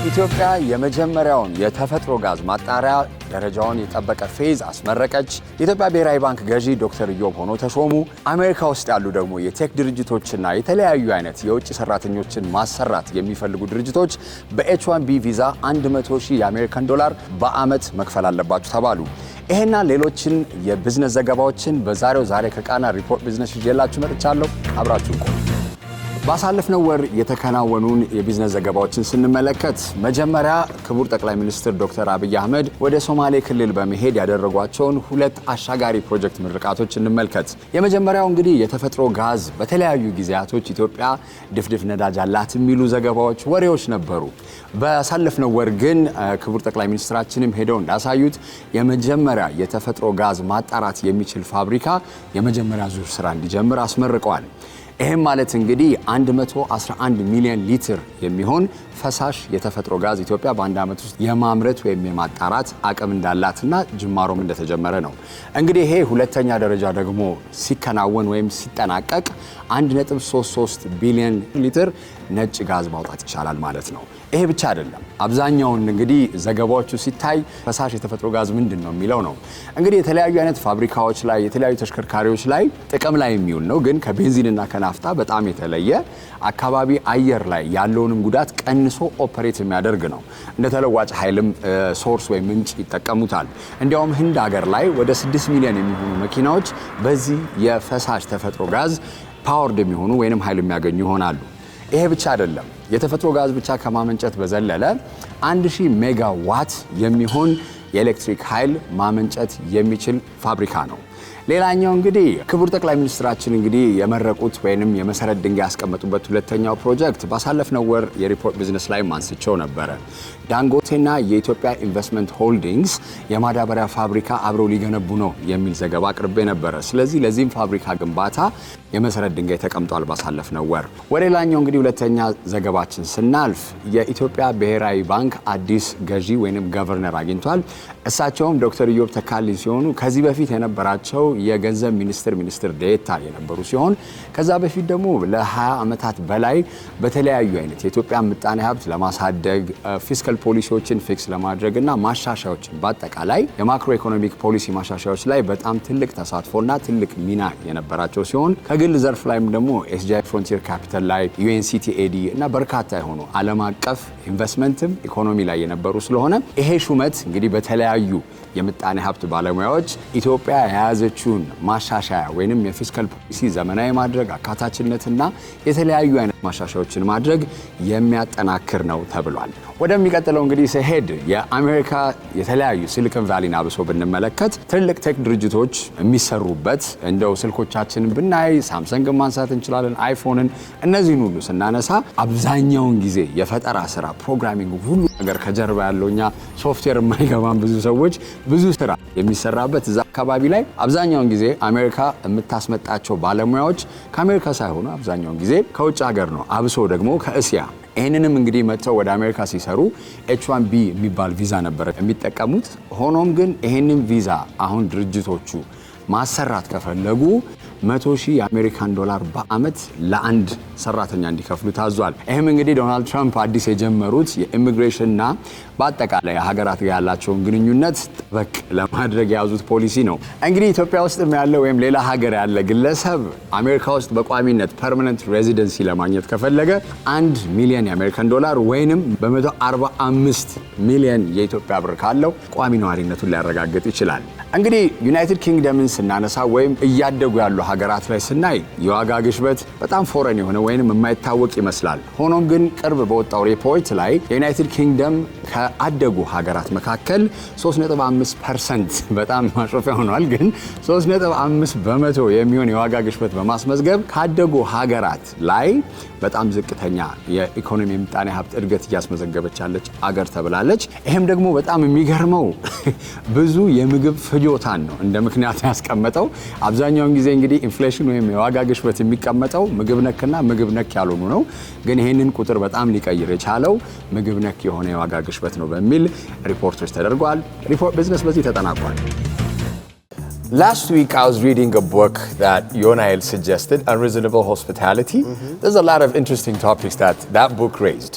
ኢትዮጵያ የመጀመሪያውን የተፈጥሮ ጋዝ ማጣሪያ ደረጃውን የጠበቀ ፌዝ አስመረቀች። የኢትዮጵያ ብሔራዊ ባንክ ገዢ ዶክተር ኢዮብ ሆኖ ተሾሙ። አሜሪካ ውስጥ ያሉ ደግሞ የቴክ ድርጅቶችና የተለያዩ አይነት የውጭ ሰራተኞችን ማሰራት የሚፈልጉ ድርጅቶች በኤች1ቢ ቪዛ 100,000 የአሜሪካን ዶላር በአመት መክፈል አለባችሁ ተባሉ። ይሄና ሌሎችን የቢዝነስ ዘገባዎችን በዛሬው ዛሬ ከቃና ሪፖርት ቢዝነስ ይዤላችሁ መጥቻለሁ። አብራችሁ ቆዩ። ባሳለፍነው ወር የተከናወኑን የቢዝነስ ዘገባዎችን ስንመለከት መጀመሪያ ክቡር ጠቅላይ ሚኒስትር ዶክተር አብይ አህመድ ወደ ሶማሌ ክልል በመሄድ ያደረጓቸውን ሁለት አሻጋሪ ፕሮጀክት ምርቃቶች እንመልከት። የመጀመሪያው እንግዲህ የተፈጥሮ ጋዝ በተለያዩ ጊዜያቶች ኢትዮጵያ ድፍድፍ ነዳጅ አላት የሚሉ ዘገባዎች፣ ወሬዎች ነበሩ። ባሳለፍነው ወር ግን ክቡር ጠቅላይ ሚኒስትራችንም ሄደው እንዳሳዩት የመጀመሪያ የተፈጥሮ ጋዝ ማጣራት የሚችል ፋብሪካ የመጀመሪያ ዙር ስራ እንዲጀምር አስመርቀዋል። ይህም ማለት እንግዲህ 111 ሚሊዮን ሊትር የሚሆን ፈሳሽ የተፈጥሮ ጋዝ ኢትዮጵያ በአንድ ዓመት ውስጥ የማምረት ወይም የማጣራት አቅም እንዳላትና ጅማሮም እንደተጀመረ ነው። እንግዲህ ይሄ ሁለተኛ ደረጃ ደግሞ ሲከናወን ወይም ሲጠናቀቅ 1.33 ቢሊዮን ሊትር ነጭ ጋዝ ማውጣት ይቻላል ማለት ነው። ይሄ ብቻ አይደለም። አብዛኛውን እንግዲህ ዘገባዎቹ ሲታይ ፈሳሽ የተፈጥሮ ጋዝ ምንድን ነው የሚለው ነው። እንግዲህ የተለያዩ አይነት ፋብሪካዎች ላይ የተለያዩ ተሽከርካሪዎች ላይ ጥቅም ላይ የሚውል ነው፣ ግን ከቤንዚንና ከናፍጣ በጣም የተለየ አካባቢ አየር ላይ ያለውንም ጉዳት ቀንሶ ኦፐሬት የሚያደርግ ነው። እንደ ተለዋጭ ኃይልም ሶርስ ወይም ምንጭ ይጠቀሙታል። እንዲያውም ህንድ ሀገር ላይ ወደ 6 ሚሊዮን የሚሆኑ መኪናዎች በዚህ የፈሳሽ ተፈጥሮ ጋዝ ፓወርድ የሚሆኑ ወይንም ኃይል የሚያገኙ ይሆናሉ። ይሄ ብቻ አይደለም። የተፈጥሮ ጋዝ ብቻ ከማመንጨት በዘለለ 1000 ሜጋዋት የሚሆን የኤሌክትሪክ ኃይል ማመንጨት የሚችል ፋብሪካ ነው። ሌላኛው እንግዲህ ክቡር ጠቅላይ ሚኒስትራችን እንግዲህ የመረቁት ወይንም የመሰረት ድንጋይ ያስቀመጡበት ሁለተኛው ፕሮጀክት ባሳለፍነው ወር የሪፖርት ቢዝነስ ላይ ማንስቸው ነበረ። ዳንጎቴና የኢትዮጵያ ኢንቨስትመንት ሆልዲንግስ የማዳበሪያ ፋብሪካ አብረው ሊገነቡ ነው የሚል ዘገባ አቅርቤ ነበረ። ስለዚህ ለዚህም ፋብሪካ ግንባታ የመሰረት ድንጋይ ተቀምጧል ባሳለፍነው ወር። ወደ ሌላኛው እንግዲህ ሁለተኛ ዘገባችን ስናልፍ የኢትዮጵያ ብሔራዊ ባንክ አዲስ ገዢ ወይንም ገቨርነር አግኝቷል። እሳቸውም ዶክተር ኢዮብ ተካልኝ ሲሆኑ ከዚህ በፊት የነበራቸው የገንዘብ ሚኒስትር ዴኤታ የነበሩ ሲሆን ከዛ በፊት ደግሞ ለ20 ዓመታት በላይ በተለያዩ አይነት የኢትዮጵያ ምጣኔ ሀብት ለማሳደግ ፊስካል ፖሊሲዎችን ፊክስ ለማድረግና ማሻሻያዎችን በአጠቃላይ የማክሮ ኢኮኖሚክ ፖሊሲ ማሻሻያዎች ላይ በጣም ትልቅ ተሳትፎና ትልቅ ሚና የነበራቸው ሲሆን ከግል ዘርፍ ላይም ደግሞ ኤስጂአይ ፍሮንቲር ካፒታል ላይ ዩኤንሲቲኤዲ እና በርካታ የሆኑ ዓለም አቀፍ ኢንቨስትመንትም ኢኮኖሚ ላይ የነበሩ ስለሆነ ይሄ ሹመት እንግዲህ በተለያዩ የምጣኔ ሀብት ባለሙያዎች ኢትዮጵያ የያዘችውን ማሻሻያ ወይንም የፊስካል ፖሊሲ ዘመናዊ ማድረግ አካታችነትና የተለያዩ አይነት ማሻሻያዎችን ማድረግ የሚያጠናክር ነው ተብሏል። ወደሚቀጥለው እንግዲህ ሲሄድ የአሜሪካ የተለያዩ ሲሊኮን ቫሊን አብሶ ብንመለከት ትልቅ ቴክ ድርጅቶች የሚሰሩበት እንደው ስልኮቻችንን ብናይ ሳምሰንግን ማንሳት እንችላለን፣ አይፎንን፣ እነዚህን ሁሉ ስናነሳ አብዛኛውን ጊዜ የፈጠራ ስራ ፕሮግራሚንግ ሁሉ ነገር ከጀርባ ያለው እኛ ሶፍትዌር የማይገባን ብዙ ሰዎች ብዙ ስራ የሚሰራበት እዛ አካባቢ ላይ አብዛኛውን ጊዜ አሜሪካ የምታስመጣቸው ባለሙያዎች ከአሜሪካ ሳይሆኑ አብዛኛውን ጊዜ ከውጭ ሀገር ነው፣ አብሶ ደግሞ ከእስያ። ይህንንም እንግዲህ መጥተው ወደ አሜሪካ ሲሰሩ ኤች1ቢ የሚባል ቪዛ ነበረ የሚጠቀሙት። ሆኖም ግን ይህንን ቪዛ አሁን ድርጅቶቹ ማሰራት ከፈለጉ 100,000 የአሜሪካን ዶላር በአመት ለአንድ ሰራተኛ እንዲከፍሉ ታዟል። ይህም እንግዲህ ዶናልድ ትራምፕ አዲስ የጀመሩት የኢሚግሬሽንና በአጠቃላይ ሀገራት ጋር ያላቸውን ግንኙነት ጠበቅ ለማድረግ የያዙት ፖሊሲ ነው። እንግዲህ ኢትዮጵያ ውስጥ ያለ ወይም ሌላ ሀገር ያለ ግለሰብ አሜሪካ ውስጥ በቋሚነት ፐርማነንት ሬዚደንሲ ለማግኘት ከፈለገ 1 ሚሊዮን የአሜሪካን ዶላር ወይንም በ145 ሚሊዮን የኢትዮጵያ ብር ካለው ቋሚ ነዋሪነቱን ሊያረጋግጥ ይችላል። እንግዲህ ዩናይትድ ኪንግደምን ስናነሳ ወይም እያደጉ ያሉ ሀገራት ላይ ስናይ የዋጋ ግሽበት በጣም ፎረን የሆነ ወይንም የማይታወቅ ይመስላል። ሆኖም ግን ቅርብ በወጣው ሪፖርት ላይ የዩናይትድ ኪንግደም ከአደጉ ሀገራት መካከል 3.5% በጣም ማሾፊያ ሆኗል፣ ግን 3.5 በመቶ የሚሆን የዋጋ ግሽበት በማስመዝገብ ካደጉ ሀገራት ላይ በጣም ዝቅተኛ የኢኮኖሚ ምጣኔ ሀብት እድገት እያስመዘገበች ያለች አገር ተብላለች። ይሄም ደግሞ በጣም የሚገርመው ብዙ የምግብ ፍጆታን ነው እንደ ምክንያት ያስቀመጠው። አብዛኛውን ጊዜ እንግዲህ ኢንፍሌሽን ወይም የዋጋ ግሽበት የሚቀመጠው ምግብ ነክና ምግብ ነክ ያልሆኑ ነው። ግን ይሄንን ቁጥር በጣም ሊቀይር የቻለው ምግብ ነክ የሆነ የዋጋ ግሽበት ነው በሚል ሪፖርቶች ተደርጓል። ሪፖርት ቢዝነስ በዚህ ተጠናቋል። Last week I was reading a book that Yonael suggested, Unreasonable Hospitality. There's a lot of interesting topics that book raised.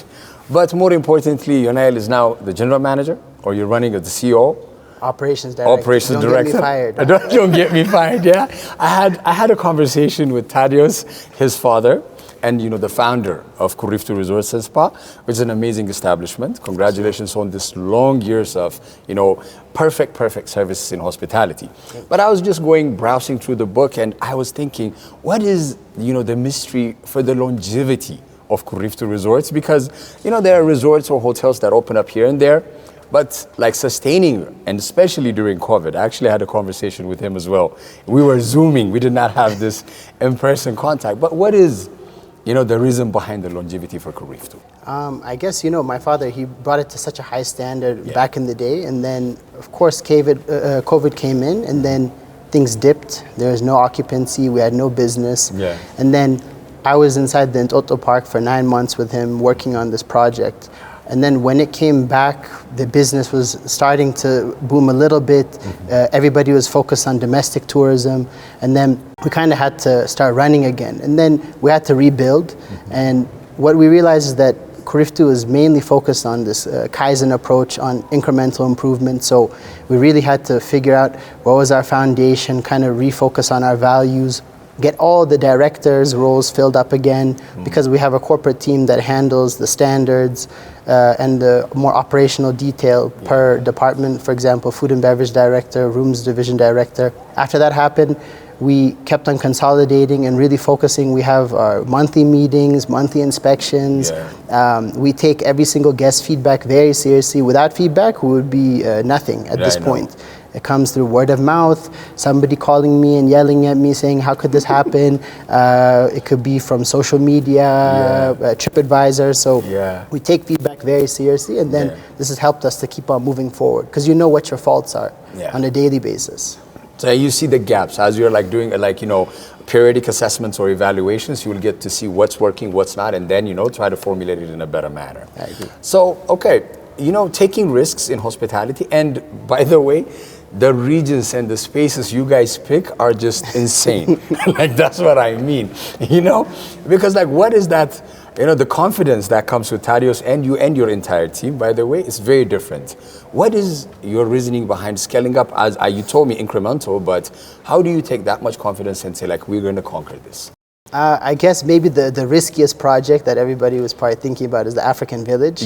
But more importantly, Yonail is now the general manager, or you're running as the CEO. Operations director. Operations Don't director. Get me fired. Don't get me fired. Yeah, I had a conversation with Thaddeus, his father, and the founder of Kuriftu Resorts and Spa, which is an amazing establishment. Congratulations on this long years of perfect services in hospitality. But I was just browsing through the book, and I was thinking, what is the mystery for the longevity of Kuriftu Resorts? Because there are resorts or hotels that open up here and there, but like sustaining, and especially during COVID, I actually had a conversation with him as well. We were Zooming, we did not have this in-person contact. But what is, the reason behind the longevity for Kuriftu? I guess, my father, he brought it to such a high standard back in the day. And then, of course, COVID came in, and then things dipped. There was no occupancy, we had no business. Yeah. And then I was inside the Ntoto Park for 9 months with him working on this project. And then when it came back, the business was starting to boom a little bit. Everybody was focused on domestic tourism. And then we kind of had to start running again. And then we had to rebuild. And what we realized is that Kuriftu is mainly focused on this Kaizen approach, on incremental improvement. So we really had to figure out what was our foundation, kind of refocus on our values, get all the directors' roles filled up again, because we have a corporate team that handles the standards and the more operational detail per department. For example, food and beverage director, rooms division director. After that happened, we kept on consolidating and really focusing. We have our monthly meetings, monthly inspections. We take every single guest feedback very seriously. Without feedback, we would be nothing at this point. It comes through word of mouth, somebody calling me and yelling at me saying, how could this happen? It could be from social media, TripAdvisor. So we take feedback very seriously, and then this has helped us to keep on moving forward, because you know what your faults are on a daily basis. So you see the gaps as you're doing periodic assessments or evaluations. You will get to see what's working, what's not, and then try to formulate it in a better manner. I agree. So taking risks in hospitality, and by the way, the regions and the spaces you guys pick are just insane. That's what I mean, because what is that, the confidence that comes with Thaddeus and you and your entire team, by the way, is very different. What is your reasoning behind scaling up? As you told me incremental, but how do you take that much confidence and say we're going to conquer this? I guess maybe the riskiest project that everybody was probably thinking about is the African Village.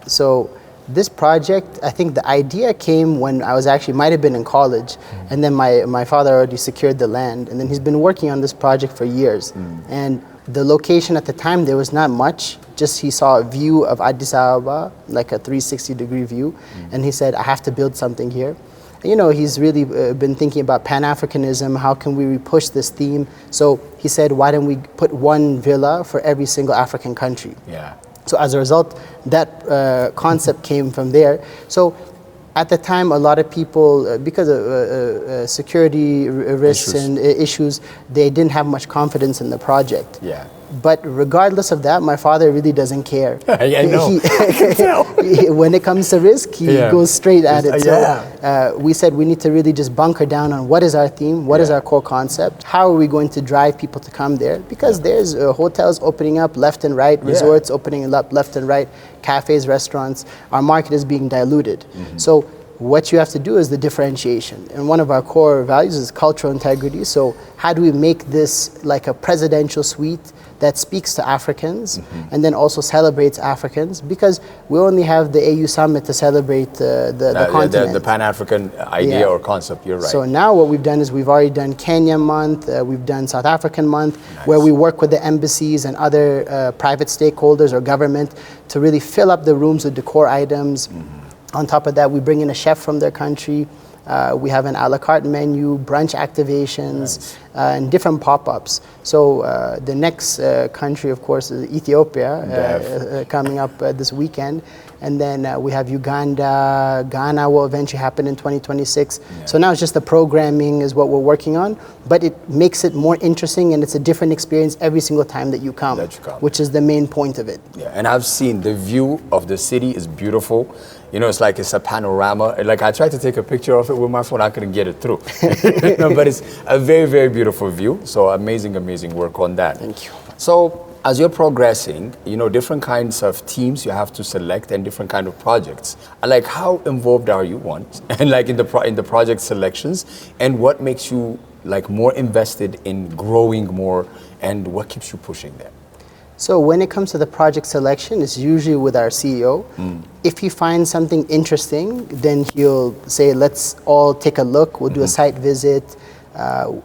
So this project, I think the idea came when I was might have been in college, and then my father already secured the land, and then he's been working on this project for years. And the location at the time, there was not much, just he saw a view of Addis Ababa, like a 360-degree view, and he said, I have to build something here. He's really been thinking about Pan-Africanism, how can we push this theme? So he said, why don't we put one villa for every single African country? So as a result, that concept came from there. So at the time, a lot of people, because of security risks and issues, they didn't have much confidence in the project. But regardless of that, my father really doesn't care. I know. When it comes to risk, he goes straight at it. So we said we need to really just bunker down on what is our theme, what is our core concept, how are we going to drive people to come there? Because there's hotels opening up left and right, resorts opening up left and right, cafes, restaurants. Our market is being diluted. So what you have to do is the differentiation. And one of our core values is cultural integrity. So how do we make this like a presidential suite that speaks to Africans and then also celebrates Africans? Because we only have the AU Summit to celebrate the continent. The Pan-African idea or concept, you're right. So now what we've done is we've already done Kenya Month, we've done South African Month, where we work with the embassies and other private stakeholders or government to really fill up the rooms with decor items. On top of that, we bring in a chef from their country. We have an a la carte menu, brunch activations, and different pop-ups. So the next country, of course, is Ethiopia, coming up this weekend. And then we have Uganda, Ghana will eventually happen in 2026. So now it's just the programming is what we're working on, but it makes it more interesting, and it's a different experience every single time that you come, which is the main point of it. And I've seen the view of the city is beautiful. It's a panorama. I tried to take a picture of it with my phone, I couldn't get it through. But it's a very, very beautiful view. So amazing work on that. Thank you. So as you're progressing, different kinds of teams you have to select and different kind of projects. Like, how involved are you, one, and like in the project selections, and what makes you like more invested in growing more, and what keeps you pushing there? So when it comes to the project selection, it's usually with our CEO. If he finds something interesting, then he'll say, let's all take a look. We'll do a site visit.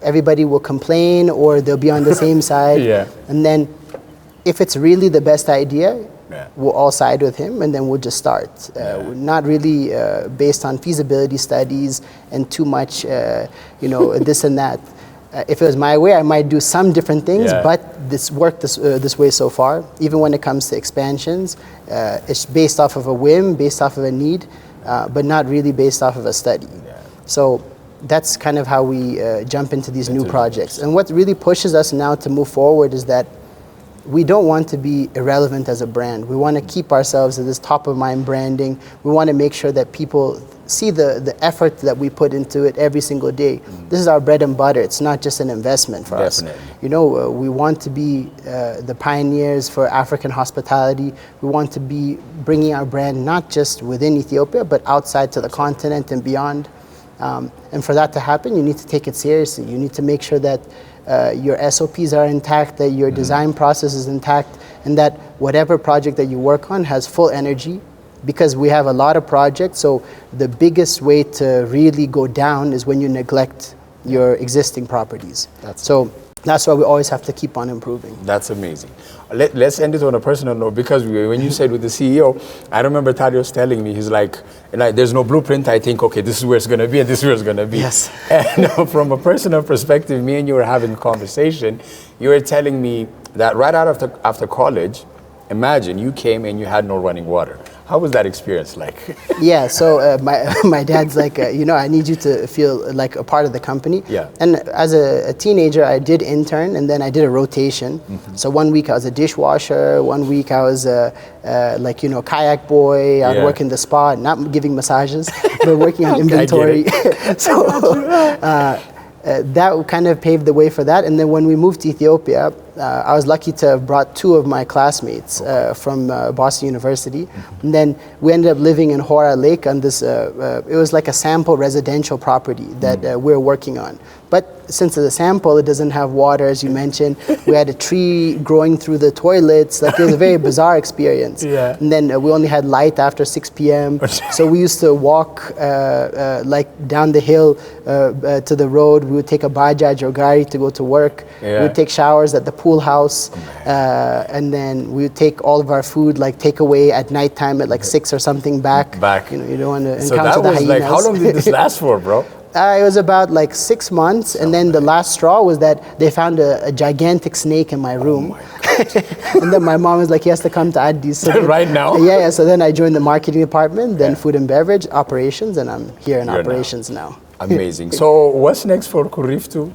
Everybody will complain or they'll be on the same side. Yeah. And then if it's really the best idea, we'll all side with him and then we'll just start. Not really based on feasibility studies and too much, this and that. If it was my way, I might do some different things, but this worked this way so far. Even when it comes to expansions, it's based off of a whim, based off of a need, but not really based off of a study. So that's kind of how we jump into these new projects. And what really pushes us now to move forward is that we don't want to be irrelevant as a brand. We want to keep ourselves at this top of mind branding. We want to make sure that people see the effort that we put into it every single day. This is our bread and butter. It's not just an investment for us. We want to be the pioneers for African hospitality. We want to be bringing our brand not just within Ethiopia, but outside to the continent and beyond. And for that to happen, you need to take it seriously. You need to make sure that your SOPs are intact, that your design process is intact, and that whatever project that you work on has full energy, because we have a lot of projects. So the biggest way to really go down is when you neglect your existing properties. That's why we always have to keep on improving. That's amazing. Let's end it on a personal note, because when you said with the CEO, I remember Thaddeus telling me, he's like, there's no blueprint. I think, okay, this is where it's going to be and this is where it's going to be. Yes. And from a personal perspective, me and you were having a conversation. You were telling me that right after college, imagine you came and you had no running water. How was that experience like? Yeah, so my dad's like, I need you to feel like a part of the company. Yeah. And as a teenager, I did intern and then I did a rotation. So 1 week I was a dishwasher, 1 week I was kayak boy. I would work in the spa, not giving massages, but working on inventory. So that kind of paved the way for that. And then when we moved to Ethiopia, I was lucky to have brought 2 of my classmates from Boston University. And then we ended up living in Hora Lake on this, it was like a sample residential property that we're working on. But since it's a sample, it doesn't have water, as you mentioned. We had a tree growing through the toilets. Like, it was a very bizarre experience. Yeah. And then we only had light after 6 p.m. So we used to walk down the hill to the road. We would take a bajaj or gari to go to work. We would take showers at the pool house. And then we would take all of our food, like takeaway at nighttime at like 6 or something back. You don't want to encounter the hyenas. Like, how long did this last for, bro? It was about like 6 months, and then the last straw was that they found a gigantic snake in my room. And then my mom was like, he has to come to Addis. So right now? Yeah, so then I joined the marketing department, then food and beverage, operations, and I'm here in operations now. Amazing. So what's next for Kuriftu?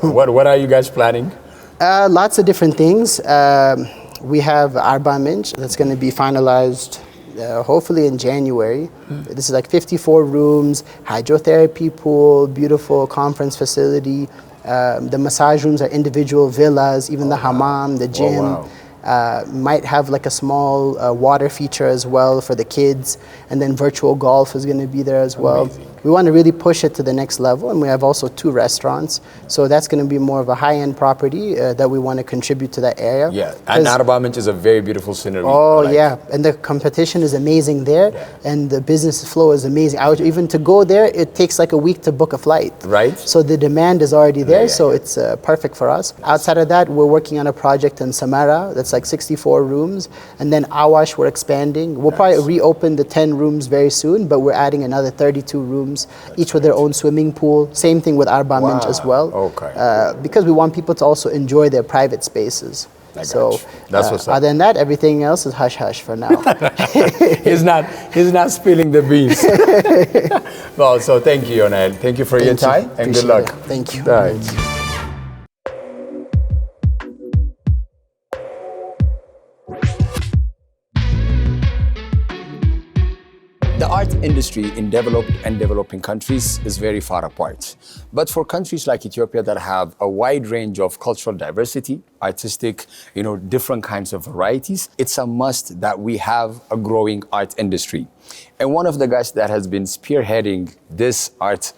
What are you guys planning? Lots of different things. We have Arba Minch that's going to be finalized hopefully in January. This is like 54 rooms, hydrotherapy pool, beautiful conference facility. The massage rooms are individual villas, even the hammam, the gym. Might have like a small water feature as well for the kids, and then virtual golf is going to be there as well. Amazing. We want to really push it to the next level, and we have also 2 restaurants, so that's going to be more of a high-end property that we want to contribute to that area. Yeah, and Arba Minch is a very beautiful scenery. Oh yeah, and the competition is amazing there, and the business flow is amazing. Even to go there, it takes like a week to book a flight. Right. So the demand is already there, so it's perfect for us. Outside of that, we're working on a project in Samara that's like 64 rooms, and then Awash we're expanding. We'll probably reopen the 10 rooms very soon, but we're adding another 32 rooms, each with their own swimming pool. Same thing with Arba Minch as well. Okay. Because we want people to also enjoy their private spaces. That's what's up. Other than that, everything else is hush hush for now. he's not spilling the beans. Well, so thank you, Yonael. Thank you for your time and good luck. Thank you. All right. The art industry in developed and developing countries is very far apart. But for countries like Ethiopia that have a wide range of cultural diversity, artistic, different kinds of varieties, it's a must that we have a growing art industry. And one of the guys that has been spearheading this art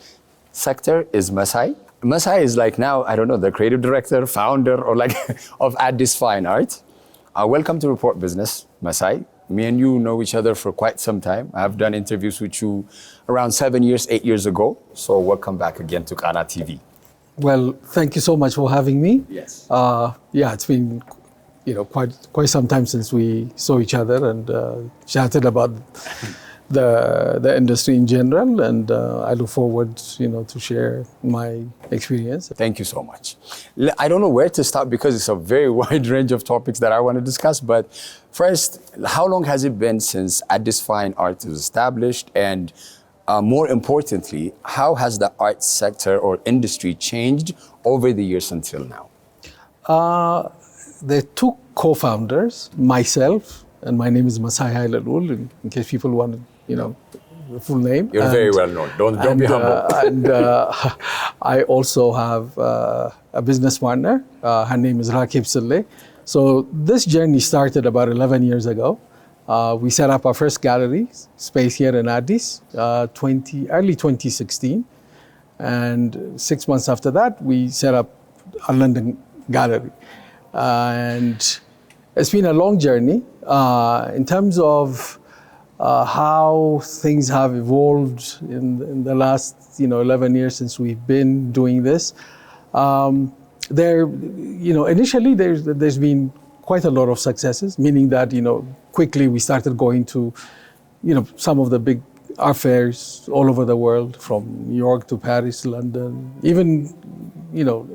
sector is Masai. Masai is like now, I don't know, the creative director, founder, or like of Addis Fine Art. Welcome to Report Business, Masai. Me and you know each other for quite some time. I've done interviews with you around 7 years, 8 years ago. So welcome back again to Qana TV. Well, thank you so much for having me. Yes. Yeah, it's been, quite some time since we saw each other and chatted about the industry in general, and I look forward, to share my experience. Thank you so much. I don't know where to start because it's a very wide range of topics that I want to discuss, but first, how long has it been since Addis Fine Art was established, and more importantly, how has the art sector or industry changed over the years until now? There are two co-founders, myself, and my name is Masai Hailalul, in case people want the full name. You're very well known. Don't be humble. And I also have a business partner. Her name is Rakib Salleh. So this journey started about 11 years ago. We set up our first gallery space here in Addis, early 2016. And 6 months after that, we set up a London gallery. And it's been a long journey in terms of how things have evolved in the last 11 years since we've been doing this. Initially there's been quite a lot of successes, meaning that quickly we started going to some of the big art fairs all over the world, from New York to Paris, London, even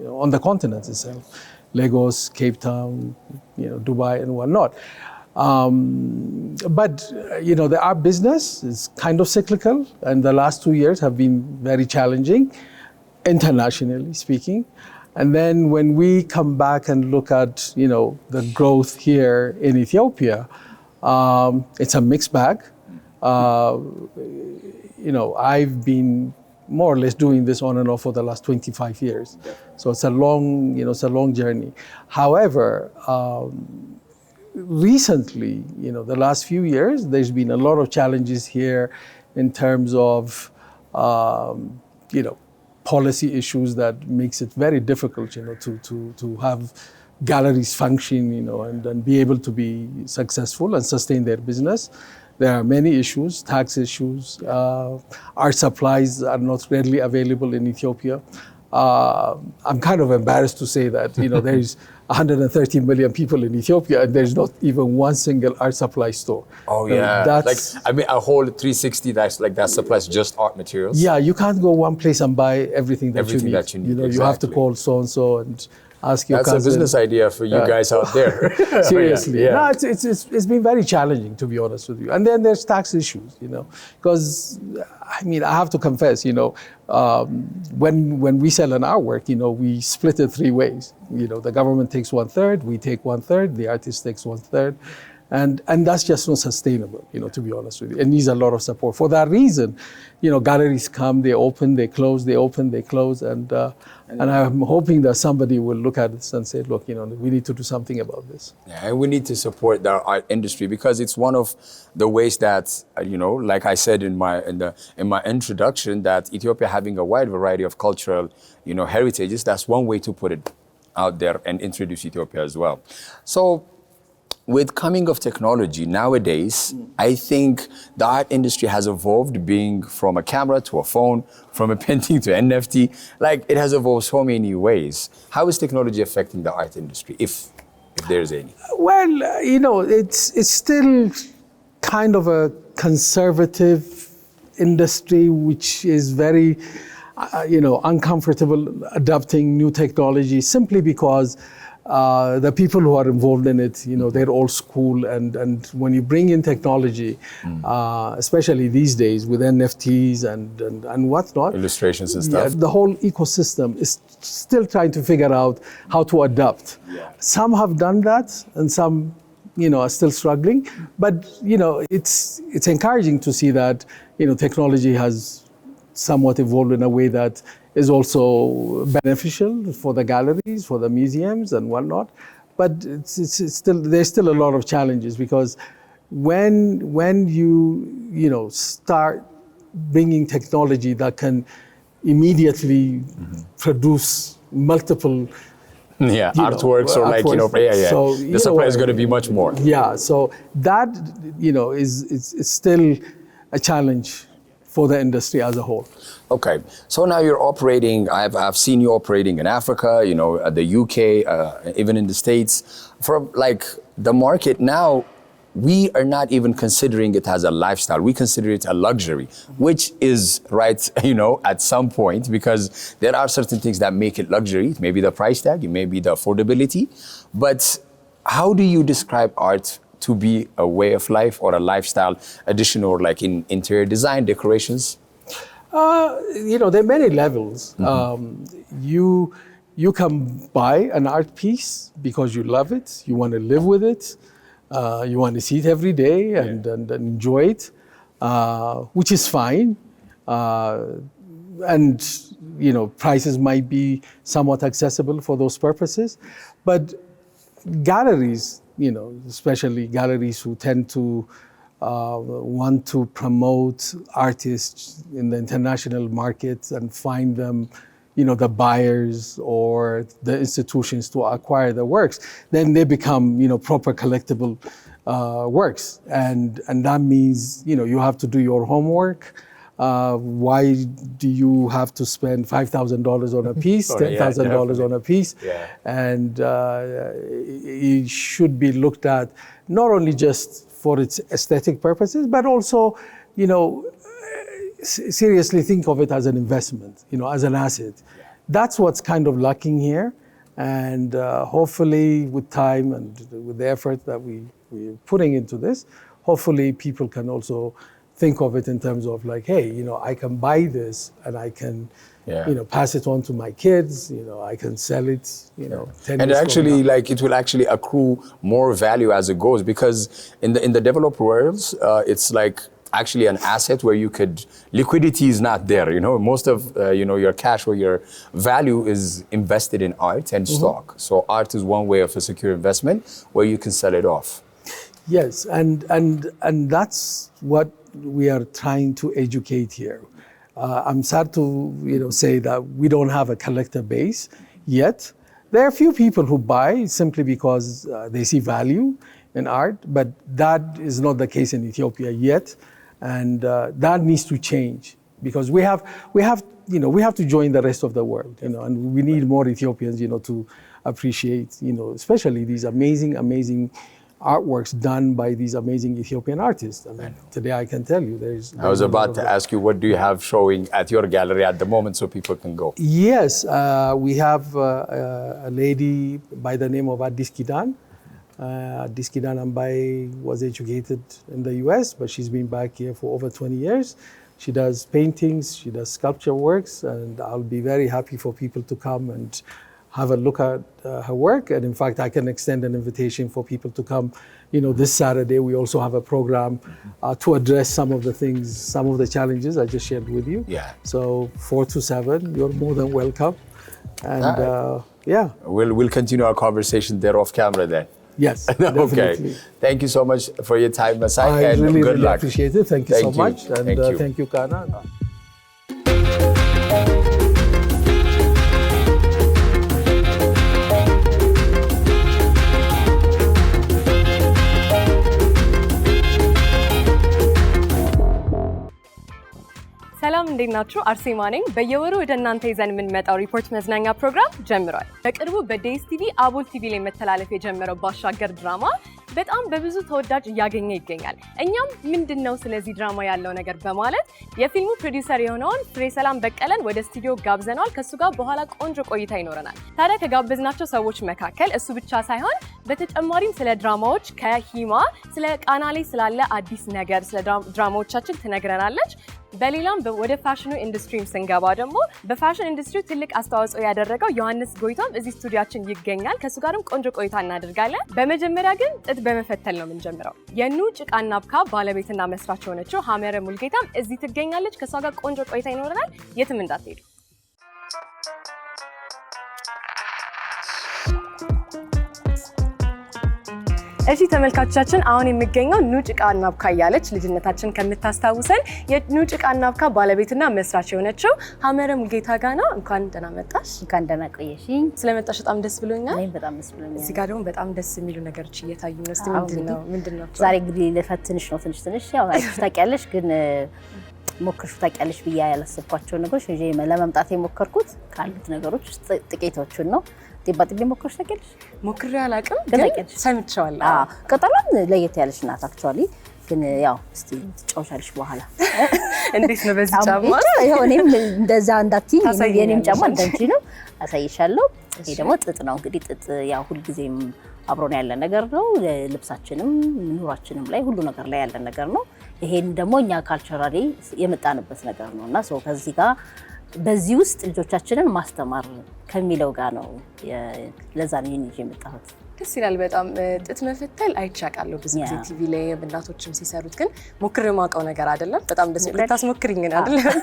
on the continent itself, Lagos, Cape Town, Dubai and whatnot. But the art business is kind of cyclical, and the last 2 years have been very challenging, internationally speaking. And then when we come back and look at the growth here in Ethiopia, it's a mixed bag. I've been more or less doing this on and off for the last 25 years, so it's a long journey. However, recently, the last few years, there's been a lot of challenges here in terms of, policy issues that makes it very difficult, to have galleries function, and be able to be successful and sustain their business. There are many issues, tax issues. Art supplies are not readily available in Ethiopia. I'm kind of embarrassed to say that, there's 130 million people in Ethiopia, and there's not even one single art supply store. Oh yeah, a whole 360 that supplies just art materials. Yeah, you can't go one place and buy everything that you need. Exactly. You have to call so and so and ask your cousin. That's a business idea for you guys out there. Seriously, yeah. No, it's been very challenging, to be honest with you. And then there's tax issues, because I have to confess, when we sell an artwork, we split it 3 ways. The government takes 1/3, we take 1/3, the artist takes 1/3. And that's just not sustainable, to be honest with you. It needs a lot of support. For that reason, galleries come, they open, they close, they open, they close. And I'm hoping that somebody will look at this and say, look, we need to do something about this. Yeah, and we need to support the art industry because it's one of the ways that, like I said in my introduction, that Ethiopia having a wide variety of cultural, heritages, that's one way to put it out there and introduce Ethiopia as well. So, with coming of technology nowadays, I think the art industry has evolved, being from a camera to a phone, from a painting to NFT. Like, it has evolved so many ways. How is technology affecting the art industry, if there's any? Well, it's still kind of a conservative industry, which is very, uncomfortable adopting new technology, simply because the people who are involved in it, they're old school, and when you bring in technology, especially these days with NFTs and whatnot, illustrations and stuff, the whole ecosystem is still trying to figure out how to adapt. Some have done that, and some are still struggling. But, it's encouraging to see that, technology has somewhat evolved in a way that is also beneficial for the galleries, for the museums and whatnot. But there's still a lot of challenges, because when you start bringing technology that can immediately produce multiple artworks or artworks. So, the supply is going to be much more. Yeah, so that is still a challenge for the industry as a whole. Okay, so now you're operating. I've seen you operating in Africa, the UK, even in the States. From the market now, we are not even considering it as a lifestyle. We consider it a luxury, which is right, at some point, because there are certain things that make it luxury. Maybe the price tag, maybe the affordability. But how do you describe art to be a way of life or a lifestyle addition, or in interior design, decorations? There are many levels. You can buy an art piece because you love it, you want to live with it. You want to see it every day and enjoy it, which is fine. And, prices might be somewhat accessible for those purposes. But galleries, especially galleries who tend to want to promote artists in the international markets and find them, the buyers or the institutions to acquire the works, then they become, proper collectible works. And that means, you have to do your homework. Why do you have to spend $5,000 on a piece, $10,000 on a piece? Yeah. And it should be looked at not only just for its aesthetic purposes, but also, seriously think of it as an investment, as an asset. That's what's kind of lacking here. And hopefully with time and with the effort that we're putting into this, hopefully people can also think of it in terms of hey, I can buy this and I can, pass it on to my kids, I can sell it, 10 years and actually, it will actually accrue more value as it goes, because in the developed worlds, it's actually an asset where liquidity is not there. Most of your cash or your value is invested in art and stock. So art is one way of a secure investment where you can sell it off. Yes, and that's what we are trying to educate here. I'm sad to say that we don't have a collector base yet. There are a few people who buy simply because they see value in art, but that is not the case in Ethiopia yet. And that needs to change, because we have to join the rest of the world, and we need more Ethiopians, to appreciate, especially these amazing artworks done by these amazing Ethiopian artists. I mean, today I can tell you I was about to ask you, what do you have showing at your gallery at the moment so people can go? Yes, we have a lady by the name of Addis Kidan. Addis Kidan Ambai was educated in the US, but she's been back here for over 20 years. She does paintings, she does sculpture works, and I'll be very happy for people to come and have a look at her work. And in fact, I can extend an invitation for people to come. This Saturday, we also have a program to address some of the challenges I just shared with you. Yeah. So 4 to 7, you're more than welcome. And We'll continue our conversation there off camera then. Yes, Okay. definitely. Thank you so much for your time, Masai, I and really, good really luck. appreciate it. Thank you so much. And Thank you. thank you, Kana. ሰላም እንዴት ናችሁ? አርሴማ ነኝ። በየወሩ ወደ እናንተ ይዘን የምንመጣው ሪፖርት መዝናኛ ፕሮግራም ጀምሯል። በቅርቡ በዴይስ ቲቪ አቦል ቲቪ ላይ መተላለፍ የጀመረው ባሻገር ድራማ በጣም በብዙ ተወዳጅ እያገኘ ይገኛል። እኛም ምንድነው ስለዚህ ድራማ ያለው ነገር በማለት የፊልሙ ፕሮዲዩሰር የሆነውን ፍሬሰላም በቀለን ወደ ስቱዲዮ ጋብዘናል። ከሱ ጋር በኋላ ቆንጆ ቆይታ ይኖረናል። ታዲያ ከጋበዝናቸው ሰዎች መካከል እሱ ብቻ ሳይሆን በተጨማሪም ስለ ድራማዎች ከሂማ ስለ ቃና ላይ ስላለ አዲስ ነገር ስለ ድራማዎቻችን ትነግረናለች። በሌላም ወደ ፋሽኑ ኢንዱስትሪም ስንገባ ደግሞ በፋሽን ኢንዱስትሪ ትልቅ አስተዋጽኦ ያደረገው ዮሐንስ ጎይቶም እዚህ ስቱዲያችን ይገኛል። ከሱ ጋርም ቆንጆ ቆይታ እናደርጋለን። በመጀመሪያ ግን ጥጥ በመፈተል ነው የምንጀምረው። የኑ ጭቃና አብካ ባለቤትና መስራች የሆነችው ሀመረ ሙልጌታም እዚህ ትገኛለች። ከሷ ጋር ቆንጆ ቆይታ ይኖረናል። የትም እንዳትሄዱ። እሺ ተመልካቾቻችን አሁን የሚገኘው ኑ ጭቃና አብካ እያለች ልጅነታችን ከምታስታውሰን የኑ ጭቃና አብካ ባለቤትና መስራች የሆነችው ሀመረ ሙልጌታ ጋር ነው። እንኳን ደህና መጣሽ። እንኳን ደህና ቆየሽኝ። ስለመጣሽ በጣም ደስ ብሎኛል። እኔም በጣም ደስ ብሎኛል። እዚህ ጋር ደግሞ በጣም ደስ የሚሉ ነገሮች እየታዩ ነው። እስቲ ምንድነው? ዛሬ እንግዲህ ልፈትንሽ ነው ትንሽ ያው አይሽ ታውቂያለሽ፣ ግን ሞክርሽ ታውቂያለሽ ብዬ ያላሰብኳቸው ነገሮች ይዤ ለመምጣት የሞከርኩት ካሉት ነገሮች ውስጥ ጥቂቶቹን ነው። ጢባጢቤ ሞክርሽ ታውቂያለሽ? ሞክሬ አላውቅም፣ ግን ሰምቼዋለሁ። ቅጠሏን ለየት ያለች ናት አክቹዋሊ፣ ግን ያው እስቲ ትጫወቻለሽ በኋላ። እንዴት ነው በዚህ ጫማ? ያው እኔም እንደዛ እንዳትዪ የኔም ጫማ እንዳንቺ ነው፣ አሳይሻለሁ። ይሄ ደግሞ ጥጥ ነው። እንግዲህ ጥጥ ያው ሁልጊዜም አብሮን ያለ ነገር ነው። ልብሳችንም ኑሯችንም ላይ ሁሉ ነገር ላይ ያለ ነገር ነው። ይሄን ደግሞ እኛ ካልቸራሊ የመጣንበት ነገር ነውና ሰው ከዚህ ጋር በዚህ ውስጥ ልጆቻችንን ማስተማር ከሚለው ጋር ነው። ለዛ ነው ይሄን ይዤ የመጣሁት። ደስ ይላል በጣም። ጥጥ መፈተል አይቻቃለሁ ብዙ ጊዜ ቲቪ ላይ እናቶችም ሲሰሩት፣ ግን ሞክሬ የማውቀው ነገር አይደለም። በጣም ደስ ይላል። ልታስሞክሪኝ ግን አይደለም?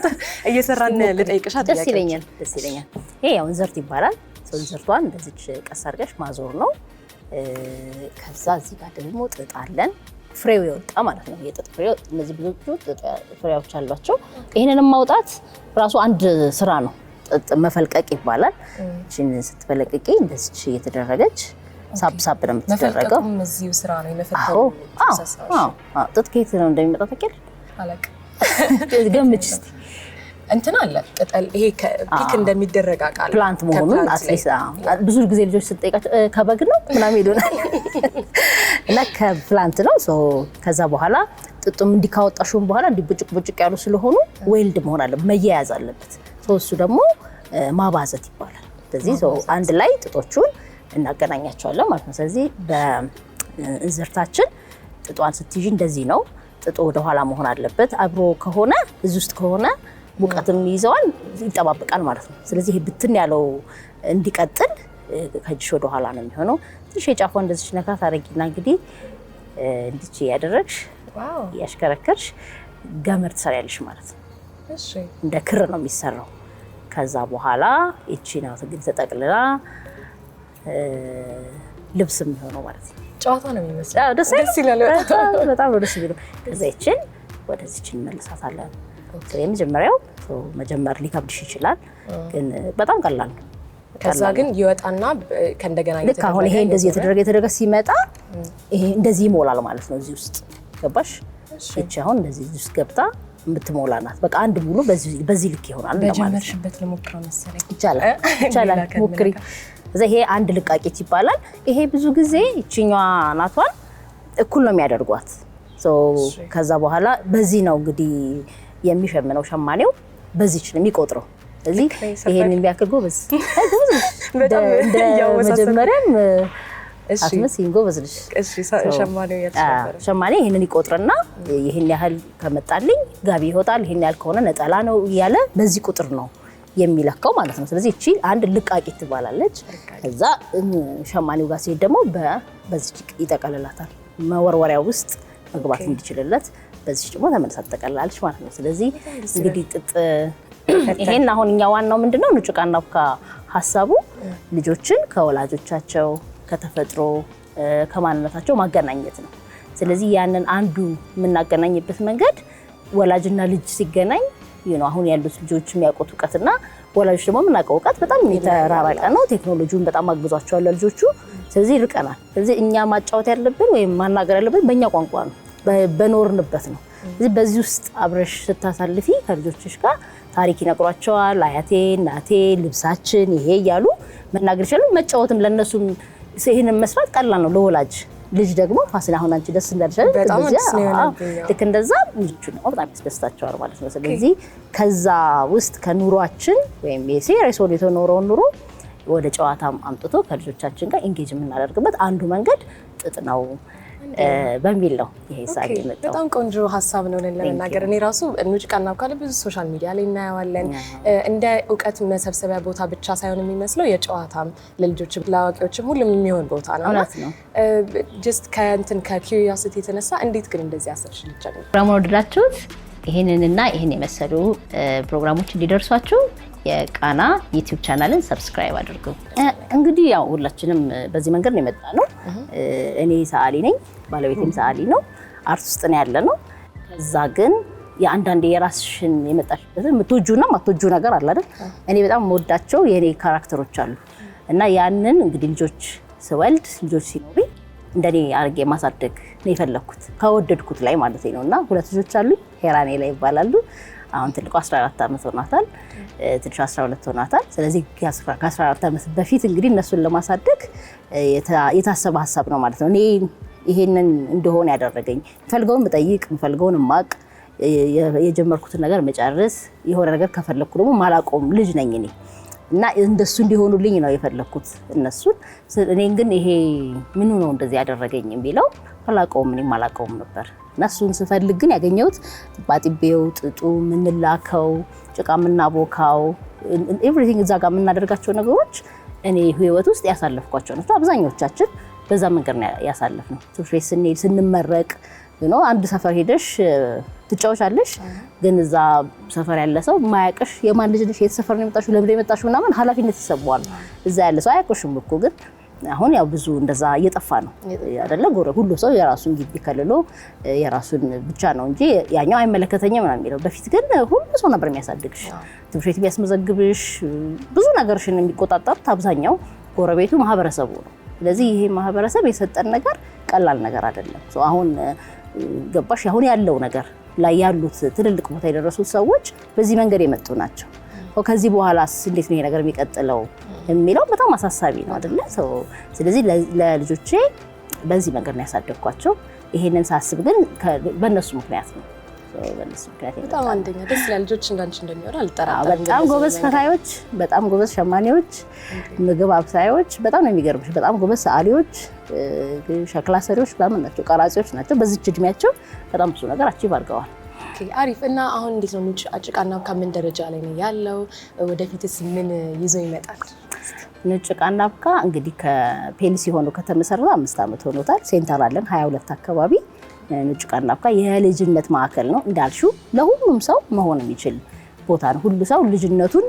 እየሰራን ልጠይቅሽ። ደስ ይለኛል። ይሄ ያው እንዝርት ይባላል። እንዝርቷን እንደዚች ቀስ አድርገሽ ማዞር ነው። ከዛ እዚህ ጋር ደግሞ ጥጥ አለን፣ ፍሬው የወጣ ማለት ነው። የጥጥ ፍሬው እነዚህ ብዙ ጥጥ ፍሬዎች አሏቸው። ይሄንንም ማውጣት ራሱ አንድ ስራ ነው። ጥጥ መፈልቀቅ ይባላል። እቺን ስትፈለቅቂ እንደዚህ እየተደረገች ሳብ ነው የምትደረገው። መፈልቀቁም እዚሁ ስራ ነው የመፈተሉ። ጥጥ ከየት ነው እንደሚመጣ ታውቂያለሽ? አላውቅም። ገምች እስቲ። እንትን አለ ቅጠል፣ ይሄ ፒክ እንደሚደረግ አቃለ ፕላንት መሆኑን አትሊስት ብዙ ጊዜ ልጆች ስንጠይቃቸው ከበግ ነው ምናምን ይሉናል እና ከፕላንት ነው። ከዛ በኋላ ጥጡም እንዲካወጣሽውን በኋላ እንዲ ቡጭቅ ያሉ ስለሆኑ ዌልድ መሆን አለበት፣ መያያዝ አለበት። እሱ ደግሞ ማባዘት ይባላል። ስለዚህ አንድ ላይ ጥጦቹን እናገናኛቸዋለን ማለት ነው። ስለዚህ በእንዝርታችን ጥጧን ስትይዥ እንደዚህ ነው። ጥጡ ወደ ኋላ መሆን አለበት። አብሮ ከሆነ እዚህ ውስጥ ከሆነ ሙቀትም ይዘዋል ይጠባበቃል ማለት ነው። ስለዚህ ብትን ያለው እንዲቀጥል ከእጅሽ ወደ ኋላ ነው የሚሆነው። ትንሽ የጫፏ እንደዚህ ነካ ታረጊና እንግዲህ እንዲች ያደረግሽ ያሽከረከርሽ ገመድ ትሰሪያለሽ ማለት ነው። እሺ እንደ ክር ነው የሚሰራው። ከዛ በኋላ እቺ ነው እንግዲህ ተጠቅልላ ልብስ የሚሆነው ማለት ነው። ጨዋታ ነው የሚመስለው። ደስ ይላል። በጣም ደስ ይላል። ከዛ እቺን ወደዚች እንመልሳታለን። የመጀመሪያው መጀመር ሊከብድሽ ይችላል፣ ግን በጣም ቀላል ነው። ከዛ ግን ይወጣና ከእንደገና ልክ አሁን ይሄ እንደዚህ የተደረገ ሲመጣ ይሄ እንደዚህ ይሞላል ማለት ነው። እዚህ ውስጥ ገባሽ? እቺ አሁን እንደዚህ ውስጥ ገብታ የምትሞላ ናት። በቃ አንድ ሙሉ በዚህ ልክ ይሆናል ማለት ነው። በጀመርሽበት ልሞክረው መሰለኝ። ይቻላል ሞክሪ። ከዛ ይሄ አንድ ልቃቂት ይባላል። ይሄ ብዙ ጊዜ ይችኛዋ ናቷን እኩል ነው የሚያደርጓት። ከዛ በኋላ በዚህ ነው እንግዲህ የሚሸምነው ሸማኔው፣ በዚህች ነው የሚቆጥረው። ስለዚህ ይሄን የሚያክል ጎበዝ እንደ መጀመሪያም አትመስይም፣ ጎበዝ ልጅ። ሸማኔ ይሄንን ይቆጥርና ይሄን ያህል ከመጣልኝ ጋቢ ይወጣል፣ ይሄን ያህል ከሆነ ነጠላ ነው እያለ በዚህ ቁጥር ነው የሚለካው ማለት ነው። ስለዚህ እቺ አንድ ልቃቂት ትባላለች። ከዛ ሸማኔው ጋር ሲሄድ ደግሞ በዚህ ይጠቀልላታል፣ መወርወሪያ ውስጥ መግባት እንዲችልለት። በዚህ ደግሞ ተመልሳ ትጠቀልላለች ማለት ነው። ስለዚህ እንግዲህ ጥጥ ይሄን አሁን እኛ ዋናው ምንድነው ኑ ጭቃና አብካ ሀሳቡ ልጆችን ከወላጆቻቸው ከተፈጥሮ ከማንነታቸው ማገናኘት ነው። ስለዚህ ያንን አንዱ የምናገናኝበት መንገድ ወላጅና ልጅ ሲገናኝ አሁን ያሉት ልጆች የሚያውቁት እውቀትና ወላጆች ደግሞ የምናውቀው እውቀት በጣም የተራራቀ ነው። ቴክኖሎጂውን በጣም አግዟቸዋል ልጆቹ። ስለዚህ ርቀናል። ስለዚህ እኛ ማጫወት ያለብን ወይም ማናገር ያለብን በእኛ ቋንቋ ነው፣ በኖርንበት ነው። ስለዚህ በዚህ ውስጥ አብረሽ ስታሳልፊ ከልጆችሽ ጋር ታሪክ ይነግሯቸዋል። አያቴ፣ እናቴ፣ ልብሳችን ይሄ እያሉ መናገር ይችላሉ። መጫወትም ለእነሱም ይህንን መስራት ቀላል ነው ለወላጅ። ልጅ ደግሞ ፋሲል አሁን አንቺ ደስ እንዳልሻል ልክ እንደዛ ልጆቹ ደግሞ በጣም ያስደስታቸዋል ማለት ነው። ስለዚህ ከዛ ውስጥ ከኑሯችን ወይም የሴሪየስ ሆኖ የተኖረውን ኑሮ ወደ ጨዋታም አምጥቶ ከልጆቻችን ጋር ኢንጌጅ የምናደርግበት አንዱ መንገድ ጥጥ ነው። በሚል ነው ይሄ ሀሳብ የመጣው። በጣም ቆንጆ ሀሳብ ነው ለመናገር። እኔ ራሱ ኑጭቃና አብካ ብዙ ሶሻል ሚዲያ ላይ እናየዋለን። እንደ እውቀት መሰብሰቢያ ቦታ ብቻ ሳይሆን የሚመስለው የጨዋታም ለልጆች ለአዋቂዎችም ሁሉም የሚሆን ቦታ ነው። እውነት ነው። ጀስት ከኪዩሪዮሲቲ የተነሳ እንዴት ግን እንደዚህ አሰብሽ ልትጀምሪ? ፕሮግራሙን ወደዳችሁት? ይሄንንና ይሄን የመሰሉ ፕሮግራሞች እንዲደርሷችሁ የቃና ዩቲዩብ ቻናልን ሰብስክራይብ አድርጉ። እንግዲህ ያው ሁላችንም በዚህ መንገድ ነው የመጣ ነው። እኔ ሰዓሊ ነኝ፣ ባለቤቴም ሰዓሊ ነው። አርት ውስጥ ነው ያለ ነው። ከዛ ግን የአንዳንድ የራስሽን የመጣሽበት የምትወጂውና የማትወጂው ነገር አለ አይደል? እኔ በጣም የምወዳቸው የኔ ካራክተሮች አሉ እና ያንን እንግዲህ ልጆች ስወልድ ልጆች ሲኖሩኝ እንደኔ አርጌ ማሳደግ ነው የፈለኩት ከወደድኩት ላይ ማለት ነው። እና ሁለት ልጆች አሉኝ። ሄራኔ ላይ ይባላሉ። አሁን ትልቁ 14 ዓመት ሆኗታል፣ ትንሹ 12 ሆኗታል። ስለዚህ ከ14 ዓመት በፊት እንግዲህ እነሱን ለማሳደግ የታሰበ ሀሳብ ነው ማለት ነው። እኔ ይሄንን እንደሆነ ያደረገኝ የምፈልገውን መጠይቅ የምፈልገውን ማቅ የጀመርኩትን ነገር መጨረስ የሆነ ነገር ከፈለኩ ደግሞ ማላቆም ልጅ ነኝ እኔ እና እንደሱ እንዲሆኑልኝ ነው የፈለኩት እነሱን። እኔን ግን ይሄ ምኑ ነው እንደዚህ ያደረገኝ የሚለው አላቆም እኔም አላቆም ነበር። እነሱን ስፈልግ ግን ያገኘሁት ባጢቤው ጥጡ ምንላከው ጭቃ ምናቦካው ኤቭሪቲንግ እዛ ጋር የምናደርጋቸው ነገሮች እኔ ህይወት ውስጥ ያሳለፍኳቸው ናቸው። አብዛኞቻችን በዛ መንገድ ነው ያሳለፍነው። ትምህርት ቤት ስንሄድ ስንመረቅ አንድ ሰፈር ሄደሽ ትጫወቻለሽ፣ ግን እዛ ሰፈር ያለ ሰው ማያውቅሽ የማን ልጅ ነሽ፣ የት ሰፈር ነው የመጣሽው፣ ለምን የመጣሽው ምናምን ኃላፊነት ይሰማዋል። እዛ ያለ ሰው አያውቅሽም እኮ። ግን አሁን ያው ብዙ እንደዛ እየጠፋ ነው አይደለ? ሁሉ ሰው የራሱን ግቢ ከልሎ የራሱን ብቻ ነው እንጂ ያኛው አይመለከተኝም ነው የሚለው። በፊት ግን ሁሉ ሰው ነበር የሚያሳድግሽ፣ ትምህርት ቤት ቢያስመዘግብሽ፣ ብዙ ነገርሽን የሚቆጣጠሩት አብዛኛው ጎረቤቱ ማህበረሰቡ ነው። ስለዚህ ይሄ ማህበረሰብ የሰጠን ነገር ቀላል ነገር አይደለም። አሁን ገባሽ? አሁን ያለው ነገር ላይ ያሉት ትልልቅ ቦታ የደረሱት ሰዎች በዚህ መንገድ የመጡ ናቸው። ከዚህ በኋላስ እንዴት ነው ይሄ ነገር የሚቀጥለው የሚለው በጣም አሳሳቢ ነው አይደለ? ስለዚህ ለልጆቼ በዚህ መንገድ ነው ያሳደግኳቸው። ይሄንን ሳስብ ግን በእነሱ ምክንያት ነው። በጣም አንደኛ ደስ ለልጆች እንዳንቺ እንደሚሆን አልጠራጠርም። በጣም ጎበዝ ፈታዮች፣ በጣም ጎበዝ ሸማኔዎች፣ ምግብ አብሳዮች፣ በጣም ነው የሚገርምሽ፣ በጣም ጎበዝ ሰዓሊዎች፣ ሸክላ ሰሪዎች ምናምን ናቸው፣ ቀራጺዎች ናቸው። በዚች እድሜያቸው በጣም ብዙ ነገር አቺቭ አድርገዋል። አሪፍ። እና አሁን እንዴት ነው ኑጭቃና አብካ ምን ደረጃ ላይ ነው ያለው? ወደፊትስ ምን ይዞ ይመጣል? ኑጭቃና አብካ እንግዲህ ከፔሊሲ ሆኖ ከተመሰረተ 5 ዓመት ሆኖታል። ሴንተር አለን 22 አካባቢ። ኑጭቃና አብካ የልጅነት ማዕከል ነው እንዳልሽው፣ ለሁሉም ሰው መሆን የሚችል ቦታ ነው። ሁሉ ሰው ልጅነቱን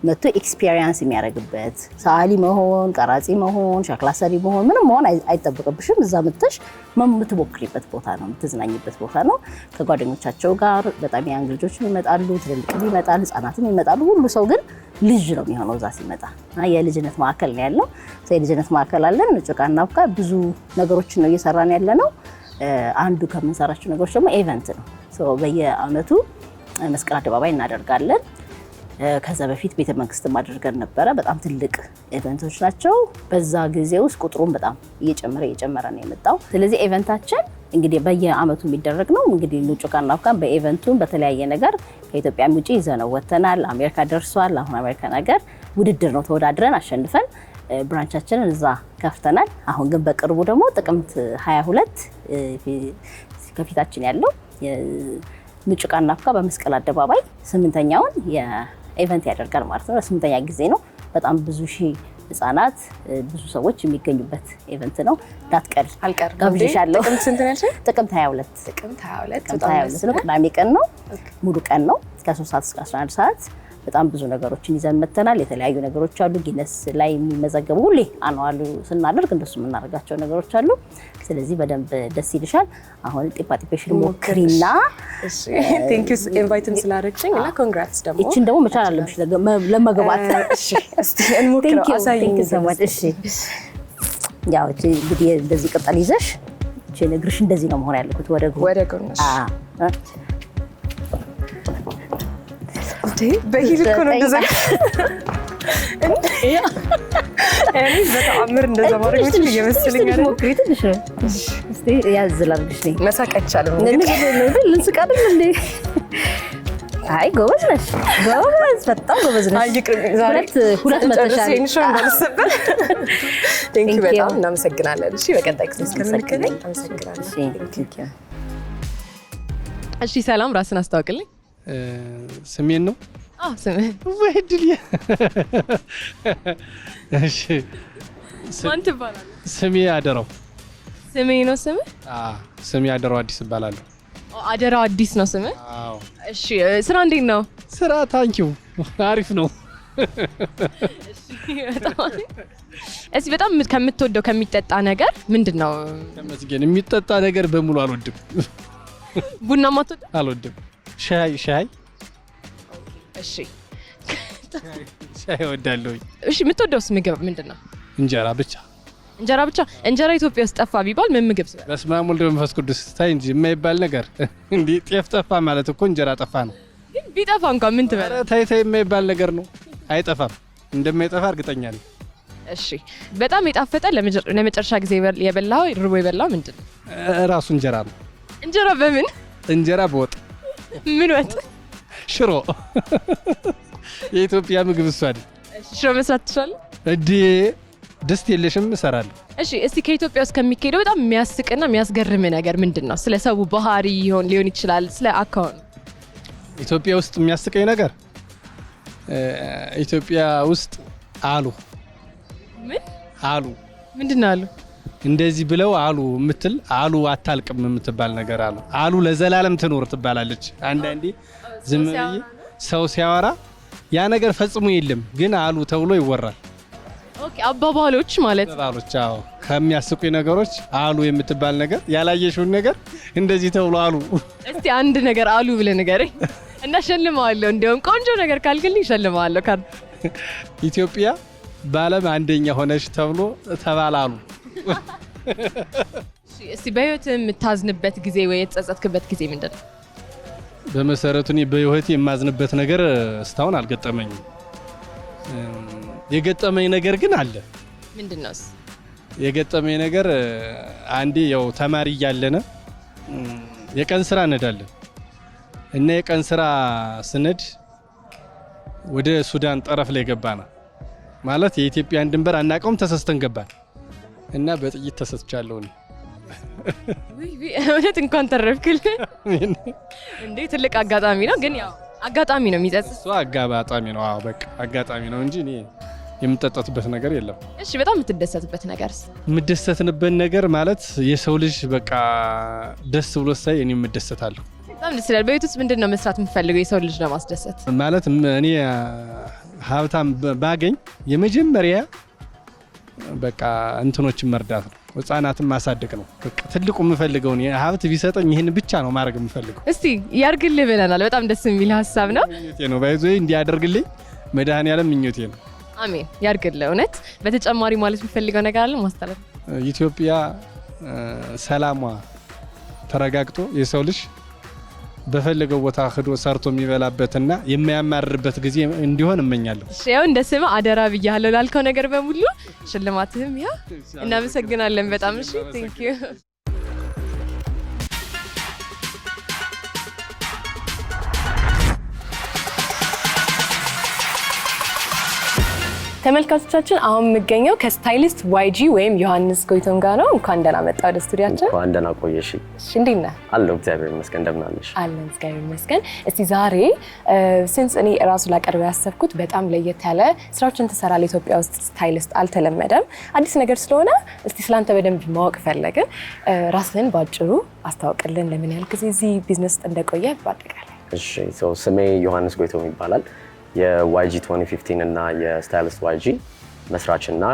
መጥቶ ኤክስፒሪየንስ የሚያደርግበት፣ ሰዓሊ መሆን፣ ቀራጺ መሆን፣ ሸክላ ሰሪ መሆን ምንም መሆን አይጠበቅብሽም። እዛ መጥተሽ የምትሞክሪበት ቦታ ነው፣ የምትዝናኝበት ቦታ ነው። ከጓደኞቻቸው ጋር በጣም ያንግ ልጆችም ይመጣሉ፣ ትልልቅም ይመጣል፣ ህጻናትም ይመጣሉ። ሁሉ ሰው ግን ልጅ ነው የሚሆነው እዛ ሲመጣ። የልጅነት ማዕከል ነው ያለው። የልጅነት ማዕከል አለን። ኑጭቃና አብካ ብዙ ነገሮችን ነው እየሰራን ያለ ነው። አንዱ ከምንሰራቸው ነገሮች ደግሞ ኢቨንት ነው። በየአመቱ መስቀል አደባባይ እናደርጋለን። ከዛ በፊት ቤተ መንግስትም አድርገን ነበረ። በጣም ትልቅ ኢቨንቶች ናቸው። በዛ ጊዜ ውስጥ ቁጥሩን በጣም እየጨመረ ነው የመጣው። ስለዚህ ኢቨንታችን እንግዲህ በየአመቱ የሚደረግ ነው። እንግዲህ ኑጭቃና አብካን በኢቨንቱም በተለያየ ነገር ከኢትዮጵያ ውጪ ይዘነው ወተናል። አሜሪካ ደርሷል። አሁን አሜሪካ ነገር ውድድር ነው፣ ተወዳድረን አሸንፈን ብራንቻችንን እዛ ከፍተናል። አሁን ግን በቅርቡ ደግሞ ጥቅምት 22 ከፊታችን ያለው ኑጭቃና አብካ በመስቀል አደባባይ 8ኛውን የኢቨንት ያደርጋል ማለት ነው። ለ8ኛ ጊዜ ነው። በጣም ብዙ ሺህ ህጻናት፣ ብዙ ሰዎች የሚገኙበት ኢቨንት ነው። እንዳትቀር ጋብዣሻለሁ። ጥቅምት 22 ነው። ቅዳሜ ቀን ነው። ሙሉ ቀን ነው ከ3 ሰዓት እስከ 11 ሰዓት። በጣም ብዙ ነገሮችን ይዘን መተናል። የተለያዩ ነገሮች አሉ። ጊነስ ላይ የሚመዘገቡ ሁሌ አኗዋሉ ስናደርግ እንደሱ የምናደርጋቸው ነገሮች አሉ። ስለዚህ በደንብ ደስ ይልሻል። አሁን ጢፓጢፔሽን ሞክሪና ቴንክ ዩ ኢንቫይትን ስላደረግሽኝ እና ኮንግራትስ ደግሞ እቺን ደግሞ መቻል አለብሽ ለመግባት። እስቲ እንሞክረው። አሳይኝ ሰማት። እሺ ያው እቺ እንግዲህ እንደዚህ ቅጠል ይዘሽ እቺ እግርሽ እንደዚህ ነው መሆን ያለበት ወደ ጎን። በሂል እኮ ነው እንደዛ። እኔ በተአምር እንደዛ ማድረግ ምንም እየመሰለኝ አይደል? ሞክሪ ትንሽ ነው። እስቲ ያዝ ላድርግሽ ነኝ። መሳቅ አይቻልም። ልንስቅ አይደል እንዴ? አይ ጎበዝ ነሽ፣ ጎበዝ በጣም ጎበዝ ነሽ። አይ ይቅርብ ዛሬ ሁለት መተሻል ሴንሽን እንዳልሰበር ቴንክ ዩ በጣም እናመሰግናለን። እሺ በቀጣይ ጊዜ እስከምንገናኝ አመሰግናለሁ። ቴንክ ዩ። እሺ ሰላም፣ ራስን አስተዋውቅልኝ። ስሜን ነው? ስምህ? ወይ ድል። እሺ ማን ትባላለህ? ስሜ አደራው። ስሜ ነው ስምህ? ስሜ አደራው አዲስ እባላለሁ። አደራው አዲስ ነው ስምህ? አዎ። እሺ ስራ እንዴት ነው? ስራ ታንኪው አሪፍ ነው። እሺ በጣም ከምትወደው ከሚጠጣ ነገር ምንድነው? ተመስገን። የሚጠጣ ነገር በሙሉ አልወድም። ቡና ማትወድ? አልወድም። ሻይ እሺ ሻይ እወዳለሁ። እሺ የምትወደውስ ምግብ ምንድነው? እንጀራ ብቻ። እንጀራ ብቻ? እንጀራ ኢትዮጵያ ውስጥ ጠፋ ቢባል ምን ምግብ ስለ? በስመ አብ ወወልድ ወመንፈስ ቅዱስ። ታይ እንጂ የማይባል ነገር እንዴ! ጤፍ ጠፋ ማለት እኮ እንጀራ ጠፋ ነው። ግን ቢጠፋ እንኳን ምን ትበል? ኧረ ታይ የማይባል ነገር ነው። አይጠፋም፣ እንደማይጠፋ እርግጠኛ ነኝ። እሺ በጣም የጣፈጠ ለመጨረሻ ጊዜ የበላው ርቦ የበላው ምንድነው? ራሱ እንጀራ ነው። እንጀራ በምን? እንጀራ በወጥ። ምን ወጥ? ሽሮ። የኢትዮጵያ ምግብ እሱ አይደል? ሽሮ መስራት ትችላለህ እንዴ? ደስት የለሽም? እሰራለሁ። እሺ እስቲ ከኢትዮጵያ ውስጥ ከሚካሄደው በጣም የሚያስቅና የሚያስገርም ነገር ምንድነው? ስለ ሰው ባህሪ ሊሆን ይችላል፣ ስለ አካውንት። ኢትዮጵያ ውስጥ የሚያስቀኝ ነገር ኢትዮጵያ ውስጥ አሉ ምን አሉ ምንድነው አሉ እንደዚህ ብለው አሉ የምትል አሉ አታልቅም የምትባል ነገር አሉ ለዘላለም ትኖር ትባላለች። አንዳንዴ ዝም ብዬ ሰው ሲያወራ ያ ነገር ፈጽሞ የለም ግን አሉ ተብሎ ይወራል። ኦኬ አባባሎች ማለት አባባሎች። አዎ ከሚያስቁኝ ነገሮች አሉ የምትባል ነገር ያላየሽውን ነገር እንደዚህ ተብሎ አሉ። እስቲ አንድ ነገር አሉ ብለህ ንገረኝ እና ሸልመዋለሁ። እንደውም ቆንጆ ነገር ካልክልኝ ሸልመዋለሁ። ካር ኢትዮጵያ በዓለም አንደኛ ሆነች ተብሎ ተባላሉ። እስቲ በህይወት የምታዝንበት ጊዜ ወይ የተጸጸትክበት ጊዜ ምንድነው? በመሰረቱ እኔ በህይወቴ የማዝንበት ነገር እስካሁን አልገጠመኝም። የገጠመኝ ነገር ግን አለ። ምንድነው? የገጠመኝ ነገር አንዴ ያው ተማሪ እያለነ የቀን ስራ እንሄዳለን እና የቀን ስራ ስነድ ወደ ሱዳን ጠረፍ ላይ ገባና ማለት የኢትዮጵያን ድንበር አናቀውም ተሰስተን ገባን እና በጥይት ተሰስቻለሁ እኔ። እውነት እንኳን ተረፍክልኝ እንዴ! ትልቅ አጋጣሚ ነው። ግን ያው አጋጣሚ ነው የሚጸጽት። እሱ አጋጣሚ ነው። አዎ በቃ አጋጣሚ ነው እንጂ እኔ የምጠጣትበት ነገር የለም። እሺ በጣም የምትደሰትበት ነገርስ? የምደሰትበት ነገር ማለት የሰው ልጅ በቃ ደስ ብሎ ሳይ እኔ እደሰታለሁ። በጣም ደስ ይላል። በቤት ውስጥ ምንድነው መስራት የምትፈልገው የሰው ልጅ ለማስደሰት? ማለት እኔ ሀብታም ባገኝ የመጀመሪያ በቃ እንትኖችን መርዳት ነው፣ ህፃናትን ማሳደግ ነው። በቃ ትልቁ የምፈልገው ነው። ሀብት ቢሰጠኝ ይሄን ብቻ ነው ማድረግ የምፈልገው። እስቲ ያርግልህ ብለናል። በጣም ደስ የሚል ሀሳብ ነው። ምኞቴ ነው ባይዞ እንዲያደርግልኝ መድኃኒዓለም ምኞቴ ነው። አሜን ያርግልህ። እውነት በተጨማሪ ማለት የምፈልገው ነገር አለ ማስተላለፍ? ኢትዮጵያ ሰላሟ ተረጋግጦ የሰው ልጅ በፈለገው ቦታ ሄዶ ሰርቶ የሚበላበትና የማያማርርበት ጊዜ እንዲሆን እመኛለሁ። እሺ ያው እንደ ስም አደራ ብያለሁ ላልከው ነገር በሙሉ ሽልማትህም ያ። እናመሰግናለን በጣም። እሺ ቴንክ ዩ። ተመልካቾቻችን አሁን የምገኘው ከስታይሊስት ዋይጂ ወይም ዮሐንስ ጎይቶም ጋር ነው። እንኳን ደህና መጣ ወደ ስቱዲያችን። እንኳን ደህና ቆየሽ። እሺ እንዴት ነህ? አለሁ እግዚአብሔር ይመስገን። እንደምን አለሽ? አለን እግዚአብሔር ይመስገን። እስቲ ዛሬ ሲንስ እኔ ራሱ ላቀርበው ያሰብኩት በጣም ለየት ያለ ስራዎችን ትሰራለህ። ኢትዮጵያ ውስጥ ስታይሊስት አልተለመደም፣ አዲስ ነገር ስለሆነ እስቲ ስላንተ በደንብ ማወቅ ፈለግን። ራስህን ባጭሩ አስተዋውቅልን። ለምን ያህል ጊዜ እዚህ ቢዝነስ ውስጥ እንደቆየ ባጠቃላይ። እሺ ስሜ ዮሐንስ ጎይቶም ይባላል። የዋይጂ 2015 እና የስታይሊስት ዋይጂ መስራችና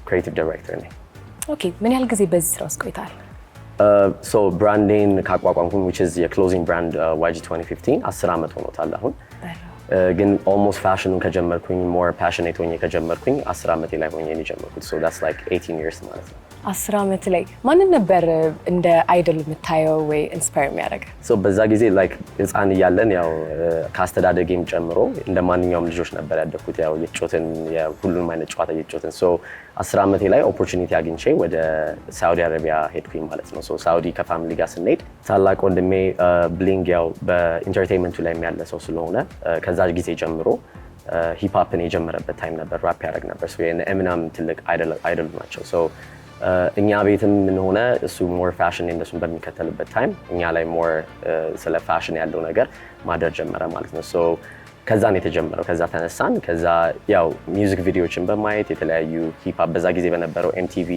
ክሬቲቭ ዳይሬክተር ነኝ። ኦኬ ምን ያህል ጊዜ በዚህ ስራ ውስጥ ቆይተሃል? ብራንዴን ካቋቋምኩኝ which is የክሎዚንግ ብራንድ ዋይጂ 2015 10 ዓመት ሆኖታል አሁን። ግን ኦልሞስት ፋሽኑን ከጀመርኩኝ ሞር ፓሽኔት ሆኜ ከጀመርኩኝ 10 ዓመቴ ላይ ሆኜ ነው የጀመርኩት። so that's like 18 years ማለት ነው። 10 ዓመት ላይ ማንን ነበር እንደ አይዶል የምታየው ወይ ኢንስፓየር የሚያደርግ? በዛ ጊዜ ላይክ ህፃን እያለን ያው ከአስተዳደጌም ጨምሮ እንደ ማንኛውም ልጆች ነበር ያደግኩት። ያው የጮትን ሁሉንም አይነት ጨዋታ የጮትን 10 ዓመቴ ላይ ኦፖርቹኒቲ አግኝቼ ወደ ሳውዲ አረቢያ ሄድኩኝ ማለት ነው። ሳውዲ ከፋሚሊ ጋር ስንሄድ ታላቅ ወንድሜ ብሊንግ ያው በኢንተርቴይንመንቱ ላይ ያለ ሰው ስለሆነ ከዛ ጊዜ ጀምሮ ሂፕሆፕን የጀመረበት ታይም ነበር። ራፕ ያደርግ ነበር። ኤሚነም ትልቅ አይዶል ናቸው። እኛ ቤትም ምን ሆነ እሱ ሞር ፋሽን እነሱን በሚከተልበት ታይም እኛ ላይ ሞር ስለ ፋሽን ያለው ነገር ማደር ጀመረ ማለት ነው። ከዛ ነው የተጀመረው። ከዛ ተነሳን። ከዛ ያው ሚውዚክ ቪዲዮዎችን በማየት የተለያዩ ሂፕሆፕ በዛ ጊዜ በነበረው ኤምቲቪ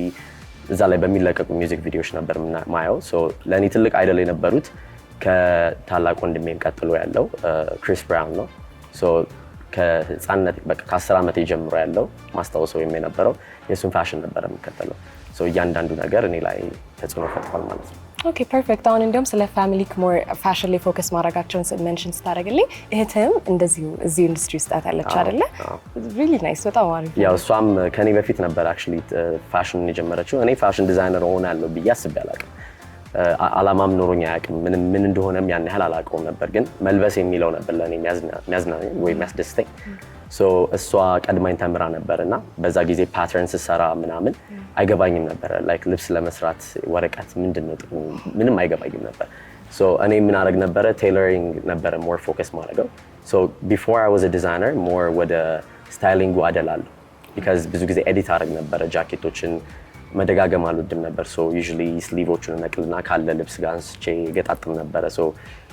እዛ ላይ በሚለቀቁ ሚውዚክ ቪዲዮዎች ነበር ማየው። ለእኔ ትልቅ አይደል የነበሩት ከታላቅ ወንድሜም ቀጥሎ ያለው ክሪስ ብራውን ነው። ከህፃንነት በቃ ከ10 ዓመት ጀምሮ ያለው ማስታወሰው የነበረው የሱን ፋሽን ነበር የምከተለው። እያንዳንዱ ነገር እኔ ላይ ተጽዕኖ ፈጥሯል ማለት ነው። ኦኬ ፐርፌክት። አሁን እንዲያውም ስለ ፋሚሊ ሞር ፋሽን ላይ ፎከስ ማድረጋቸውን ሜንሽን ስታደርግልኝ እህትም እንደዚሁ እዚህ ኢንዱስትሪ ውስጥ ያለች አይደለ? ሪሊ ናይስ። በጣም አሪፍ። ያው እሷም ከኔ በፊት ነበር አክቹሊ ፋሽን የጀመረችው። እኔ ፋሽን ዲዛይነር ሆናለሁ ብዬ አስቤ አላውቅም። አላማም ኖሮኝ አያውቅም። ምን እንደሆነም ያን ያህል አላውቀውም ነበር። ግን መልበስ የሚለው ነበር ለእኔ የሚያዝናኝ ወይ የሚያስደስተኝ። እሷ ቀድማኝ ተምራ ነበር እና በዛ ጊዜ ፓተርን ስሰራ ምናምን አይገባኝም ነበር። ላይክ ልብስ ለመስራት ወረቀት ምንድነው ጥቅሙ ምንም አይገባኝም ነበር። እኔ ምን አደረግ ነበረ ቴይለሪንግ ነበረ ሞር ፎከስ ማድረገው። ቢፎር አይ ዋዝ አ ዲዛይነር ሞር ወደ ስታይሊንጉ አደላለሁ። ቢካዝ ብዙ ጊዜ ኤዲት አደረግ ነበረ ጃኬቶችን መደጋገም አልወድም ነበር። ዩዥሊ ስሊቮቹን ነቅልና ካለ ልብስ ጋር አንስቼ ገጣጥም ነበረ።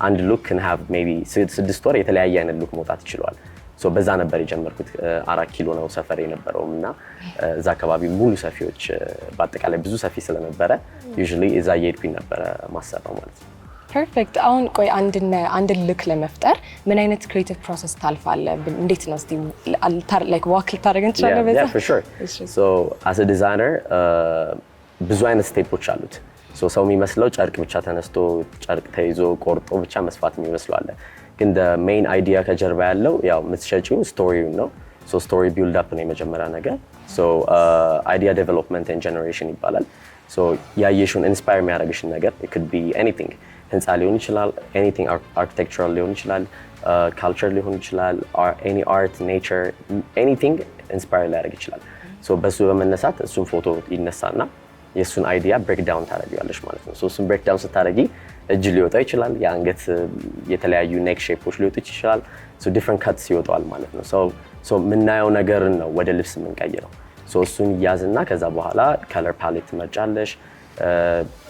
አንድ ሉክ can have maybe 6 ወር የተለያየ አይነት ሉክ መውጣት ይችላል። በዛ ነበር የጀመርኩት። 4 ኪሎ ነው ሰፈር የነበረውም እና እዛ አካባቢ ሙሉ ሰፊዎች በአጠቃላይ ብዙ ሰፊ ስለነበረ ዩዥሊ እዛ እየሄድኩኝ ነበረ ማሰራው ማለት ነው። ፐርፌክት። አሁን ቆይ አንድ ሉክ ለመፍጠር ምን አይነት ክሬቲቭ ፕሮሰስ ታልፋለህ? እንዴት ነው እስቲ ላይክ ዋክ ልታደርግ እንችላለን በዛ? Yeah, for sure. As a designer ብዙ አይነት ስቴፖች አሉት። ሰው የሚመስለው ጨርቅ ብቻ ተነስቶ ጨርቅ ተይዞ ቆርጦ ብቻ መስፋት የሚመስለው አለ። ግን the main idea ከጀርባ ያለው ያው የምትሸጪው ስቶሪውን ነው። ስቶሪ ቢልድ አፕ ነው የመጀመሪያ ነገር። አይዲያ ዴቨሎፕመንት ኤንድ ጀነሬሽን ይባላል። ያየሽውን ኢንስፓየር የሚያደርግሽን ነገር it could be anything ህንፃ ሊሆን ይችላል፣ ኤኒቲንግ አርኪቴክቸራል ሊሆን ይችላል፣ ካልቸር ሊሆን ይችላል፣ ኤኒ አርት ኔቸር ኤኒቲንግ ኢንስፓየር ሊያደርግ ይችላል። በሱ በመነሳት እሱን ፎቶ ይነሳና የእሱን አይዲያ ብሬክ ዳውን ታደርጊዋለሽ ማለት ነው። እሱን ብሬክ ዳውን ስታደርጊ እጅ ሊወጣ ይችላል፣ የአንገት የተለያዩ ኔክ ሼፖች ሊወጡ ይችላል። ዲፍረንት ካትስ ይወጣዋል ማለት ነው። የምናየው ነገርን ነው ወደ ልብስ የምንቀይረው። እሱን ይያዝና ከዛ በኋላ ከለር ፓሌት ትመርጫለሽ።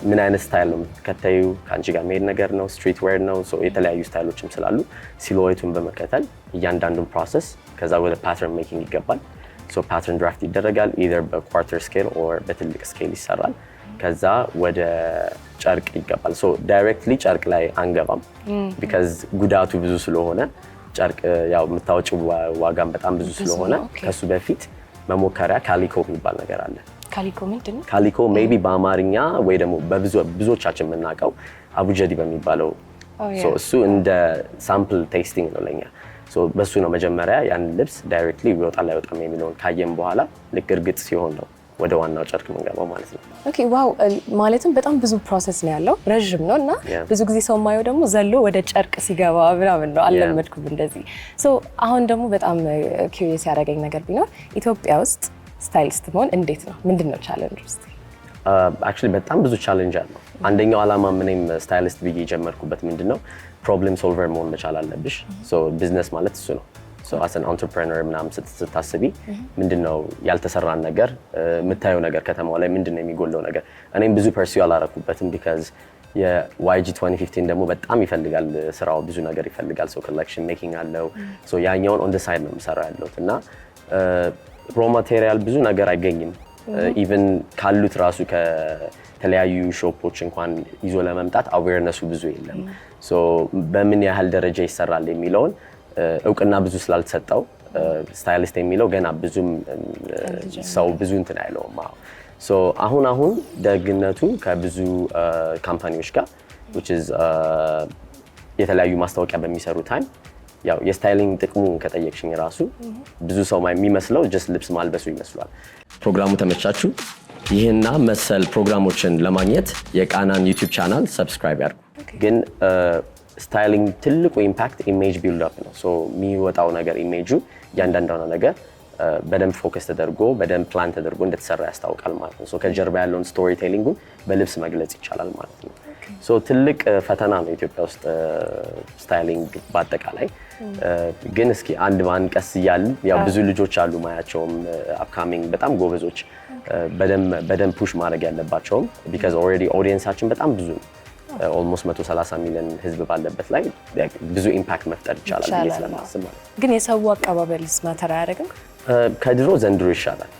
ምን አይነት ስታይል ነው የምትከተዩ? ከአንቺ ጋር መሄድ ነገር ነው፣ ስትሪት ዌር ነው። የተለያዩ ስታይሎችም ስላሉ ሲሉዌቱን በመከተል እያንዳንዱን ፕሮሰስ ከዛ ወደ ፓተርን ሜኪንግ ይገባል። ፓተርን ድራፍት ይደረጋል። ኢዘር በኳርተር ስኬል ኦር በትልቅ ስኬል ይሰራል። ከዛ ወደ ጨርቅ ይገባል። ዳይሬክትሊ ጨርቅ ላይ አንገባም ቢካዝ ጉዳቱ ብዙ ስለሆነ ጨርቅ ያው የምታወጪው ዋጋም በጣም ብዙ ስለሆነ ከሱ በፊት መሞከሪያ ካሊኮ የሚባል ነገር አለ። ካሊኮ ምንድን ነው? ካሊኮ ሜቢ በአማርኛ ወይ ደግሞ ብዙዎቻችን የምናውቀው አቡጀዲ በሚባለው እሱ እንደ ሳምፕል ቴስቲንግ ነው ለኛ። በሱ ነው መጀመሪያ ያን ልብስ ዳይሬክትሊ ይወጣል አይወጣም የሚለውን ካየም በኋላ ልክ እርግጥ ሲሆን ነው ወደ ዋናው ጨርቅ የምንገባው ማለት ነው። ኦኬ ዋው። ማለትም በጣም ብዙ ፕሮሰስ ነው ያለው፣ ረዥም ነው እና ብዙ ጊዜ ሰው የማየው ደግሞ ዘሎ ወደ ጨርቅ ሲገባ ምናምን ነው። አልለመድኩም እንደዚህ። አሁን ደግሞ በጣም ኪዩሪየስ ያደረገኝ ነገር ቢኖር ኢትዮጵያ ውስጥ ስታይሊስት መሆን እንዴት ነው? ምንድን ነው ቻሌንጅ ውስጥ? አክቹሊ በጣም ብዙ ቻሌንጅ አለው። አንደኛው ዓላማ ምንም ስታይሊስት ብዬ የጀመርኩበት ምንድነው ፕሮብሌም ሶልቨር መሆን መቻል አለብሽ። ቢዝነስ ማለት እሱ ነው። አስ አን አንትረፕረነር ምናምን ስታስቢ ምንድነው ያልተሰራን ነገር የምታየው ነገር ከተማው ላይ ምንድነው የሚጎለው ነገር። እኔም ብዙ ፐርሲው አላረኩበትም ቢካዝ የዋይጂ 2015 ደግሞ በጣም ይፈልጋል ስራው ብዙ ነገር ይፈልጋል። ኮሌክሽን ሜኪንግ አለው። ያኛውን ኦን ደ ሳይድ ነው የምሰራው ያለሁት እና ሮ ማቴሪያል ብዙ ነገር አይገኝም። ኢቭን ካሉት ራሱ ከተለያዩ ሾፖች እንኳን ይዞ ለመምጣት አዌርነሱ ብዙ የለም። በምን ያህል ደረጃ ይሰራል የሚለውን እውቅና ብዙ ስላልተሰጠው ስታይሊስት የሚለው ገና ብዙም ሰው ብዙ እንትን አይለውም። አሁን ደግነቱ ከብዙ ካምፓኒዎች ጋር which is የተለያዩ ማስታወቂያ በሚሰሩ ታይም ያው የስታይሊንግ ጥቅሙ ከጠየቅሽኝ ራሱ ብዙ ሰው የሚመስለው ጀስት ልብስ ማልበሱ ይመስላል። ፕሮግራሙ ተመቻችሁ? ይህና መሰል ፕሮግራሞችን ለማግኘት የቃናን ዩቲዩብ ቻናል ሰብስክራይብ ያድርጉ። ግን ስታይሊንግ ትልቁ ኢምፓክት ኢሜጅ ቢልድ አፕ ነው። የሚወጣው ነገር ኢሜጁ እያንዳንዷ ነገር በደንብ ፎከስ ተደርጎ በደንብ ፕላን ተደርጎ እንደተሰራ ያስታውቃል ማለት ነው። ከጀርባ ያለውን ስቶሪ ቴሊንጉን በልብስ መግለጽ ይቻላል ማለት ነው። ትልቅ ፈተና ነው ኢትዮጵያ ውስጥ ስታይሊንግ በአጠቃላይ። ግን እስኪ አንድ በአንድ ቀስ እያልን ያው ብዙ ልጆች አሉ ማያቸውም አፕካሚንግ በጣም ጎበዞች በደንብ ፑሽ ማድረግ ያለባቸውም ቢካዝ ኦልሬዲ ኦዲየንሳችን በጣም ብዙ ነው። ኦልሞስት 130 ሚሊዮን ህዝብ ባለበት ላይ ብዙ ኢምፓክት መፍጠር ይቻላል ብዬ ስለማስብ ማለት ነው። ግን የሰው አቀባበልስ ማተር አያደርግም? ከድሮ ዘንድሮ ይሻላል።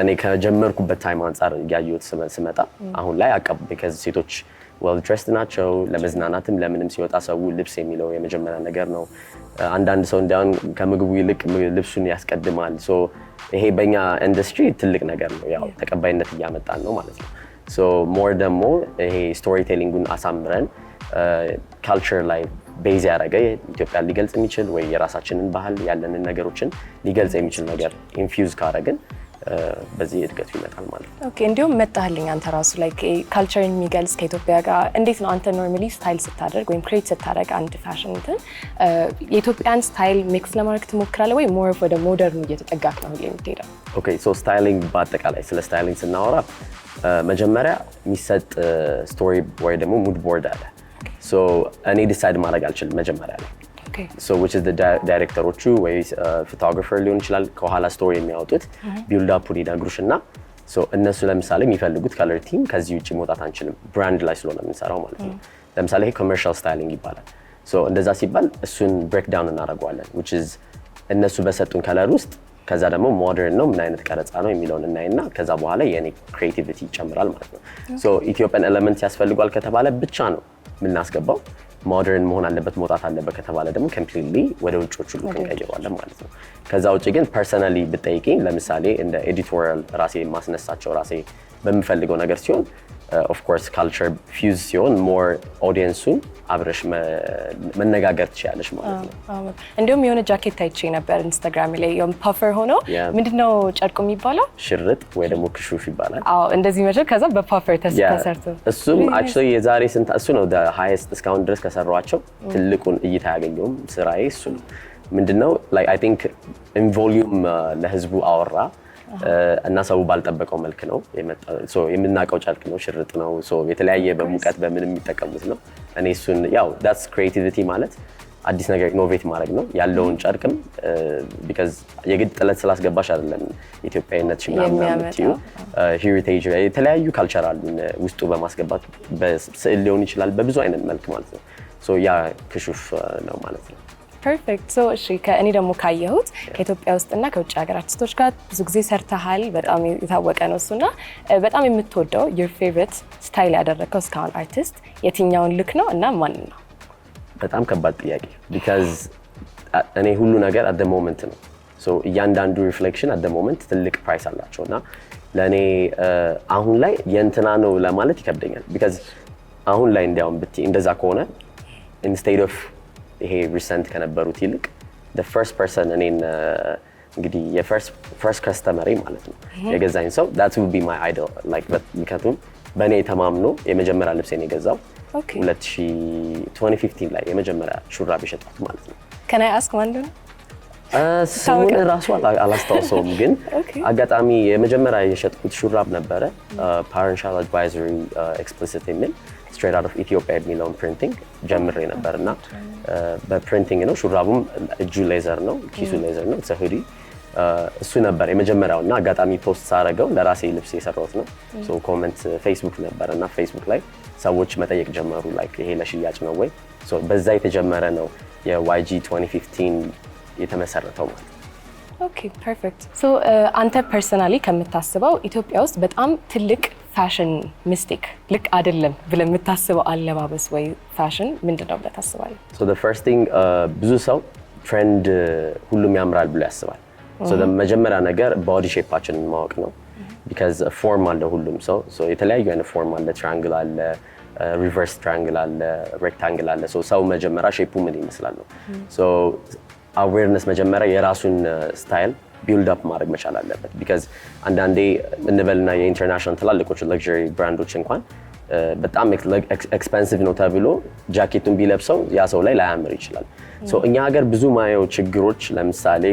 እኔ ከጀመርኩበት ታይም አንጻር ያየሁት ስመጣ አሁን ላይ ቢካዝ ሴቶች ዌል ድሬስድ ናቸው። ለመዝናናትም ለምንም ሲወጣ ሰው ልብስ የሚለው የመጀመሪያ ነገር ነው። አንዳንድ ሰው እንዲያውም ከምግቡ ይልቅ ልብሱን ያስቀድማል። ይሄ በእኛ ኢንዱስትሪ ትልቅ ነገር ነው። ያው ተቀባይነት እያመጣን ነው ማለት ነው። ሞር ደግሞ ይሄ ስቶሪ ቴሊንጉን አሳምረን ካልቸር ላይ ቤዝ ያደረገ ኢትዮጵያን ሊገልጽ የሚችል ወይ የራሳችንን ባህል ያለንን ነገሮችን ሊገልጽ የሚችል ነገር ኢንፊውዝ ካደረግን በዚህ እድገቱ ይመጣል ማለት ነው። ኦኬ እንዲሁም መጣህልኝ አንተ ራሱ ላይ ካልቸርን የሚገልጽ ከኢትዮጵያ ጋር እንዴት ነው አንተ ኖርማሊ ስታይል ስታደርግ ወይም ክሬት ስታደርግ አንድ ፋሽን እንትን የኢትዮጵያን ስታይል ሚክስ ለማድረግ ትሞክራለህ ወይ ሞር ወደ ሞደርኑ እየተጠጋክ ነው ሁሌ የምትሄደው? ኦኬ ስታይሊንግ በአጠቃላይ ስለ ስታይሊንግ ስናወራ መጀመሪያ የሚሰጥ ስቶሪ ወይ ደግሞ ሙድ ቦርድ አለ። እኔ ዲሳይድ ማድረግ አልችልም መጀመሪያ ላይ which is the ዳይሬክተሮቹ ወይ ፎቶግራፈር ሊሆን ይችላል ከኋላ ስቶሪ የሚያወጡት ቢልድ አፑን ይነግሩሽና እነሱ ለምሳሌ የሚፈልጉት ከለር ቲም ከዚህ ውጭ መውጣት አንችልም ብራንድ ላይ ስለሆነ የምንሰራው ማለት ነው። ለምሳሌ ይሄ ኮመርሻል ስታይሊንግ ይባላል። እንደዛ ሲባል እሱን ብሬክ ዳውን እናደርገዋለን which is እነሱ በሰጡን ከለር ውስጥ ከዛ ደግሞ ሞደርን ነው ምን አይነት ቀረጻ ነው የሚለውን እናይና ከዛ በኋላ የኔ ክሬቲቪቲ ይጨምራል ማለት ነው። ኢትዮጵያን ኤሌመንት ያስፈልጓል ከተባለ ብቻ ነው የምናስገባው። ሞደርን መሆን አለበት መውጣት አለበት ከተባለ ደግሞ ኮምፕሊትሊ ወደ ውጮቹ ሉክ እንቀይረዋለን ማለት ነው። ከዛ ውጭ ግን ፐርሰናሊ ብጠይቂኝ ለምሳሌ እንደ ኤዲቶሪያል ራሴ ማስነሳቸው ራሴ በምፈልገው ነገር ሲሆን ኦፍ ኮርስ ካልቸር ፊውዝ ሲሆን ሞር ኦዲየንሱን አብረሽ መነጋገር ትችላለሽ ማለት ነው። እንዲሁም የሆነ ጃኬት አይቼ ነበር ኢንስታግራም ላይ ፐፈር ሆኖ ምንድነው ጨርቁ የሚባለው? ሽርጥ ወይ ደግሞ ክሹፍ ይባላል። እንደዚህ መቼም ከዛ በፐፈር ተሰርቶ እሱም actually የዛሬ ስንት እሱ ነው the highest እስካሁን ድረስ ከሰሯቸው ትልቁን እይታ ያገኘውም ስራዬ እሱ ነው። ምንድነው like I think in volume ለህዝቡ አወራ እና ሰው ባልጠበቀው መልክ ነው የመጣው። የምናውቀው ጨርቅ ነው፣ ሽርጥ ነው። የተለያየ በሙቀት በምንም የሚጠቀሙት ነው። እኔ እሱን ያው that's creativity ማለት አዲስ ነገር ኢኖቬት ማድረግ ነው ያለውን ጨርቅም because የግድ ጥለት ስላስገባሽ አይደለም ኢትዮጵያዊነትሽ ምናምን የምትይው ሄሪቴጅ የተለያዩ ካልቸር አሉን ውስጡ በማስገባት በስዕል ሊሆን ይችላል በብዙ አይነት መልክ ማለት ነው። ያ ክሹፍ ነው ማለት ነው። ፐርፌክት። እሺ ከእኔ ደግሞ ካየሁት ከኢትዮጵያ ውስጥና ከውጭ ሀገር አርቲስቶች ጋር ብዙ ጊዜ ሰርተሃል። በጣም የታወቀ ነው እሱና በጣም የምትወደው your favorite ስታይል ያደረከው እስካሁን አርቲስት የትኛውን ልክ ነው እና ማን ነው? በጣም ከባድ ጥያቄ because እኔ ሁሉ ነገር at the moment ነው። እያንዳንዱ ሪፍሌክሽን at the moment ትልቅ ፕራይስ አላቸውና ለኔ አሁን ላይ የእንትና ነው ለማለት ይከብደኛል because አሁን ላይ እንዲያውም እንደዛ ከሆነ instead of ይሄ ሪሰንት ከነበሩት ይልቅ the first person እኔን እንግዲህ የፈርስት ከስተመሬ ማለት ነው የገዛኝ ሰው that would be my idol like ምክንያቱም በእኔ ተማምኖ የመጀመሪያ ልብሴን የገዛው 2015 ላይ የመጀመሪያ ሹራብ የሸጥኩት ማለት ነው። Can I ask ማን ነው? ስሙን ራሱ አላስታውሰውም ግን አጋጣሚ የመጀመሪያ የሸጥኩት ሹራብ ነበረ parental advisory explicit የሚል straight out of Ethiopia የሚለውን ፕሪንቲንግ ጀምሬ ነበርና በፕሪንቲንግ ነው። ሹራቡም እጁ ሌዘር ነው፣ ኪሱ ሌዘር ነው። hoodie እሱ ነበር የመጀመሪያውና አጋጣሚ ፖስት ሳደርገው ለራሴ ልብስ የሰራሁት ነው። ኮሜንት ፌስቡክ ነበርና ፌስቡክ ላይ ሰዎች መጠየቅ ጀመሩ like ይሄ ለሽያጭ ነው ወይ? በዛ የተጀመረ ነው የYG 2015 የተመሰረተው ማለት ነው። ኦኬ ፐርፌክት። አንተ ፐርሰናሊ ከምታስበው ኢትዮጵያ ውስጥ በጣም ትልቅ ፋሽን ሚስቴክ ልክ አይደለም ብለህ የምታስበው አለባበስ ወይ ፋሽን ምንድነው ብለህ ታስባለህ? the first thing ብዙ ሰው ትሬንድ ሁሉም ያምራል ብሎ ያስባል። መጀመሪያ ነገር ቦዲ ሼፓችንን ማወቅ ነው because ፎርም አለ ሁሉም ሰው የተለያዩ አይነት ፎርም አለ። ትራያንግል አለ፣ ሪቨርስ ትራያንግል አለ፣ ሬክታንግል አለ። ሰው መጀመሪያ ሼፑ ምን ይመስላል ነው። አዌርነስ መጀመሪያ የራሱን ስታይል ቢልድ አፕ ማድረግ መቻል አለበት። ቢካዝ አንዳንዴ እንበልና የኢንተርናሽናል ትላልቆቹ ለግዠሪ ብራንዶች እንኳን በጣም ኤክስፔንሲቭ ነው ተብሎ ጃኬቱን ቢለብሰው ያ ሰው ላይ ላያምር ይችላል። ሶ እኛ ሀገር ብዙ ማየው ችግሮች ለምሳሌ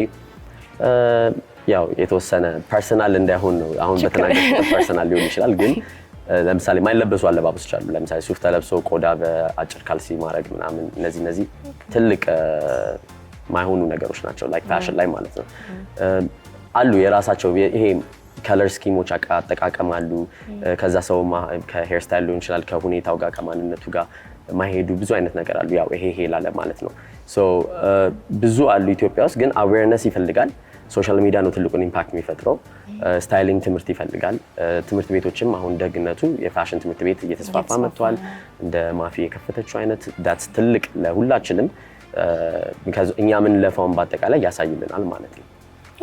ያው የተወሰነ ፐርሰናል እንዳይሆን ነው አሁን በተናገርኩት ፐርሰናል ሊሆን ይችላል ግን ለምሳሌ ማይለበሱ አለባበሶች አሉ። ለምሳሌ ሱፍ ተለብሶ ቆዳ በአጭር ካልሲ ማድረግ ምናምን እነዚህ ትልቅ ማይሆኑ ነገሮች ናቸው ላይክ ፋሽን ላይ ማለት ነው። አሉ የራሳቸው ይሄ ከለር ስኪሞች አጠቃቀም አሉ። ከዛ ሰው ከሄር ስታይል ሊሆን ይችላል ከሁኔታው ጋር ከማንነቱ ጋር ማይሄዱ ብዙ አይነት ነገር አሉ። ያው ይሄ ላለ ማለት ነው። ሶ ብዙ አሉ ኢትዮጵያ ውስጥ ግን አዌርነስ ይፈልጋል። ሶሻል ሚዲያ ነው ትልቁን ኢምፓክት የሚፈጥረው። ስታይሊንግ ትምህርት ይፈልጋል። ትምህርት ቤቶችም አሁን ደግነቱ የፋሽን ትምህርት ቤት እየተስፋፋ መጥቷል። እንደ ማፊ የከፈተችው አይነት ዳትስ ትልቅ ለሁላችንም እኛ ምን ለፋውን በአጠቃላይ ያሳይልናል ማለት ነው።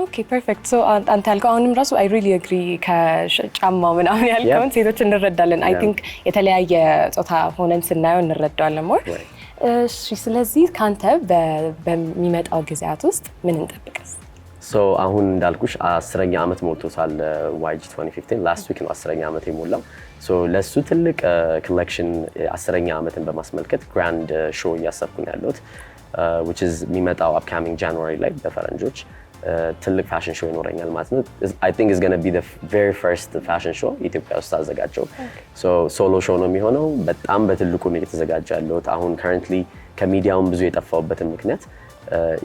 ኦኬ ፐርፌክት። ሶ አንተ ያልከው አሁንም ራሱ አይ ሪሊ አግሪ ከጫማው ምናምን ያልከውን ሴቶች እንረዳለን። አይ ቲንክ የተለያየ ጾታ ሆነን ስናየው እንረዳለን ሞር። እሺ ስለዚህ ካንተ በሚመጣው ጊዜያት ውስጥ ምን እንጠብቅስ? ሶ አሁን እንዳልኩሽ 10ኛ ዓመት ሞልቶታል YG 2015 ላስት ዊክ ነው 10ኛ ዓመት የሞላው። ሶ ለሱ ትልቅ ኮሌክሽን 10ኛ ዓመትን በማስመልከት ግራንድ ሾው እያሰብኩ ነው ያለሁት which is የሚመጣው upcoming January ላይ በፈረንጆች ትልቅ ፋሽን ሾው ይኖረኛል ማለት ነው። I think it's going to be the very first fashion show ኢትዮጵያ ውስጥ አዘጋጀው። ሶ ሶሎ ሾው ነው የሚሆነው። በጣም በትልቁ ነው እየተዘጋጀ ያለሁት። አሁን currently ከሚዲያውም ብዙ የጠፋውበትን ምክንያት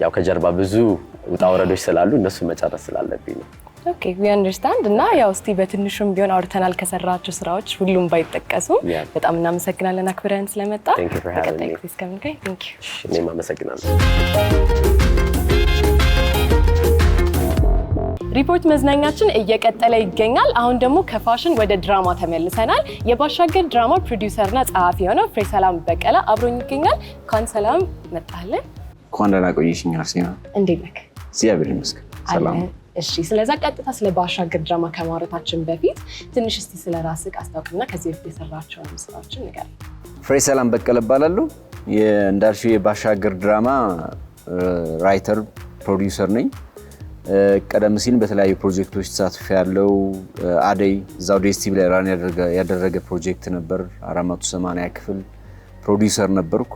ያው ከጀርባ ብዙ ውጣ ወረዶች ስላሉ እነሱ መጨረስ ስላለብኝ ነው። ኦኬ we understand እና ያው እስቲ በትንሹም ቢሆን አውርተናል ከሰራቸው ስራዎች ሁሉም ባይጠቀሱ በጣም እናመሰግናለን አክብረን ስለመጣ። Thank you for having me. Thank you. እኔም አመሰግናለሁ። ሪፖርት መዝናኛችን እየቀጠለ ይገኛል። አሁን ደግሞ ከፋሽን ወደ ድራማ ተመልሰናል። የባሻገር ድራማ ፕሮዲውሰርና ጸሐፊ የሆነው ፍሬሰላም በቀለ አብሮኝ ይገኛል። እንኳን ሰላም መጣህልን። እንኳን ደህና ቆየሽኝ አርሴማ። እንዴት ነህ? እግዚአብሔር ይመስገን ሰላም። እሺ ስለዛ ቀጥታ ስለ ባሻገር ድራማ ከማውራታችን በፊት ትንሽ እስቲ ስለ ራስህ አስታውቅና ከዚህ በፊት የሰራቸውን ስራዎችን ንገረኝ። ፍሬሰላም በቀለ እባላለሁ። እንዳልሽው የባሻገር ድራማ ራይተር ፕሮዲውሰር ነኝ። ቀደም ሲል በተለያዩ ፕሮጀክቶች ተሳትፌያለሁ። አደይ እዛው ዴስቲቪ ላይ ራን ያደረገ ፕሮጀክት ነበር። 480 ክፍል ፕሮዲውሰር ነበርኩ።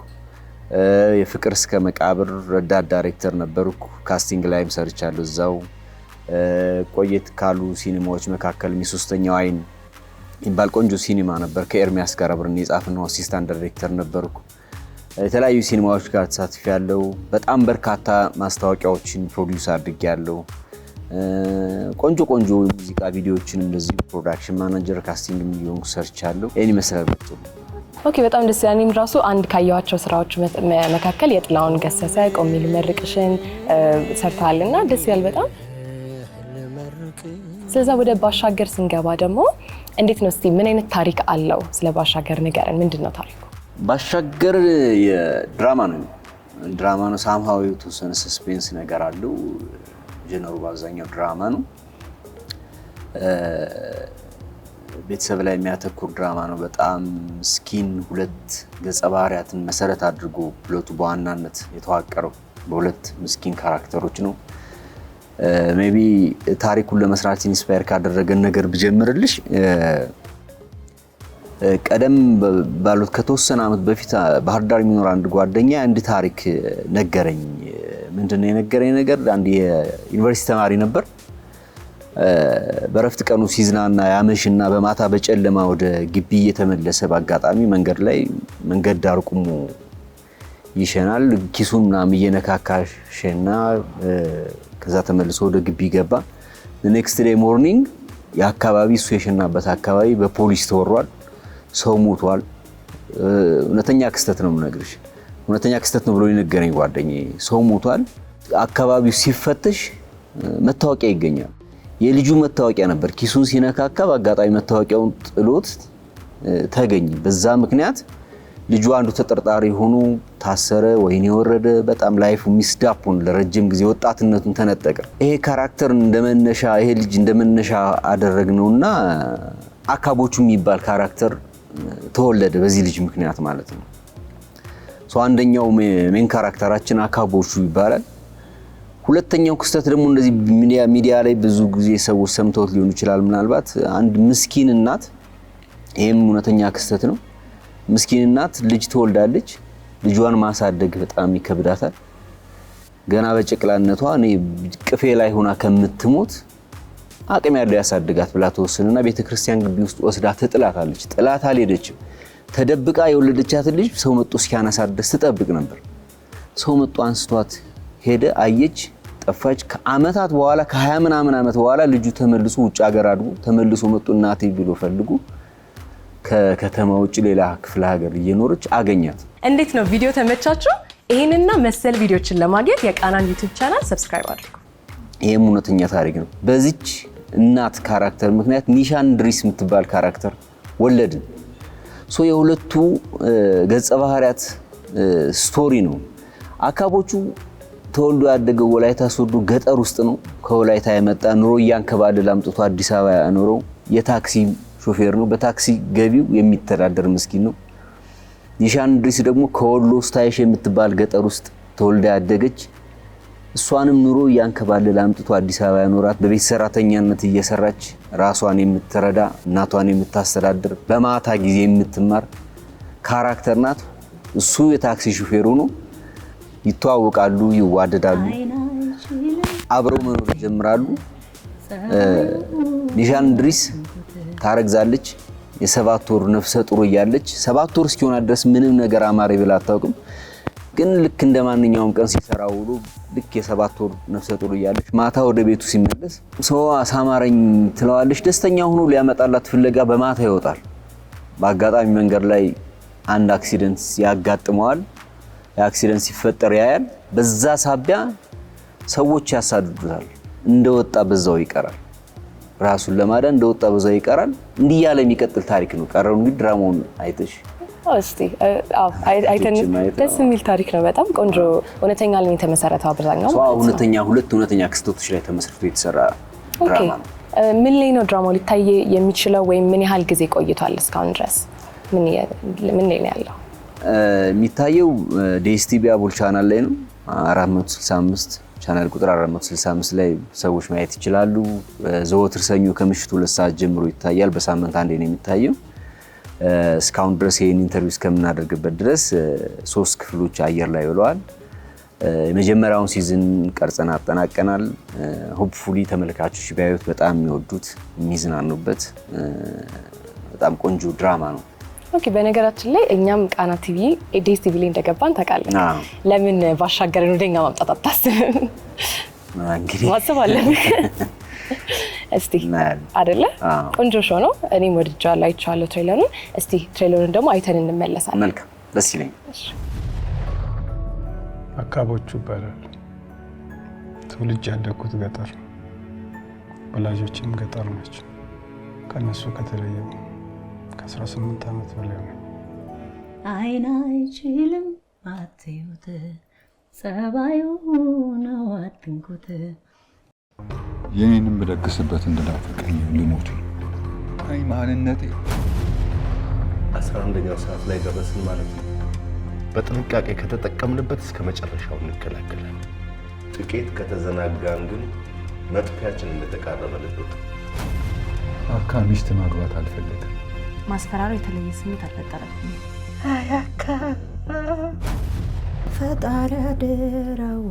የፍቅር እስከ መቃብር ረዳት ዳይሬክተር ነበርኩ። ካስቲንግ ላይም ሰርቻለሁ እዛው። ቆየት ካሉ ሲኒማዎች መካከል ሶስተኛው አይን የሚባል ቆንጆ ሲኒማ ነበር። ከኤርሚያስ ጋር አብረን የጻፍነው አሲስታንት ዳይሬክተር ነበርኩ። የተለያዩ ሲኒማዎች ጋር ተሳትፌያለሁ። በጣም በርካታ ማስታወቂያዎችን ፕሮዲውስ አድርጌያለሁ። ቆንጆ የሙዚቃ ቪዲዮዎችን እንደዚህ ፕሮዳክሽን ማናጀር ካስቲንግ ሚሊዮን ሰርቻለሁ። ይሄን ይመስላል። ኦኬ በጣም ደስ ይላል። እኔም ራሱ አንድ ካየኋቸው ስራዎች መካከል የጥላውን ገሰሰ ቆሜ ልመርቅሽን ሰርተሃልና ደስ ይላል በጣም። ስለዛ ወደ ባሻገር ስንገባ ደግሞ እንዴት ነው እስቲ ምን አይነት ታሪክ አለው? ስለ ባሻገር ንገረን። ምንድን ነው ታሪኩ? ባሻገር የድራማ ነው። ድራማ ነው። ሳምሃው የተወሰነ ሰስፔንስ ነገር አለው። ጀነሩ በአብዛኛው ድራማ ነው። ቤተሰብ ላይ የሚያተኩር ድራማ ነው። በጣም ስኪን ሁለት ገጸ ባህሪያትን መሰረት አድርጎ ፕሎቱ በዋናነት የተዋቀረው በሁለት ምስኪን ካራክተሮች ነው። ሜቢ ታሪኩን ለመስራት ኢንስፓየር ካደረገን ነገር ብጀምርልሽ ቀደም ባሉት ከተወሰነ ዓመት በፊት ባህር ዳር የሚኖር አንድ ጓደኛ አንድ ታሪክ ነገረኝ። ምንድነው የነገረኝ ነገር? አንድ የዩኒቨርሲቲ ተማሪ ነበር። በረፍት ቀኑ ሲዝናና ያመሽና በማታ በጨለማ ወደ ግቢ እየተመለሰ በአጋጣሚ መንገድ ዳር ቆሞ ይሸናል። ኪሱን ምናምን እየነካካሸና ከዛ ተመልሶ ወደ ግቢ ገባ። ኔክስት ዴይ ሞርኒንግ የአካባቢ እሱ የሸናበት አካባቢ በፖሊስ ተወሯል። ሰው ሞቷል። እውነተኛ ክስተት ነው የምነግርሽ። እውነተኛ ክስተት ነው ብሎ የነገረኝ ጓደኛዬ። ሰው ሞቷል። አካባቢው ሲፈተሽ መታወቂያ ይገኛል። የልጁ መታወቂያ ነበር። ኪሱን ሲነካካ በአጋጣሚ መታወቂያውን ጥሎት ተገኘ። በዛ ምክንያት ልጁ አንዱ ተጠርጣሪ ሆኖ ታሰረ፣ ወይኔ ወረደ። በጣም ላይፉ ሚስዳፑን ለረጅም ጊዜ ወጣትነቱን ተነጠቀ። ይሄ ካራክተር እንደመነሻ ይሄ ልጅ እንደመነሻ አደረግነውና አካቦቹ የሚባል ካራክተር ተወለደ በዚህ ልጅ ምክንያት ማለት ነው። አንደኛው ሜን ካራክተራችን አካቦቹ ይባላል። ሁለተኛው ክስተት ደግሞ እንደዚህ ሚዲያ ላይ ብዙ ጊዜ ሰዎች ሰምተውት ሊሆን ይችላል ምናልባት አንድ ምስኪን እናት ይሄም እውነተኛ ክስተት ነው ምስኪን እናት ልጅ ትወልዳለች ልጇን ማሳደግ በጣም ይከብዳታል ገና በጨቅላነቷ እኔ ቅፌ ላይ ሆና ከምትሞት አቅም ያለው ያሳድጋት ብላ ተወሰነና ቤተክርስቲያን ግቢ ውስጥ ወስዳ ትጥላታለች ጥላት አልሄደችም ተደብቃ የወለደቻት ልጅ ሰው መጥቶ እስኪያነሳት ድረስ ትጠብቅ ነበር ሰው መጥቶ አንስቷት ሄደ አየች ጠፋች ከአመታት በኋላ ከ20 ምናምን አመት በኋላ ልጁ ተመልሶ ውጭ ሀገር አድጎ ተመልሶ መጥቶ እናቴ ብሎ ፈልጉ ከከተማ ውጭ ሌላ ክፍለ ሀገር እየኖረች አገኛት እንዴት ነው ቪዲዮ ተመቻችሁ ይሄንና መሰል ቪዲዮችን ለማግኘት የቃናን ዩቲዩብ ቻናል ሰብስክራይብ አድርጉ ይሄም እውነተኛ ታሪክ ነው በዚች እናት ካራክተር ምክንያት ኒሻን ድሪስ የምትባል ካራክተር ወለድን ሶ የሁለቱ ገጸ ባህሪያት ስቶሪ ነው አካቦቹ ተወልዶ ያደገው ወላይታ ሶዶ ገጠር ውስጥ ነው ከወላይታ የመጣ ኑሮ ያንከባለል አምጥቶ አዲስ አበባ ያኖረው የታክሲ ሾፌር ነው በታክሲ ገቢው የሚተዳደር ምስኪን ነው ኒሻን ድሪስ ደግሞ ከወሎ ስታይሽ የምትባል ገጠር ውስጥ ተወልዳ ያደገች እሷንም ኑሮ ያንከባለል አምጥቶ አዲስ አበባ ያኖራት በቤት ሰራተኛነት እየሰራች ራሷን የምትረዳ እናቷን የምታስተዳድር በማታ ጊዜ የምትማር ካራክተር ናት እሱ የታክሲ ሾፌሩ ነው ይተዋወቃሉ ይዋደዳሉ አብረው መኖር ይጀምራሉ ኒሻን ድሪስ ታረግዛለች የ7 ወር ነፍሰ ጡር እያለች 7 ወር እስኪሆን ድረስ ምንም ነገር አማረ ብላ አታውቅም ግን ልክ እንደማንኛውም ቀን ሲሰራ ውሎ ልክ የ7 ወር ነፍሰ ጡር እያለች ማታ ወደ ቤቱ ሲመለስ ሰው አሳማረኝ ትለዋለች ደስተኛ ሆኖ ሊያመጣላት ፍለጋ በማታ ይወጣል በአጋጣሚ መንገድ ላይ አንድ አክሲደንት ያጋጥመዋል የአክሲደንት ሲፈጠር ያያል በዛ ሳቢያ ሰዎች ያሳድዱታል እንደወጣ በዛው ይቀራል ራሱን ለማዳን እንደወጣ በዛው ይቀራል እንዲህ ያለ የሚቀጥል ታሪክ ነው ቀረው እንግዲህ ድራማውን አይተሽ እስቲ አይተን ደስ የሚል ታሪክ ነው በጣም ቆንጆ እውነተኛ ላይ የተመሰረተው አብዛኛው ሁለት እውነተኛ ክስተቶች ላይ ተመስርቶ የተሰራ ድራማ ነው ምን ላይ ነው ድራማው ሊታይ የሚችለው ወይ ምን ያህል ጊዜ ቆይቷል እስካሁን ድረስ ምን ላይ ነው ያለው የሚታየው ዲኤስቲቪ አቦል ቻናል ላይ ነው 465 ቻናል ቁጥር 465 ላይ ሰዎች ማየት ይችላሉ ዘወትር ሰኞ ከምሽቱ 2 ሰዓት ጀምሮ ይታያል በሳምንት አንዴ ነው የሚታየው እስካሁን ድረስ ይሄን ኢንተርቪው እስከምናደርግበት ድረስ 3 ክፍሎች አየር ላይ ውለዋል የመጀመሪያውን ሲዝን ቀርጸን አጠናቀናል ሆፕፉሊ ተመልካቾች ቢያዩት በጣም የሚወዱት የሚዝናኑበት በጣም ቆንጆ ድራማ ነው ኦኬ በነገራችን ላይ እኛም ቃና ቲቪ ዲኤስ ቲቪ ላይ እንደገባን ታውቃለህ ለምን ባሻገርን ወደኛ ማምጣት አታስብም እንግዲህ ማሰብ አለብህ እስቲ አይደለ ቆንጆ ሾው ነው እኔም ወድጃለሁ አይቻለሁ ትሬለሩን እስቲ ትሬለሩን ደግሞ አይተን እንመለሳለን መልካም ደስ ይለኛል አካባቢዎቹ ይባላል ትውልጅ ያደግኩት ገጠር ወላጆችም ገጠር ናቸው ከነሱ ከተለየ ከ18 ዓመት በላይ ነው አይን አይችልም አትዩት ጸባዩ ነው አትንኩት የኔንም በደግስበት እንድላፈቀኝ ልሞት አይ ማንነቴ 11ኛው ሰዓት ላይ ደረስን ማለት ነው በጥንቃቄ ከተጠቀምንበት እስከ መጨረሻው እንከላከላለን ጥቂት ከተዘናጋን ግን መጥፊያችን እንደተቃረበ ልብ አካ ሚስት ማግባት አልፈልግም ማስፈራሩ የተለየ ስሜት አልፈጠረብኝም አያካ ፈጣሪ አደራው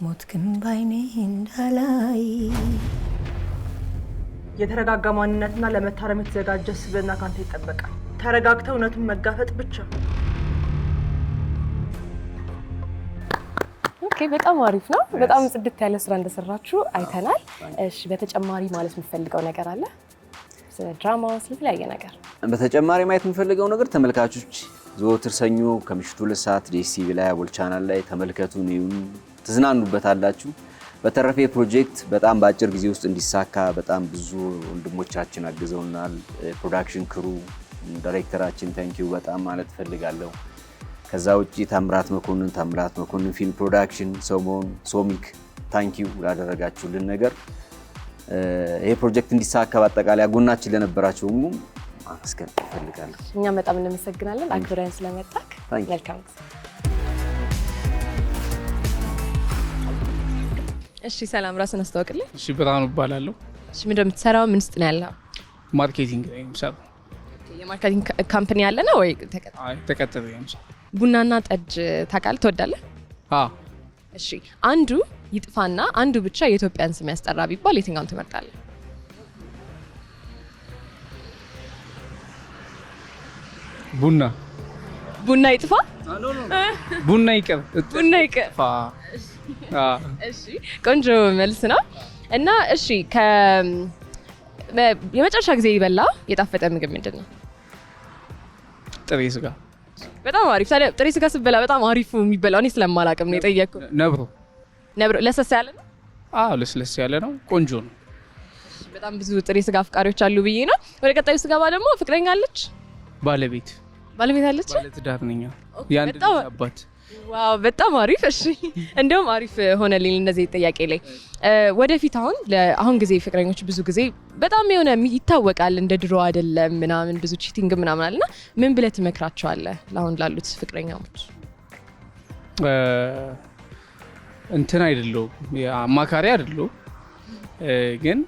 ሞት ግን ባይኔ እንዳላይ የተረጋጋ ማንነትና ለመታረም የተዘጋጀ ስብዕና ካንተ ይጠበቃል ተረጋግተው እውነቱን መጋፈጥ ብቻ ኦኬ በጣም አሪፍ ነው በጣም ጽድት ያለ ስራ እንደሰራችሁ አይተናል እሺ በተጨማሪ ማለት የምፈልገው ነገር አለ ስለ ድራማው ስለተለያየ ነገር በተጨማሪ ማየት የምፈልገው ነገር ተመልካቾች ዘወትር ሰኞ ከምሽቱ 2 ሰዓት ዲኤስቲቪ ላይ አቦል ቻናል ላይ ተመልከቱ ነው ተዝናኑበታላችሁ በተረፈ ፕሮጀክት በጣም በአጭር ጊዜ ውስጥ እንዲሳካ በጣም ብዙ ወንድሞቻችን አግዘውናል ፕሮዳክሽን ክሩ ዳይሬክተራችን ታንኪዩ በጣም ማለት ፈልጋለሁ ከዛ ውጪ ታምራት መኮንን ፊልም ፕሮዳክሽን ሰሞን ሶሚክ ታንኪዩ ላደረጋችሁልን ነገር ይሄ ፕሮጀክት እንዲሳካ በአጠቃላይ አጎናችን ለነበራችሁ ሁሉ ማመስገን ፈልጋለሁ እኛ በጣም እናመሰግናለን አክብረን ስለመጣክ መልካም እሺ ሰላም፣ ራስን አስተዋውቅልኝ። እሺ ብርሃኑ እባላለሁ። እሺ ምንድን ነው የምትሰራው? ምን ውስጥ ነው ያለው? ማርኬቲንግ ላይ የምሰራው። የማርኬቲንግ ካምፓኒ ያለ ነው ወይ ተቀጥረህ? አይ ተቀጥሬ ነው የምሰራው። ቡናና ጠጅ ታውቃለህ? ትወዳለህ? አዎ። እሺ አንዱ ይጥፋና አንዱ ብቻ የኢትዮጵያን ስም ያስጠራ ቢባል የትኛውን ትመርጣለህ? ቡና ቡና ይጥፋ? ቡና ይቅር። ቡና ይቅር። እሺ ቆንጆ መልስ ነው። እና እሺ የመጨረሻ ጊዜ ይበላ የጣፈጠ ምግብ ምንድን ነው? ጥሬ ስጋ። በጣም አሪፍ። ታዲያ ጥሬ ስጋ ስትበላ በጣም አሪፉ የሚበላው እኔ ስለማላውቅም ነው የጠየቅኩት። ነብሮ። ነብሮ ለስለስ ያለ ነው? አዎ ለስለስ ያለ ነው። ቆንጆ ነው። በጣም ብዙ ጥሬ ስጋ አፍቃሪዎች አሉ ብዬ ነው። ወደ ቀጣዩ ስገባ ደግሞ ፍቅረኛ አለች? ባለቤት አለች? ባለትዳር ነኝ። የአንድ ልጅ አባት። ዋው በጣም አሪፍ። እሺ እንደውም አሪፍ ሆነልኝ እነዚህ ጥያቄ ላይ ወደፊት አሁን ጊዜ ፍቅረኞች ብዙ ጊዜ በጣም የሆነ ይታወቃል እንደ ድሮ አይደለም ምናምን ብዙ ቺቲንግ ምናምን አለና ምን ብለህ ትመክራቸዋለህ ለአሁን ላሉት ፍቅረኛሞች? እንትን አይደለው አማካሪ አይደለው ግን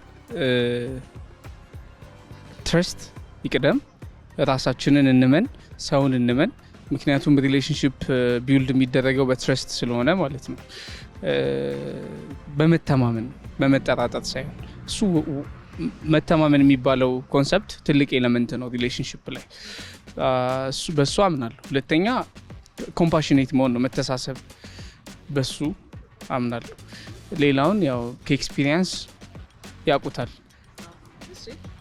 ትረስት ይቅደም፣ ራሳችንን እንመን፣ ሰውን እንመን። ምክንያቱም ሪሌሽንሺፕ ቢውልድ የሚደረገው በትረስት ስለሆነ ማለት ነው። በመተማመን በመጠራጠር ሳይሆን እሱ መተማመን የሚባለው ኮንሰፕት ትልቅ ኤሌመንት ነው ሪሌሽንሺፕ ላይ። በሱ አምናለሁ። ሁለተኛ ኮምፓሽኔት መሆን ነው፣ መተሳሰብ፣ በሱ አምናለሁ። ሌላውን ያው ከኤክስፒሪየንስ ያውቁታል።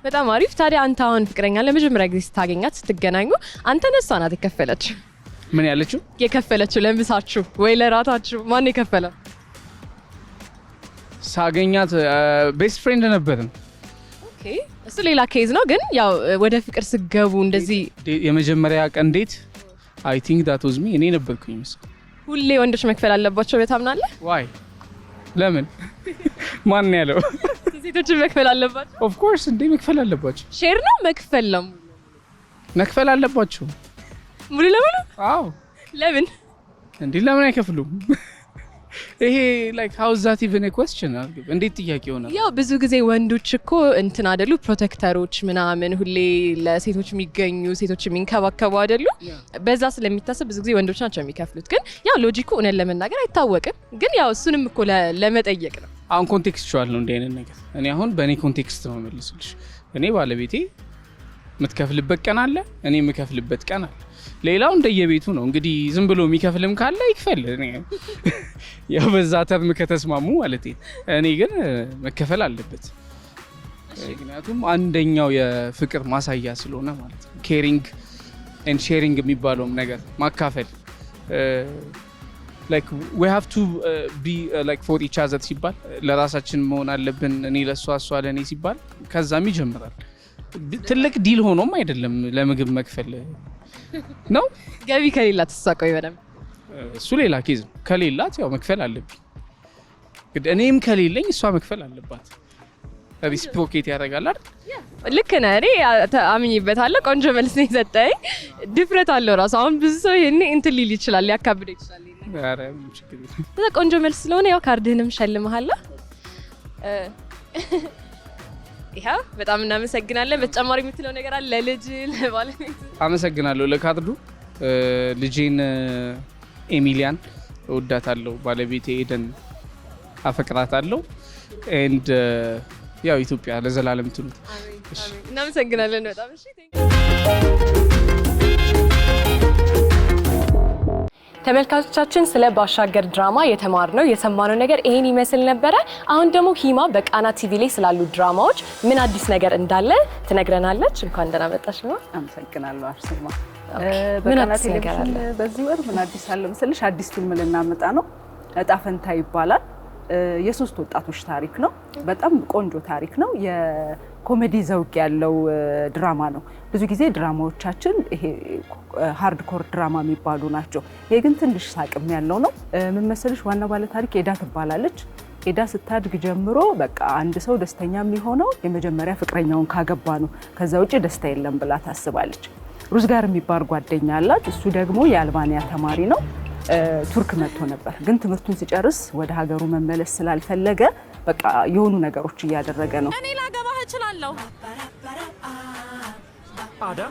በጣም አሪፍ። ታዲያ አንተ አሁን ፍቅረኛ ለመጀመሪያ ጊዜ ስታገኛት ስትገናኙ አንተ ነህ እሷ ናት የከፈለችው? ምን ያለችው? የከፈለችው ለምሳችሁ ወይ ለራታችሁ ማን የከፈለ? ሳገኛት ቤስት ፍሬንድ ነበርን። ኦኬ እሱ ሌላ ኬዝ ነው። ግን ያው ወደ ፍቅር ስገቡ እንደዚህ የመጀመሪያ ቀን ዴት አይ ቲንክ ዳት ዋዝ ሚ እኔ ነበርኩኝ መሰለኝ። ሁሌ ወንዶች መክፈል አለባቸው በታምናለህ? ዋይ ለምን? ማን ያለው? ሴቶችን መክፈል አለባቸው? ኦፍ ኮርስ እንዴ መክፈል አለባቸው። ሼር ነው መክፈል ነው? መክፈል አለባቸው ሙሉ ለሙሉ? አዎ። ለምን እንዴ ለምን አይከፍሉም? ይሄ ላይክ ሃው ዛት ኢቭን ኤ ኩዌስችን አልገብ እንዴት ጥያቄ ይሆናል? ያው ብዙ ጊዜ ወንዶች እኮ እንትን አይደሉ ፕሮቴክተሮች ምናምን ሁሌ ለሴቶች የሚገኙ ሴቶች የሚንከባከቡ አይደሉ? በዛ ስለሚታሰብ ብዙ ጊዜ ወንዶች ናቸው የሚከፍሉት። ግን ያው ሎጂኩ እውነት ለመናገር አይታወቅም። ግን ያው እሱንም እኮ ለመጠየቅ ነው። አሁን ኮንቴክስቹዋል ነው እንደ አይነት ነገር። እኔ አሁን በእኔ ኮንቴክስት ነው መልስልሽ። እኔ ባለቤቴ የምትከፍልበት ቀን አለ፣ እኔ የምከፍልበት ቀን አለ። ሌላው እንደየቤቱ ነው እንግዲህ። ዝም ብሎ የሚከፍልም ካለ ይክፈል፣ ያው በዛ ተርም ከተስማሙ ማለት ነው። እኔ ግን መከፈል አለበት፣ ምክንያቱም አንደኛው የፍቅር ማሳያ ስለሆነ ማለት ነው። ኬሪንግ ኤንድ ሼሪንግ የሚባለውም ነገር ማካፈል like we have to be like for each other ሲባል ለራሳችን መሆን አለብን። እኔ ለሷ እሷ ለኔ ሲባል ከዛም ይጀምራል። ትልቅ ዲል ሆኖም አይደለም ለምግብ መክፈል ነው። ገቢ ከሌላት ተሳቀው ይበደም እሱ ሌላ ኬዝ ነው። ከሌላት ያው መክፈል አለብኝ። ግን እኔም ከሌለኝ እሷ መክፈል አለባት። ሪስፕሮኬት ያደርጋል አይደል? ልክ ነህ። እኔ አምኜበታለሁ። ቆንጆ መልስ ነው የሰጠኝ። ድፍረት አለው ራሱ። አሁን ብዙ ሰው ይሄን እንትን ሊል ይችላል፣ ሊያካብድ ይችላል። ኧረ ችግር የለም። ቆንጆ መልስ ስለሆነ ያው ካርድህንም ሸልመሃለሁ። ይሄው በጣም እናመሰግናለን። በተጨማሪ የምትለው ነገር አለ ለልጅ ለባለቤት? አመሰግናለሁ ለካርዱ። ልጄን ኤሚሊያን እወዳታለሁ፣ ባለቤቴ ኤደን አፈቅራታለሁ። ኤንድ ያው ኢትዮጵያ ለዘላለም ትኑር። እሺ እናመሰግናለን በጣም። እሺ ተመልካቾቻችን ስለ ባሻገር ድራማ የተማርነው የሰማነው ነገር ይሄን ይመስል ነበረ። አሁን ደግሞ ሂማ በቃና ቲቪ ላይ ስላሉ ድራማዎች ምን አዲስ ነገር እንዳለ ትነግረናለች። እንኳን ደህና መጣሽ ነው። አመሰግናለሁ አርሴማ። በቃና ቴሌቪዥን በዚህ ወር ምን አዲስ አለ መሰለሽ? አዲስ ፊልም ልናመጣ ነው። እጣ ፈንታ ይባላል። የሶስት ወጣቶች ታሪክ ነው። በጣም ቆንጆ ታሪክ ነው። የኮሜዲ ዘውግ ያለው ድራማ ነው። ብዙ ጊዜ ድራማዎቻችን ይሄ ሃርድኮር ድራማ የሚባሉ ናቸው። ይሄ ግን ትንሽ ሳቅም ያለው ነው። ምን መሰለሽ? ዋና ባለ ታሪክ ኤዳ ትባላለች። ኤዳ ስታድግ ጀምሮ በቃ አንድ ሰው ደስተኛ የሚሆነው የመጀመሪያ ፍቅረኛውን ካገባ ነው፣ ከዛ ውጪ ደስታ የለም ብላ ታስባለች። ሩዝ ጋር የሚባል ጓደኛ አላት። እሱ ደግሞ የአልባንያ ተማሪ ነው። ቱርክ መጥቶ ነበር። ግን ትምህርቱን ሲጨርስ ወደ ሀገሩ መመለስ ስላልፈለገ በቃ የሆኑ ነገሮች እያደረገ ነው። እኔ ላገባህ እችላለሁ አዳ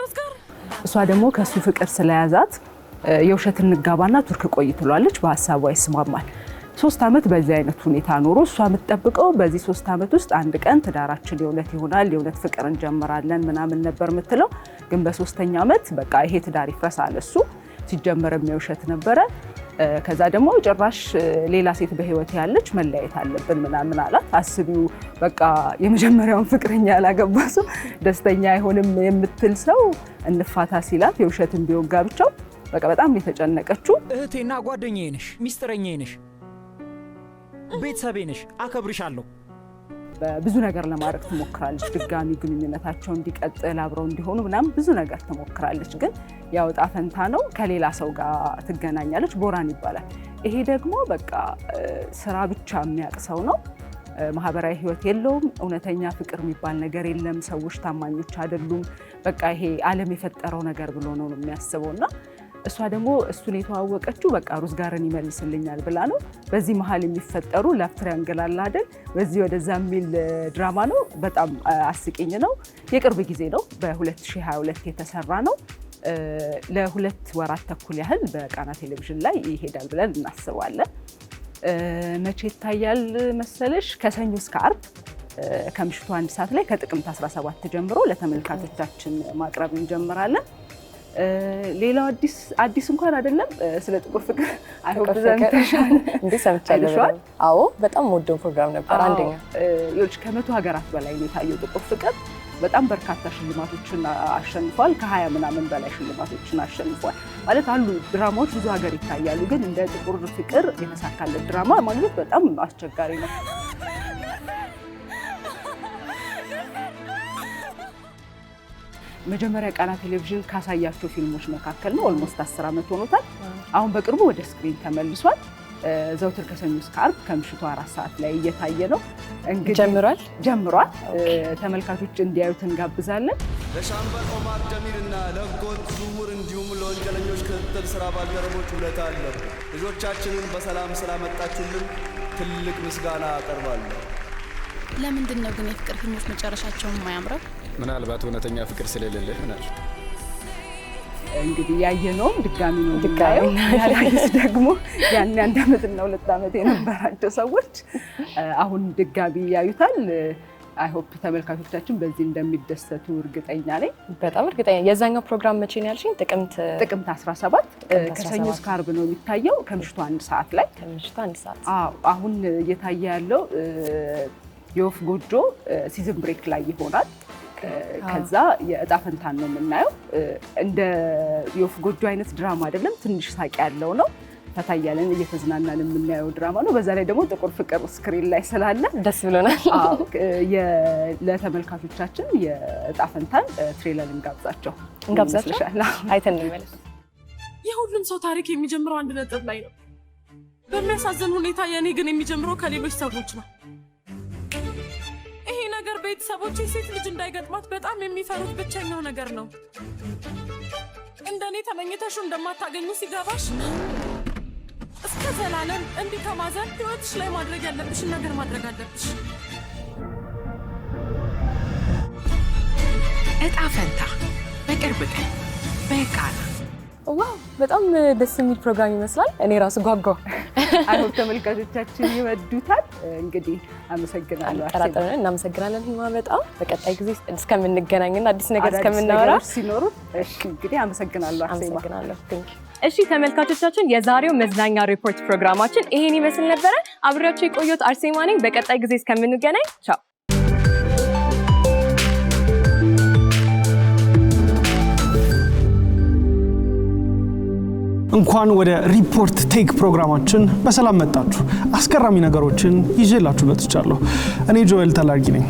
ሩዝ ጋር እሷ ደግሞ ከሱ ፍቅር ስለያዛት የውሸት እንጋባና ቱርክ ቆይ ትሏለች። በሀሳቧ ይስማማል። 3 ዓመት በዚህ አይነት ሁኔታ ኖሮ እሷ የምትጠብቀው በዚህ 3 ዓመት ውስጥ አንድ ቀን ትዳራችን የእውነት ይሆናል፣ የእውነት ፍቅር እንጀምራለን ምናምን ነበር የምትለው። ግን በ3ኛ ዓመት በቃ ይሄ ትዳር ይፍረሳል። እሱ ሲጀመርም የውሸት ነበረ። ከዛ ደግሞ ጭራሽ ሌላ ሴት በህይወት ያለች መለያየት አለብን ምናምን አላት። አስቢው በቃ የመጀመሪያውን ፍቅረኛ ያላገባ ሰው ደስተኛ አይሆንም የምትል ሰው እንፋታ ሲላት የውሸትን ቢሆን ጋብቻው በቃ በጣም የተጨነቀችው። እህቴና ጓደኛዬ ነሽ፣ ሚስጥረኛዬ ነሽ፣ ቤተሰቤ ነሽ፣ አከብርሻለሁ። ብዙ ነገር ለማድረግ ትሞክራለች። ድጋሚ ግንኙነታቸው እንዲቀጥል አብረው እንዲሆኑ ምናምን ብዙ ነገር ትሞክራለች። ግን ያው ዕጣ ፈንታ ነው። ከሌላ ሰው ጋር ትገናኛለች። ቦራን ይባላል። ይሄ ደግሞ በቃ ስራ ብቻ የሚያውቅ ሰው ነው። ማህበራዊ ህይወት የለውም። እውነተኛ ፍቅር የሚባል ነገር የለም። ሰዎች ታማኞች አይደሉም። በቃ ይሄ ዓለም የፈጠረው ነገር ብሎ ነው የሚያስበውና እሷ ደግሞ እሱን የተዋወቀችው በቃ ሩዝ ጋርን ይመልስልኛል ብላ ነው። በዚህ መሀል የሚፈጠሩ ላቭ ትሪያንግል አለ አይደል? በዚህ ወደዛ የሚል ድራማ ነው። በጣም አስቂኝ ነው። የቅርብ ጊዜ ነው። በ2022 የተሰራ ነው። ለ2 ወራት ተኩል ያህል በቃና ቴሌቪዥን ላይ ይሄዳል ብለን እናስባለን። መቼ ይታያል መሰለሽ? ከሰኞ እስከ አርብ ከምሽቱ 1 ሰዓት ላይ ከጥቅምት 17 ጀምሮ ለተመልካቾቻችን ማቅረብ እንጀምራለን። ሌላው አዲስ እንኳን አይደለም። ስለ ጥቁር ፍቅር አይሆብዘንተሻል እንዴ? ሰምቻለሁ። አዎ በጣም ወደው ፕሮግራም ነበር። አንደኛ ከ100 ሀገራት በላይ ነው የታየው ጥቁር ፍቅር። በጣም በርካታ ሽልማቶችን አሸንፏል። ከ20 ምናምን በላይ ሽልማቶችን አሸንፏል። ማለት አሉ ድራማዎች ብዙ ሀገር ይታያሉ፣ ግን እንደ ጥቁር ፍቅር የተሳካለት ድራማ ማግኘት በጣም አስቸጋሪ ነው። መጀመሪያ ቃና ቴሌቪዥን ካሳያቸው ፊልሞች መካከል ነው። ኦልሞስት 10 ዓመት ሆኖታል። አሁን በቅርቡ ወደ ስክሪን ተመልሷል። ዘውትር ከሰኞ እስከ አርብ ከምሽቱ 4 ሰዓት ላይ እየታየ ነው። እንግዲህ ጀምሯል። ተመልካቾች እንዲያዩት እንጋብዛለን። ለሻምበል ኦማር ጀሚልና ለህገወጥ ዝውውር እንዲሁም ለወንጀለኞች ክትትል ስራ ባልደረቦች ውለታ አለው። ልጆቻችንን በሰላም ስላመጣችሁልን ትልቅ ምስጋና አቀርባለሁ። ለምንድን ነው ግን የፍቅር ፊልሞች መጨረሻቸውን የማያምረው? ምናልባት እውነተኛ ፍቅር ስለሌለ ይሆናል። እንግዲህ ያየነውም ድጋሚ ነው የምናየው። ያላየስ ደግሞ ያን 1 ዓመትና 2 ዓመት የነበራቸው ሰዎች አሁን ድጋሚ ያዩታል። አይ ሆፕ ተመልካቾቻችን በዚህ እንደሚደሰቱ እርግጠኛ ነኝ። በጣም እርግጠኛ። የዛኛው ፕሮግራም መቼ ነው ያልሽኝ? ጥቅምት 17 ከሰኞ እስከ አርብ ነው የሚታየው ከምሽቱ 1 ሰዓት ላይ። ከምሽቱ 1 ሰዓት። አሁን እየታየ ያለው የወፍ ጎጆ ሲዝን ብሬክ ላይ ይሆናል። ከዛ የዕጣ ፈንታን ነው የምናየው። እንደ የወፍ ጎጆ አይነት ድራማ አይደለም፣ ትንሽ ሳቂ ያለው ነው። ፈታ እያለን እየተዝናናን የምናየው ድራማ ነው። በዛ ላይ ደግሞ ጥቁር ፍቅር ስክሪን ላይ ስላለ ደስ ብሎናል። ለተመልካቾቻችን የዕጣ ፈንታን ትሬለር እንጋብዛቸው። አይተን እንመለስ። የሁሉም ሰው ታሪክ የሚጀምረው አንድ ነጥብ ላይ ነው። በሚያሳዝን ሁኔታ የእኔ ግን የሚጀምረው ከሌሎች ሰዎች ነው። ይሄ ነገር ቤተሰቦቼ ሴት ልጅ እንዳይገጥማት በጣም የሚፈሩት ብቸኛው ነገር ነው። እንደኔ ተመኝተሽው እንደማታገኙ ሲገባሽ እስከ ዘላለም እንዲህ ከማዘን ህይወትሽ ላይ ማድረግ ያለብሽን ነገር ማድረግ አለብሽ። ዕጣ ፈንታ በቅርብ ቀን በቃና። ዋው በጣም ደስ የሚል ፕሮግራም ይመስላል። እኔ ራሱ ጓጓ። አይሆን ተመልካቾቻችን ይወዱታል። እንግዲህ አመሰግናለሁ። አቀራረብን እናመሰግናለን። ሂማ በጣም በቀጣይ ጊዜ እስከምንገናኝና አዲስ ነገር እስከምናወራ ሲኖሩ እንግዲህ አመሰግናለሁ። አመሰግናለሁ። ቴንክ ዩ። እሺ ተመልካቾቻችን የዛሬው መዝናኛ ሪፖርት ፕሮግራማችን ይሄን ይመስል ነበረ። አብሬያችሁ የቆየሁት አርሴማ ነኝ። በቀጣይ ጊዜ እስከምንገናኝ ቻው። እንኳን ወደ ሪፖርት ቴክ ፕሮግራማችን በሰላም መጣችሁ። አስገራሚ ነገሮችን ይዤላችሁ መጥቻለሁ። እኔ ጆኤል ተላጊ ነኝ።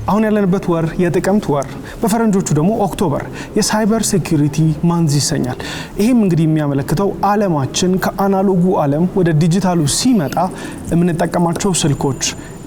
አሁን አሁን ያለንበት ወር የጥቅምት ወር በፈረንጆቹ ደግሞ ኦክቶበር የሳይበር ሴኩሪቲ ማንዝ ይሰኛል። ይህም እንግዲህ የሚያመለክተው ዓለማችን ከአናሎጉ ዓለም ወደ ዲጂታሉ ሲመጣ የምንጠቀማቸው ስልኮች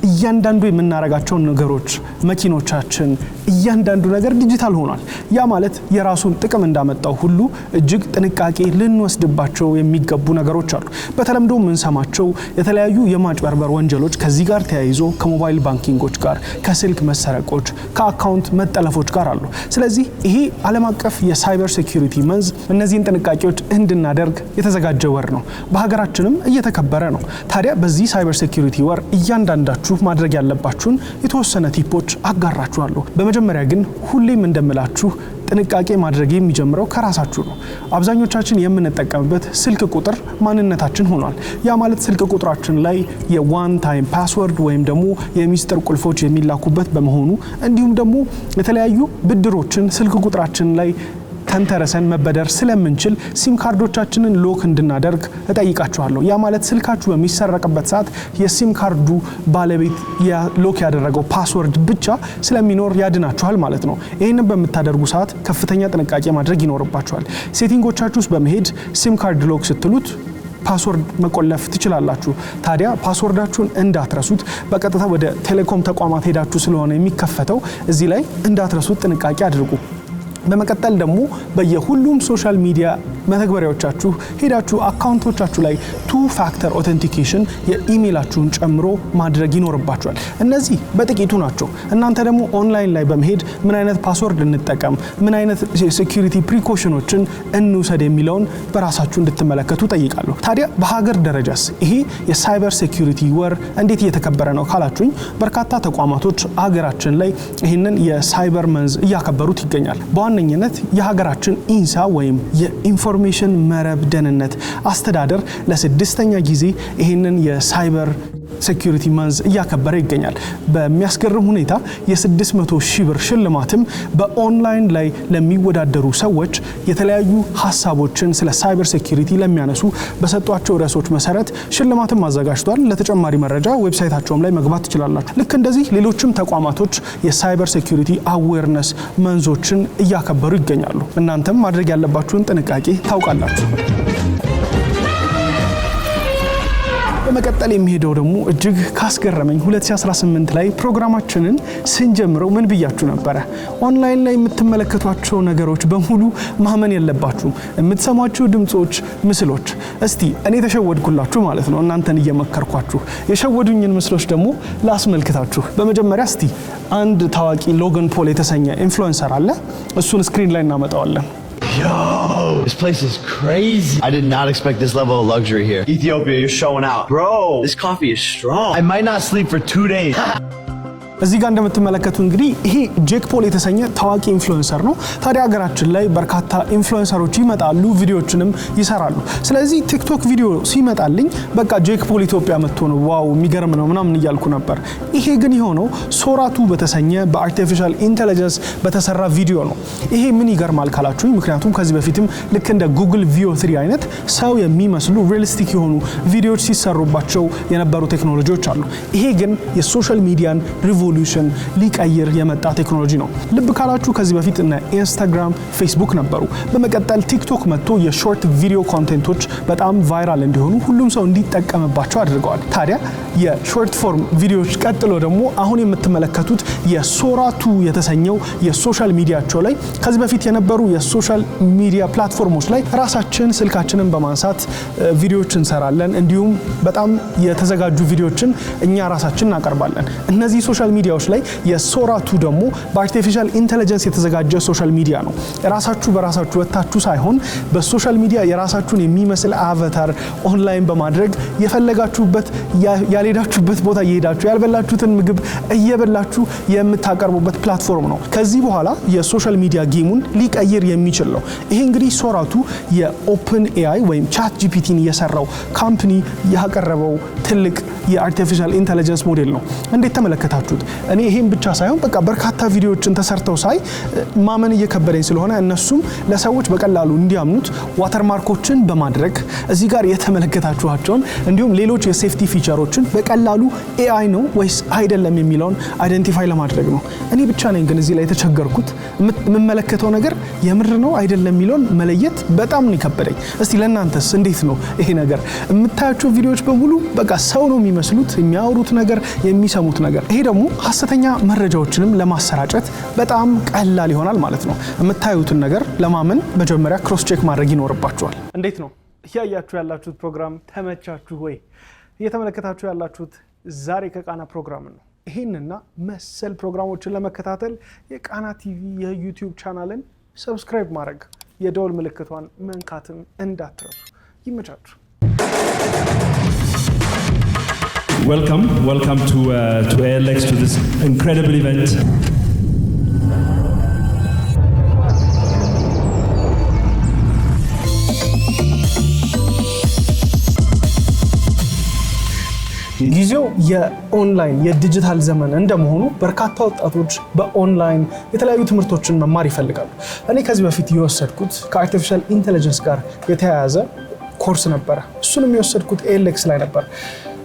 እያንዳንዱ የምናረጋቸው ነገሮች መኪኖቻችን እያንዳንዱ ነገር ዲጂታል ሆኗል። ያ ማለት የራሱን ጥቅም እንዳመጣው ሁሉ እጅግ ጥንቃቄ ልንወስድባቸው የሚገቡ ነገሮች አሉ። በተለምዶ የምንሰማቸው የተለያዩ የማጭበርበር ወንጀሎች ከዚህ ጋር ተያይዞ ከሞባይል ባንኪንጎች ጋር ከስልክ መሰረቆች ከአካውንት መጠለፎች ጋር አሉ። ስለዚህ ይሄ ዓለም አቀፍ የሳይበር ሴኩሪቲ መንዝ እነዚህን ጥንቃቄዎች እንድናደርግ የተዘጋጀ ወር ነው። በሀገራችንም እየተከበረ ነው። ታዲያ በዚህ ሳይበር ሴኩሪቲ ወር እያንዳንዳችሁ ማድረግ ያለባችሁን የተወሰነ ቲፖች አጋራችኋለሁ። በመጀመሪያ ግን ሁሌም እንደምላችሁ ጥንቃቄ ማድረግ የሚጀምረው ከራሳችሁ ነው። አብዛኞቻችን የምንጠቀምበት ስልክ ቁጥር ማንነታችን ሆኗል። ያ ማለት ስልክ ቁጥራችን ላይ የዋን ታይም ፓስወርድ ወይም ደግሞ የሚስጥር ቁልፎች የሚላኩበት በመሆኑ እንዲሁም ደግሞ የተለያዩ ብድሮችን ስልክ ቁጥራችን ላይ ተንተረሰን መበደር ስለምንችል ሲም ካርዶቻችንን ሎክ እንድናደርግ እጠይቃችኋለሁ። ያ ማለት ስልካችሁ በሚሰረቅበት ሰዓት የሲም ካርዱ ባለቤት ሎክ ያደረገው ፓስወርድ ብቻ ስለሚኖር ያድናችኋል ማለት ነው። ይህንን በምታደርጉ ሰዓት ከፍተኛ ጥንቃቄ ማድረግ ይኖርባችኋል። ሴቲንጎቻችሁ ውስጥ በመሄድ ሲም ካርድ ሎክ ስትሉት ፓስወርድ መቆለፍ ትችላላችሁ። ታዲያ ፓስወርዳችሁን እንዳትረሱት። በቀጥታ ወደ ቴሌኮም ተቋማት ሄዳችሁ ስለሆነ የሚከፈተው እዚህ ላይ እንዳትረሱት ጥንቃቄ አድርጉ። በመቀጠል ደግሞ በየሁሉም ሶሻል ሚዲያ መተግበሪያዎቻችሁ ሄዳችሁ አካውንቶቻችሁ ላይ ቱ ፋክተር ኦተንቲኬሽን የኢሜይላችሁን ጨምሮ ማድረግ ይኖርባችኋል። እነዚህ በጥቂቱ ናቸው። እናንተ ደግሞ ኦንላይን ላይ በመሄድ ምን አይነት ፓስወርድ እንጠቀም፣ ምን አይነት ሴኩሪቲ ፕሪኮሽኖችን እንውሰድ የሚለውን በራሳችሁ እንድትመለከቱ ጠይቃለሁ። ታዲያ በሀገር ደረጃስ ይሄ የሳይበር ሴኩሪቲ ወር እንዴት እየተከበረ ነው ካላችሁኝ፣ በርካታ ተቋማቶች ሀገራችን ላይ ይህንን የሳይበር መንዝ እያከበሩት ይገኛል። በዋነኝነት የሀገራችን ኢንሳ ወይም የኢንፎርሜሽን መረብ ደህንነት አስተዳደር ለስድስተኛ ጊዜ ይህንን የሳይበር ሴኩሪቲ መንዝ እያከበረ ይገኛል። በሚያስገርም ሁኔታ የ600 ሺህ ብር ሽልማትም በኦንላይን ላይ ለሚወዳደሩ ሰዎች የተለያዩ ሀሳቦችን ስለ ሳይበር ሴኩሪቲ ለሚያነሱ በሰጧቸው ርዕሶች መሰረት ሽልማትም አዘጋጅቷል። ለተጨማሪ መረጃ ዌብሳይታቸውም ላይ መግባት ትችላላችሁ። ልክ እንደዚህ ሌሎችም ተቋማቶች የሳይበር ሴኩሪቲ አዌርነስ መንዞችን እያከበሩ ይገኛሉ። እናንተም ማድረግ ያለባችሁን ጥንቃቄ ታውቃላችሁ። በመቀጠል የሚሄደው ደግሞ እጅግ ካስገረመኝ 2018 ላይ ፕሮግራማችንን ስንጀምረው ምን ብያችሁ ነበረ? ኦንላይን ላይ የምትመለከቷቸው ነገሮች በሙሉ ማመን የለባችሁም። የምትሰሟቸው ድምጾች፣ ምስሎች እስቲ እኔ ተሸወድኩላችሁ ማለት ነው እናንተን እየመከርኳችሁ። የሸወዱኝን ምስሎች ደግሞ ላስመልክታችሁ። በመጀመሪያ እስቲ አንድ ታዋቂ ሎገን ፖል የተሰኘ ኢንፍሉዌንሰር አለ። እሱን ስክሪን ላይ እናመጣዋለን። Yo, this place is crazy. I did not expect this level of luxury here. Ethiopia, you're showing out. Bro, this coffee is strong. I might not sleep for 2 days. እዚህ ጋር እንደምትመለከቱ እንግዲህ ይሄ ጄክ ፖል የተሰኘ ታዋቂ ኢንፍሉዌንሰር ነው። ታዲያ ሀገራችን ላይ በርካታ ኢንፍሉዌንሰሮች ይመጣሉ፣ ቪዲዮዎችንም ይሰራሉ። ስለዚህ ቲክቶክ ቪዲዮ ሲመጣልኝ በቃ ጄክ ፖል ኢትዮጵያ መጥቶ ነው ዋው የሚገርም ነው ምናምን እያልኩ ነበር። ይሄ ግን የሆነው ሶራቱ በተሰኘ በአርቲፊሻል ኢንተለጀንስ በተሰራ ቪዲዮ ነው። ይሄ ምን ይገርማል ካላችሁኝ፣ ምክንያቱም ከዚህ በፊትም ልክ እንደ ጉግል ቪኦ 3 አይነት ሰው የሚመስሉ ሪያሊስቲክ የሆኑ ቪዲዮዎች ሲሰሩባቸው የነበሩ ቴክኖሎጂዎች አሉ። ይሄ ግን የሶሻል ሚዲያን ሪቮሉሽን ሊቀይር የመጣ ቴክኖሎጂ ነው። ልብ ካላችሁ ከዚህ በፊት እነ ኢንስታግራም፣ ፌስቡክ ነበሩ። በመቀጠል ቲክቶክ መጥቶ የሾርት ቪዲዮ ኮንቴንቶች በጣም ቫይራል እንዲሆኑ ሁሉም ሰው እንዲጠቀምባቸው አድርገዋል። ታዲያ የሾርት ፎርም ቪዲዮዎች ቀጥሎ ደግሞ አሁን የምትመለከቱት የሶራቱ የተሰኘው የሶሻል ሚዲያቸው ላይ ከዚህ በፊት የነበሩ የሶሻል ሚዲያ ፕላትፎርሞች ላይ ራሳችን ስልካችንን በማንሳት ቪዲዮዎች እንሰራለን። እንዲሁም በጣም የተዘጋጁ ቪዲዮዎችን እኛ ራሳችን እናቀርባለን። እነዚህ ሶሻል ሚዲያዎች ላይ የሶራቱ ደግሞ በአርቲፊሻል ኢንተለጀንስ የተዘጋጀ ሶሻል ሚዲያ ነው። ራሳችሁ በራሳችሁ ወጣችሁ ሳይሆን በሶሻል ሚዲያ የራሳችሁን የሚመስል አቫታር ኦንላይን በማድረግ የፈለጋችሁበት ያልሄዳችሁበት ቦታ እየሄዳችሁ ያልበላችሁትን ምግብ እየበላችሁ የምታቀርቡበት ፕላትፎርም ነው። ከዚህ በኋላ የሶሻል ሚዲያ ጌሙን ሊቀይር የሚችል ነው። ይሄ እንግዲህ ሶራቱ የኦፕን ኤአይ ወይም ቻት ጂፒቲን የሰራው ካምፓኒ ያቀረበው ትልቅ የአርቲፊሻል ኢንተለጀንስ ሞዴል ነው። እንዴት ተመለከታችሁት? እኔ ይሄን ብቻ ሳይሆን በቃ በርካታ ቪዲዮዎችን ተሰርተው ሳይ ማመን እየከበደኝ ስለሆነ እነሱም ለሰዎች በቀላሉ እንዲያምኑት ዋተርማርኮችን በማድረግ እዚህ ጋር የተመለከታችኋቸውን እንዲሁም ሌሎች የሴፍቲ ፊቸሮችን በቀላሉ ኤአይ ነው ወይስ አይደለም የሚለውን አይደንቲፋይ ለማድረግ ነው። እኔ ብቻ ነኝ ግን እዚህ ላይ የተቸገርኩት የምመለከተው ነገር የምር ነው አይደለም የሚለውን መለየት በጣም ነው ከበደኝ። እስቲ ለእናንተስ እንዴት ነው ይሄ ነገር? የምታያቸው ቪዲዮዎች በሙሉ በቃ ሰው ነው የሚመስሉት፣ የሚያወሩት ነገር፣ የሚሰሙት ነገር። ይሄ ደግሞ ሐሰተኛ መረጃዎችንም ለማሰራጨት በጣም ቀላል ይሆናል ማለት ነው። የምታዩትን ነገር ለማመን መጀመሪያ ክሮስ ቼክ ማድረግ ይኖርባችኋል። እንዴት ነው እያያችሁ ያላችሁት ፕሮግራም ተመቻችሁ ወይ? እየተመለከታችሁ ያላችሁት ዛሬ ከቃና ፕሮግራም ነው። ይሄንና መሰል ፕሮግራሞችን ለመከታተል የቃና ቲቪ የዩቲዩብ ቻናልን ሰብስክራይብ ማድረግ የደወል ምልክቷን መንካትም እንዳትረሱ። ይመቻችሁ። Welcome to ALX, to this incredible event. ጊዜው የኦንላይን የዲጂታል ዘመን እንደመሆኑ በርካታ ወጣቶች በኦንላይን የተለያዩ ትምህርቶችን መማር ይፈልጋሉ። እኔ ከዚህ በፊት የወሰድኩት ከአርቲፊሻል ኢንተለጀንስ ጋር የተያያዘ ኮርስ ነበረ። እሱንም የወሰድኩት ALX ላይ ነበር።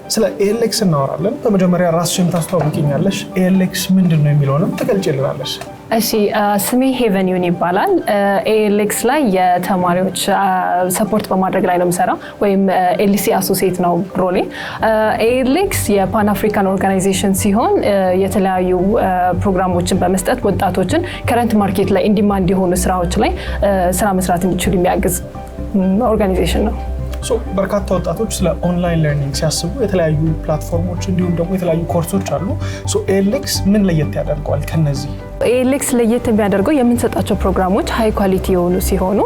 ስለ ALX እናወራለን። በመጀመሪያ ራስሽን ታስተዋውቂኛለሽ፣ ALX ምንድነው የሚለውንም ትገልጪልናለሽ። እሺ፣ ስሜ ሄቨን ዩን ይባላል። ALX ላይ የተማሪዎች ሰፖርት በማድረግ ላይ ነው የምሰራው፣ ወይም LC አሶሲዬት ነው ሮሌ። ALX የፓን አፍሪካን ኦርጋናይዜሽን ሲሆን የተለያዩ ፕሮግራሞችን በመስጠት ወጣቶችን ከረንት ማርኬት ላይ ኢንዲማንድ የሆኑ ስራዎች ላይ ስራ መስራት እንዲችሉ የሚያግዝ ኦርጋናይዜሽን ነው። በርካታ ወጣቶች ስለ ኦንላይን ለርኒንግ ሲያስቡ የተለያዩ ፕላትፎርሞች እንዲሁም ደግሞ የተለያዩ ኮርሶች አሉ። ALX ምን ለየት ያደርገዋል ከነዚህ? ALX ለየት የሚያደርገው የምንሰጣቸው ፕሮግራሞች ሃይ ኳሊቲ የሆኑ ሲሆኑ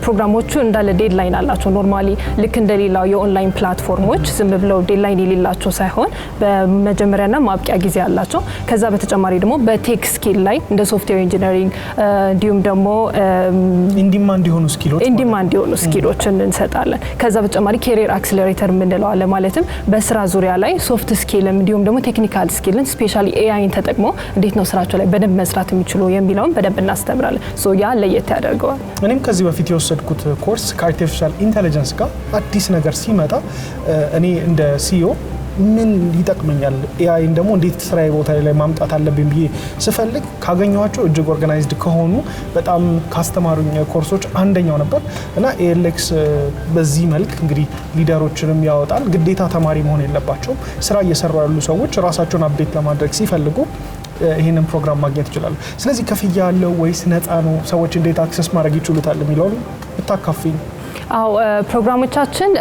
ፕሮግራሞቹ እንዳለ ዴድላይን አላቸው። ኖርማሊ ልክ እንደሌላው የኦንላይን ፕላትፎርሞች ዝም ብለው ዴድላይን የሌላቸው ሳይሆን በመጀመሪያና ማብቂያ ጊዜ አላቸው። ከዛ በተጨማሪ ደግሞ በቴክ ስኪል ላይ እንደ ሶፍትዌር ኢንጂነሪንግ እንዲሁም ደግሞ ኢንዲማንድ የሆኑ ስኪሎችን እንሰጣለን። ከዛ በተጨማሪ ካሪየር አክሰለሬተር የምንለው አለ። ማለትም በስራ ዙሪያ ላይ ሶፍት ስኪልም እንዲሁም ደግሞ ቴክኒካል ስኪልን ስፔሻሊ ኤአይን ተጠቅሞ እንዴት ነው ስራቸው ላይ በደንብ መስራት የሚችሉ የሚለውን በደንብ እናስተምራለን። ያ ለየት ያደርገዋል። እኔም ከዚህ በፊት የወሰድኩት ኮርስ ከአርቲፊሻል ኢንተለጀንስ ጋር አዲስ ነገር ሲመጣ እኔ እንደ ሲኢኦ ምን ይጠቅመኛል፣ ኤአይን ደግሞ እንዴት ስራዬ ቦታ ላይ ማምጣት አለብኝ ብዬ ስፈልግ ካገኘኋቸው እጅግ ኦርጋናይዝድ ከሆኑ በጣም ካስተማሩኝ ኮርሶች አንደኛው ነበር እና ALX በዚህ መልክ እንግዲህ ሊደሮችንም ያወጣል። ግዴታ ተማሪ መሆን የለባቸውም። ስራ እየሰሩ ያሉ ሰዎች ራሳቸውን አፕዴት ለማድረግ ሲፈልጉ ይህንን ፕሮግራም ማግኘት ይችላሉ። ስለዚህ ክፍያ አለው ወይስ ነፃ ነው? ሰዎች እንዴት አክሰስ ማድረግ ይችሉታል የሚለውን ብታካፊኝ። ፕሮግራሞቻችን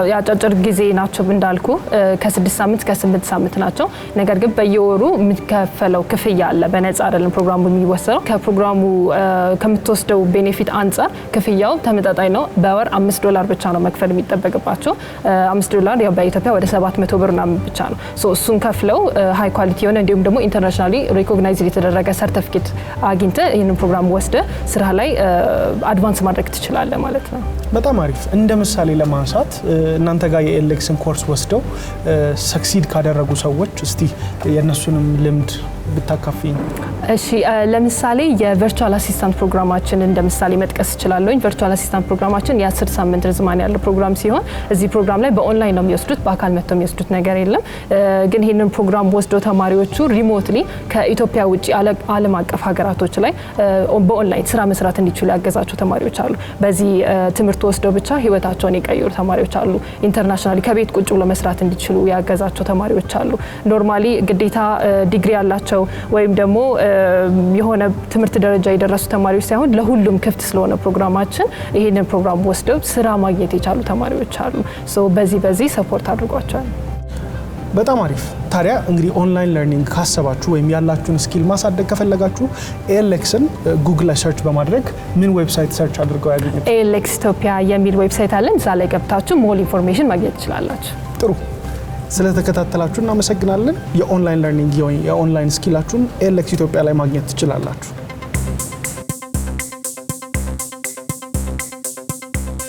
የአጫጭር ጊዜ ናቸው እንዳልኩ ከ6 ሳምንት እስከ 8 ሳምንት ናቸው። ነገር ግን በየወሩ የሚከፈለው ክፍያ አለ። በነፃ አይደለም ፕሮግራሙ የሚወሰነው። ከፕሮግራሙ ከምትወስደው ቤኔፊት አንጻር ክፍያው ተመጣጣኝ ነው። በወር $5 ብቻ ነው መክፈል የሚጠበቅባቸው። $5 ያው በኢትዮጵያ ወደ 700 ብር ብቻ ነው። እሱን ከፍለው ሃይ ኳሊቲ የሆነ እንዲሁም ደግሞ ኢንተርናሽናሊ ሪኮግናይዝድ የተደረገ ሰርቲፊኬት አግኝተ ይህንን ፕሮግራም ወስደ ስራ ላይ አድቫንስ ማድረግ ትችላለህ ማለት ነው። በጣም አሪፍ። እንደ ምሳሌ ለማንሳት እናንተ ጋር የኤሌክስን ኮርስ ወስደው ሰክሲድ ካደረጉ ሰዎች እስቲ የነሱንም ልምድ ብታካፊኝ። እሺ ለምሳሌ የቨርቹዋል አሲስታንት ፕሮግራማችን እንደ ምሳሌ መጥቀስ እችላለሁ። ቨርቹዋል አሲስታንት ፕሮግራማችን የ10 ሳምንት ርዝማኔ ያለው ፕሮግራም ሲሆን እዚህ ፕሮግራም ላይ በኦንላይን ነው የሚወስዱት፣ በአካል መጥተው የሚወስዱት ነገር የለም። ግን ይህንን ፕሮግራም ወስደው ተማሪዎቹ ሪሞትሊ ከኢትዮጵያ ውጪ ዓለም አቀፍ ሀገራቶች ላይ በኦንላይን ስራ መስራት እንዲችሉ ያገዛቸው ተማሪዎች አሉ። በዚህ ትምህርት ወስደው ብቻ ህይወታቸውን የቀየሩ ተማሪዎች አሉ። ኢንተርናሽናሊ ከቤት ቁጭ ብሎ መስራት እንዲችሉ ያገዛቸው ተማሪዎች አሉ። ኖርማሊ ግዴታ ዲግሪ ያላቸው ወይም ደግሞ የሆነ ትምህርት ደረጃ የደረሱ ተማሪዎች ሳይሆን ለሁሉም ክፍት ስለሆነ ፕሮግራማችን ይሄንን ፕሮግራም ወስደው ስራ ማግኘት የቻሉ ተማሪዎች አሉ። በዚህ ሰፖርት አድርጓቸዋል። በጣም አሪፍ። ታዲያ እንግዲህ ኦንላይን ለርኒንግ ካሰባችሁ ወይም ያላችሁን ስኪል ማሳደግ ከፈለጋችሁ ኤሌክስን ጉግል ላይ ሰርች በማድረግ ምን ዌብሳይት ሰርች አድርገው ያገኙት? ኤሌክስ ኢትዮጵያ የሚል ዌብሳይት አለን። እዛ ላይ ገብታችሁ ሞል ኢንፎርሜሽን ማግኘት ትችላላችሁ። ጥሩ። ስለተከታተላችሁ እናመሰግናለን። የኦንላይን ለርኒንግ የኦንላይን ስኪላችሁን ኤሌክስ ኢትዮጵያ ላይ ማግኘት ትችላላችሁ።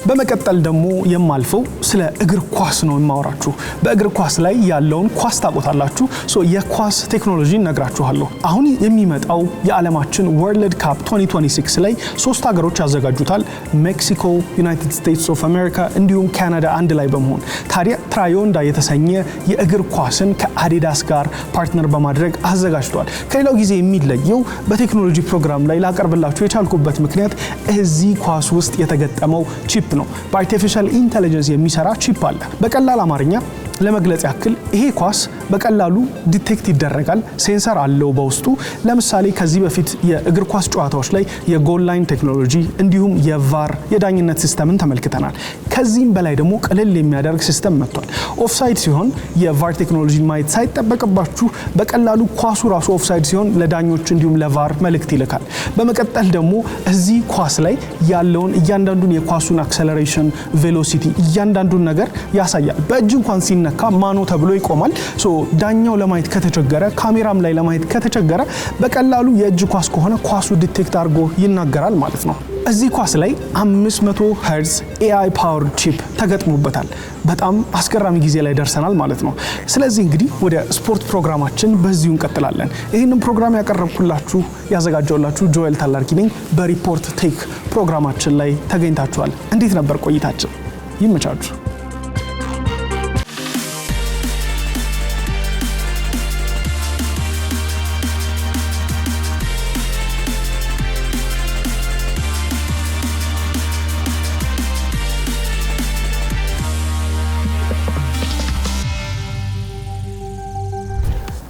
በመቀጠል ደግሞ የማልፈው ስለ እግር ኳስ ነው የማወራችሁ። በእግር ኳስ ላይ ያለውን ኳስ ታውቁታላችሁ። የኳስ ቴክኖሎጂ ነግራችኋለሁ። አሁን የሚመጣው የዓለማችን ወርልድ ካፕ 2026 ላይ 3 ሀገሮች ያዘጋጁታል። ሜክሲኮ፣ ዩናይትድ ስቴትስ ኦፍ አሜሪካ እንዲሁም ካናዳ አንድ ላይ በመሆን ታዲያ ትራዮንዳ የተሰኘ የእግር ኳስን ከአዲዳስ ጋር ፓርትነር በማድረግ አዘጋጅቷል። ከሌላው ጊዜ የሚለየው በቴክኖሎጂ ፕሮግራም ላይ ላቀርብላችሁ የቻልኩበት ምክንያት እዚህ ኳስ ውስጥ የተገጠመው ቺፕ ነው። በአርቲፊሻል ኢንተለጀንስ የሚሰራ ቺፕ አለ። በቀላል አማርኛ ለመግለጽ ያክል ይሄ ኳስ በቀላሉ ዲቴክት ይደረጋል። ሴንሰር አለው በውስጡ። ለምሳሌ ከዚህ በፊት የእግር ኳስ ጨዋታዎች ላይ የጎል ላይን ቴክኖሎጂ እንዲሁም የቫር የዳኝነት ሲስተምን ተመልክተናል። ከዚህም በላይ ደግሞ ቀለል የሚያደርግ ሲስተም መጥቷል። ኦፍሳይድ ሲሆን የቫር ቴክኖሎጂ ማየት ሳይጠበቅባችሁ በቀላሉ ኳሱ ራሱ ኦፍሳይድ ሲሆን ለዳኞች እንዲሁም ለቫር መልእክት ይልካል። በመቀጠል ደግሞ እዚህ ኳስ ላይ ያለውን እያንዳንዱን የኳሱን አክሰለሬሽን፣ ቬሎሲቲ እያንዳንዱን ነገር ያሳያል። በእጅ እንኳን ሲነካ ማኖ ተብሎ ይቆማል። ዳኛው ለማየት ከተቸገረ፣ ካሜራም ላይ ለማየት ከተቸገረ በቀላሉ የእጅ ኳስ ከሆነ ኳሱ ዲቴክት አድርጎ ይናገራል ማለት ነው። እዚህ ኳስ ላይ 500 ሄርዝ ኤአይ ፓወር ቺፕ ተገጥሞበታል። በጣም አስገራሚ ጊዜ ላይ ደርሰናል ማለት ነው። ስለዚህ እንግዲህ ወደ ስፖርት ፕሮግራማችን በዚሁ እንቀጥላለን። ይህንን ፕሮግራም ያቀረብኩላችሁ ያዘጋጀውላችሁ ጆኤል ታላርኪ ነኝ። በሪፖርት ቴክ ፕሮግራማችን ላይ ተገኝታችኋል። እንዴት ነበር ቆይታችን? ይመቻችሁ።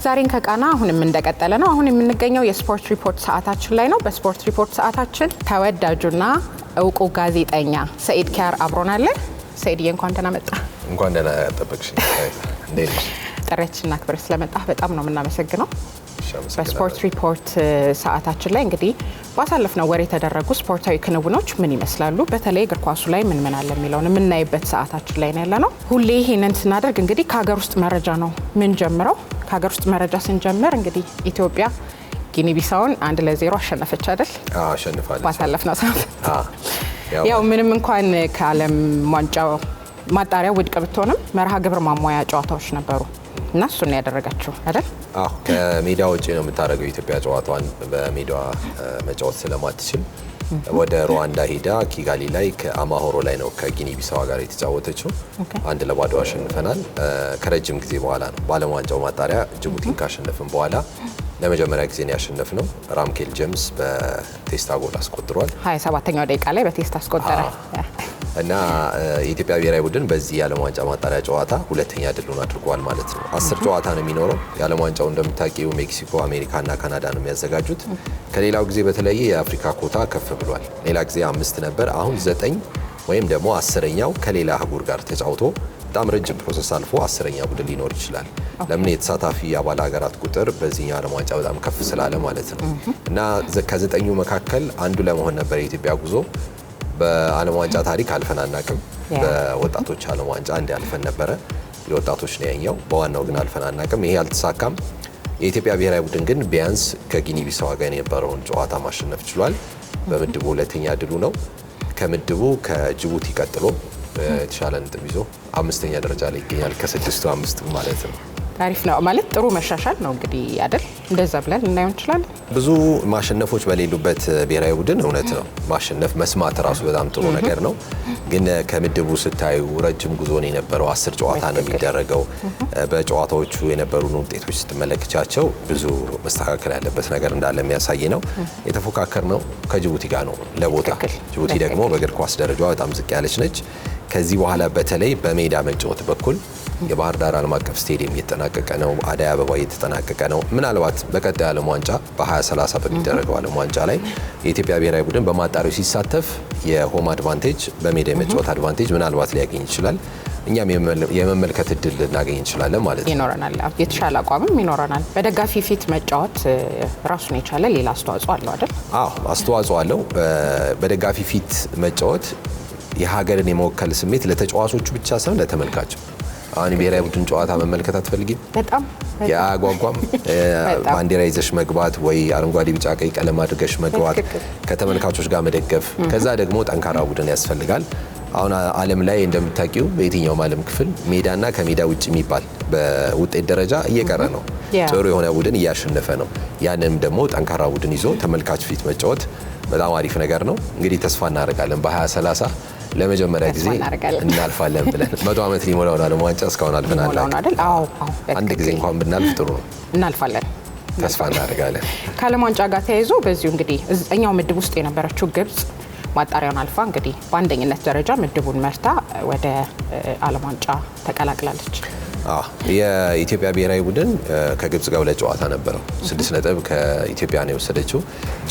ዛሬን ከቃና አሁንም እንደቀጠለ ነው። አሁን የምንገኘው የስፖርት ሪፖርት ሰዓታችን ላይ ነው። በስፖርት ሪፖርት ሰዓታችን ተወዳጁና እውቁ ጋዜጠኛ ሰኢድ ኪያር አብሮን አለ። ሰኢድ እንኳን ደህና መጣ። እንኳን ደህና ጠበቅሽ። እንዴት ነሽ? ጥሪያችንን አክብረህ ስለመጣህ በጣም ነው የምናመሰግነው። በስፖርት ሪፖርት ሰዓታችን ላይ እንግዲህ ባሳለፍነው ወር የተደረጉ ስፖርታዊ ክንውኖች ምን ይመስላሉ፣ በተለይ እግር ኳሱ ላይ ምን አለ የሚለውን የምናይበት ሰዓታችን ላይ ነው ያለነው። ሁሌ ይሄንን ስናደርግ እንግዲህ ከሀገር ውስጥ መረጃ ነው ምን ጀምረው። ከሀገር ውስጥ መረጃ ስንጀምር እንግዲህ ኢትዮጵያ ጊኒ ቢሳውን 1-0 አሸነፈች አይደል? አሸንፋለች ባሳለፍነው ሳምንት። ያው ምንም እንኳን ከዓለም ዋንጫው ማጣሪያ ውድቅ ብትሆንም መርሃ ግብር ማሟያ ጨዋታዎች ነበሩ እና እሱን ያደረጋችሁ አይደል? ከሜዳ ውጭ ነው የምታደርገው ኢትዮጵያ ጨዋታዋን በሜዳዋ መጫወት ስለማትችል ወደ ሩዋንዳ ሄዳ ኪጋሊ ላይ ከአማሆሮ ላይ ነው ከጊኒ ቢሳዋ ጋር የተጫወተችው። 1-0 አሸንፈናል። ከረጅም ጊዜ በኋላ ነው በዓለም ዋንጫው ማጣሪያ ጅቡቲን ካሸነፍን በኋላ ለመጀመሪያ ጊዜ ነው ያሸነፍነው። ራምኬል ጄምስ በቴስታ ጎል አስቆጥሯል። 27ኛው ደቂቃ ላይ በቴስታ አስቆጠረ እና የኢትዮጵያ ብሔራዊ ቡድን በዚህ የዓለም ዋንጫ ማጣሪያ ጨዋታ ሁለተኛ ድሉን አድርጓል ማለት ነው። 10 ጨዋታ ነው የሚኖረው። የዓለም ዋንጫው እንደምታውቂው ሜክሲኮ፣ አሜሪካና ካናዳ ነው የሚያዘጋጁት። ከሌላው ጊዜ በተለየ የአፍሪካ ኮታ ከፍ ብሏል። ሌላ ጊዜ 5 ነበር፣ አሁን 9 ወይም ደግሞ 10ኛው ከሌላ አህጉር ጋር ተጫውቶ በጣም ረጅም ፕሮሰስ አልፎ 10ኛ ቡድን ሊኖር ይችላል። ለምን የተሳታፊ አባል ሀገራት ቁጥር በዚህኛው ዓለም ዋንጫ በጣም ከፍ ስላለ ማለት ነው። እና ከ9ኙ መካከል አንዱ ለመሆን ነበር የኢትዮጵያ ጉዞ። በዓለም ዋንጫ ታሪክ አልፈን አናውቅም። በወጣቶች ዓለም ዋንጫ አንድ አልፈን ነበረ፣ የወጣቶች ነው ያኛው። በዋናው ግን አልፈን አናውቅም። ይሄ አልተሳካም። የኢትዮጵያ ብሔራዊ ቡድን ግን ቢያንስ ከጊኒ ቢሳዋ ጋር የነበረውን ጨዋታ ማሸነፍ ችሏል። በምድቡ ሁለተኛ ድሉ ነው። ከምድቡ ከጅቡቲ ቀጥሎ የተሻለ ነጥብ ይዞ 5ኛ ደረጃ ላይ ይገኛል። ከ6ቱ 5 ማለት ነው። አሪፍ ነው ማለት ጥሩ መሻሻል ነው እንግዲህ አይደል? እንደዛ ብለን ልናየው እንችላለን። ብዙ ማሸነፎች በሌሉበት ብሔራዊ ቡድን እውነት ነው ማሸነፍ መስማት ራሱ በጣም ጥሩ ነገር ነው። ግን ከምድቡ ስታዩ ረጅም ጉዞ ነው የነበረው። 10 ጨዋታ ነው የሚደረገው። በጨዋታዎቹ የነበሩን ውጤቶች ስትመለከቻቸው ብዙ መስተካከል ያለበት ነገር እንዳለ የሚያሳይ ነው። የተፎካከር ነው ከጅቡቲ ጋር ነው ለቦታ። ጅቡቲ ደግሞ በእግር ኳስ ደረጃ በጣም ዝቅ ያለች ነች። ከዚህ በኋላ በተለይ በሜዳ መጫወት በኩል የባህር ዳር ዓለም አቀፍ ስቴዲየም እየተጠናቀቀ ነው። አደይ አበባ እየተጠናቀቀ ነው። ምናልባት በቀጣይ ዓለም ዋንጫ በ2030 በሚደረገው ዓለም ዋንጫ ላይ የኢትዮጵያ ብሔራዊ ቡድን በማጣሪያው ሲሳተፍ የሆም አድቫንቴጅ በሜዳ የመጫወት አድቫንቴጅ ምናልባት ሊያገኝ ይችላል። እኛም የመመልከት እድል ልናገኝ እንችላለን ማለት ነው። ይኖረናል፣ የተሻለ አቋምም ይኖረናል። በደጋፊ ፊት መጫወት ራሱን የቻለ ሌላ አስተዋጽኦ አለው አይደል? አዎ አስተዋጽኦ አለው። በደጋፊ ፊት መጫወት የሀገርን የመወከል ስሜት ለተጫዋቾቹ ብቻ ሳይሆን ለተመልካቹ። አሁን ብሔራዊ ቡድን ጨዋታ መመልከት አትፈልጊም? በጣም ያጓጓም። ባንዲራ ይዘሽ መግባት ወይ አረንጓዴ፣ ቢጫ፣ ቀይ ቀለም አድርገሽ መግባት፣ ከተመልካቾች ጋር መደገፍ። ከዛ ደግሞ ጠንካራ ቡድን ያስፈልጋል። አሁን ዓለም ላይ እንደምታውቂው በየትኛውም ዓለም ክፍል ሜዳና ከሜዳ ውጭ የሚባል በውጤት ደረጃ እየቀረ ነው። ጥሩ የሆነ ቡድን እያሸነፈ ነው። ያንንም ደግሞ ጠንካራ ቡድን ይዞ ተመልካች ፊት መጫወት በጣም አሪፍ ነገር ነው። እንግዲህ ተስፋ እናደርጋለን በ2030 ለመጀመሪያ ጊዜ እናልፋለን ብለን 100 ዓመት ሊሞላው ነው ዓለም ዋንጫ እስካሁን አልፈናል አይደል? አዎ አንድ ጊዜ እንኳን ብናልፍ ጥሩ ነው። እናልፋለን ተስፋ እናደርጋለን። ከዓለም ዋንጫ ጋር ተያይዞ በዚሁ እንግዲህ እኛው ምድብ ውስጥ የነበረችው ግብጽ ማጣሪያውን አልፋ እንግዲህ በአንደኝነት ደረጃ ምድቡን መርታ ወደ ዓለም ዋንጫ ተቀላቅላለች። የኢትዮጵያ ብሔራዊ ቡድን ከግብጽ ጋር 2 ጨዋታ ነበረው። 6 ነጥብ ከኢትዮጵያ ነው የወሰደችው።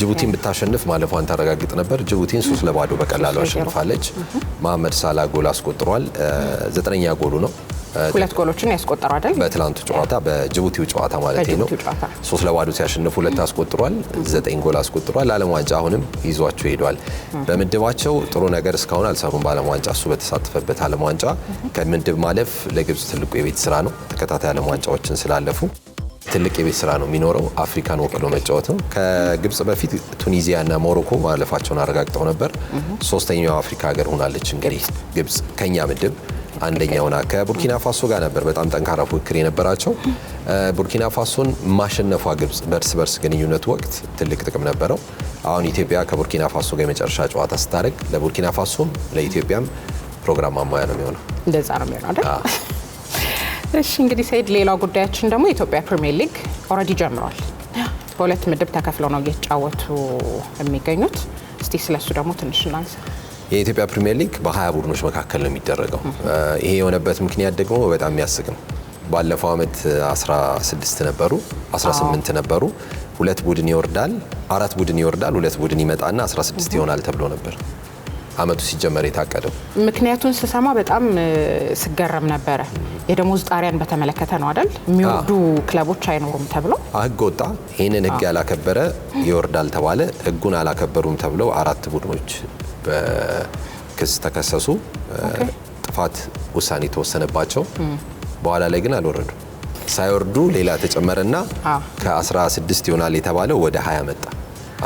ጅቡቲን ብታሸንፍ ማለፏን ታረጋግጥ ነበር። ጅቡቲን 3-2 በቀላሉ አሸንፋለች። መሐመድ ሳላ ጎል አስቆጥሯል። 9ኛ ጎሉ ነው። 2 ጎሎችን ያስቆጠረው አይደል? በትላንቱ ጨዋታ በጅቡቲው ጨዋታ ማለት ነው። 3-2 ሲያሸንፉ 2 አስቆጥሯል። 9 ጎል አስቆጥሯል። ለዓለም ዋንጫ አሁንም ይዟቸው ሄዷል። በምድባቸው ጥሩ ነገር እስካሁን አልሰሩም። በዓለም ዋንጫ እሱ በተሳተፈበት ዓለም ዋንጫ ከምድብ ማለፍ ለግብጽ ትልቁ የቤት ስራ ነው። ተከታታይ ዓለም ዋንጫዎችን ስላለፉ ትልቅ የቤት ስራ ነው የሚኖረው። አፍሪካን ወክሎ መጫወት ነው። ከግብጽ በፊት ቱኒዚያና ሞሮኮ ማለፋቸውን አረጋግጠው ነበር። 3ኛው አፍሪካ ሀገር ሆናለች። እንግዲህ ግብጽ ከኛ ምድብ አንደኛውና ከቡርኪና ፋሶ ጋር ነበር በጣም ጠንካራ ፉክክር የነበራቸው። ቡርኪና ፋሶን ማሸነፏ ግብጽ በእርስ በርስ ግንኙነቱ ወቅት ትልቅ ጥቅም ነበረው። አሁን ኢትዮጵያ ከቡርኪና ፋሶ ጋር የመጨረሻ ጨዋታ ስታደርግ ለቡርኪና ፋሶም ለኢትዮጵያም ፕሮግራም ማሟያ ነው የሚሆነው። እንደዛ ነው የሚሆነው አይደል? እሺ እንግዲህ ሰይድ፣ ሌላው ጉዳያችን ደግሞ የኢትዮጵያ ፕሪሚየር ሊግ ኦልሬዲ ጀምሯል። በ2 ምድብ ተከፍለው ነው እየተጫወቱ የሚገኙት። እስቲ ስለሱ ደግሞ ትንሽ እናንሳ። የኢትዮጵያ ፕሪሚየር ሊግ በ20 ቡድኖች መካከል ነው የሚደረገው። ይሄ የሆነበት ምክንያት ደግሞ በጣም የሚያስቅ ነው። ባለፈው ዓመት 16 ነበሩ፣ 18 ነበሩ። 2 ቡድን ይወርዳል፣ 4 ቡድን ይወርዳል፣ 2 ቡድን ይመጣና 16 ይሆናል ተብሎ ነበር አመቱ ሲጀመር የታቀደው። ምክንያቱን ስሰማ በጣም ስገረም ነበረ። የደሞዝ ጣሪያን በተመለከተ ነው አይደል? የሚወርዱ ክለቦች አይኖሩም ተብሎ ህግ ወጣ። ይህንን ህግ ያላከበረ ይወርዳል ተባለ። ህጉን አላከበሩም ተብለው 4 ቡድኖች በክስ ተከሰሱ። ጥፋት ውሳኔ ተወሰነባቸው። በኋላ ላይ ግን አልወረዱም። ሳይወርዱ ሌላ ተጨመረና ከ16 ይሆናል የተባለው ወደ 20 መጣ።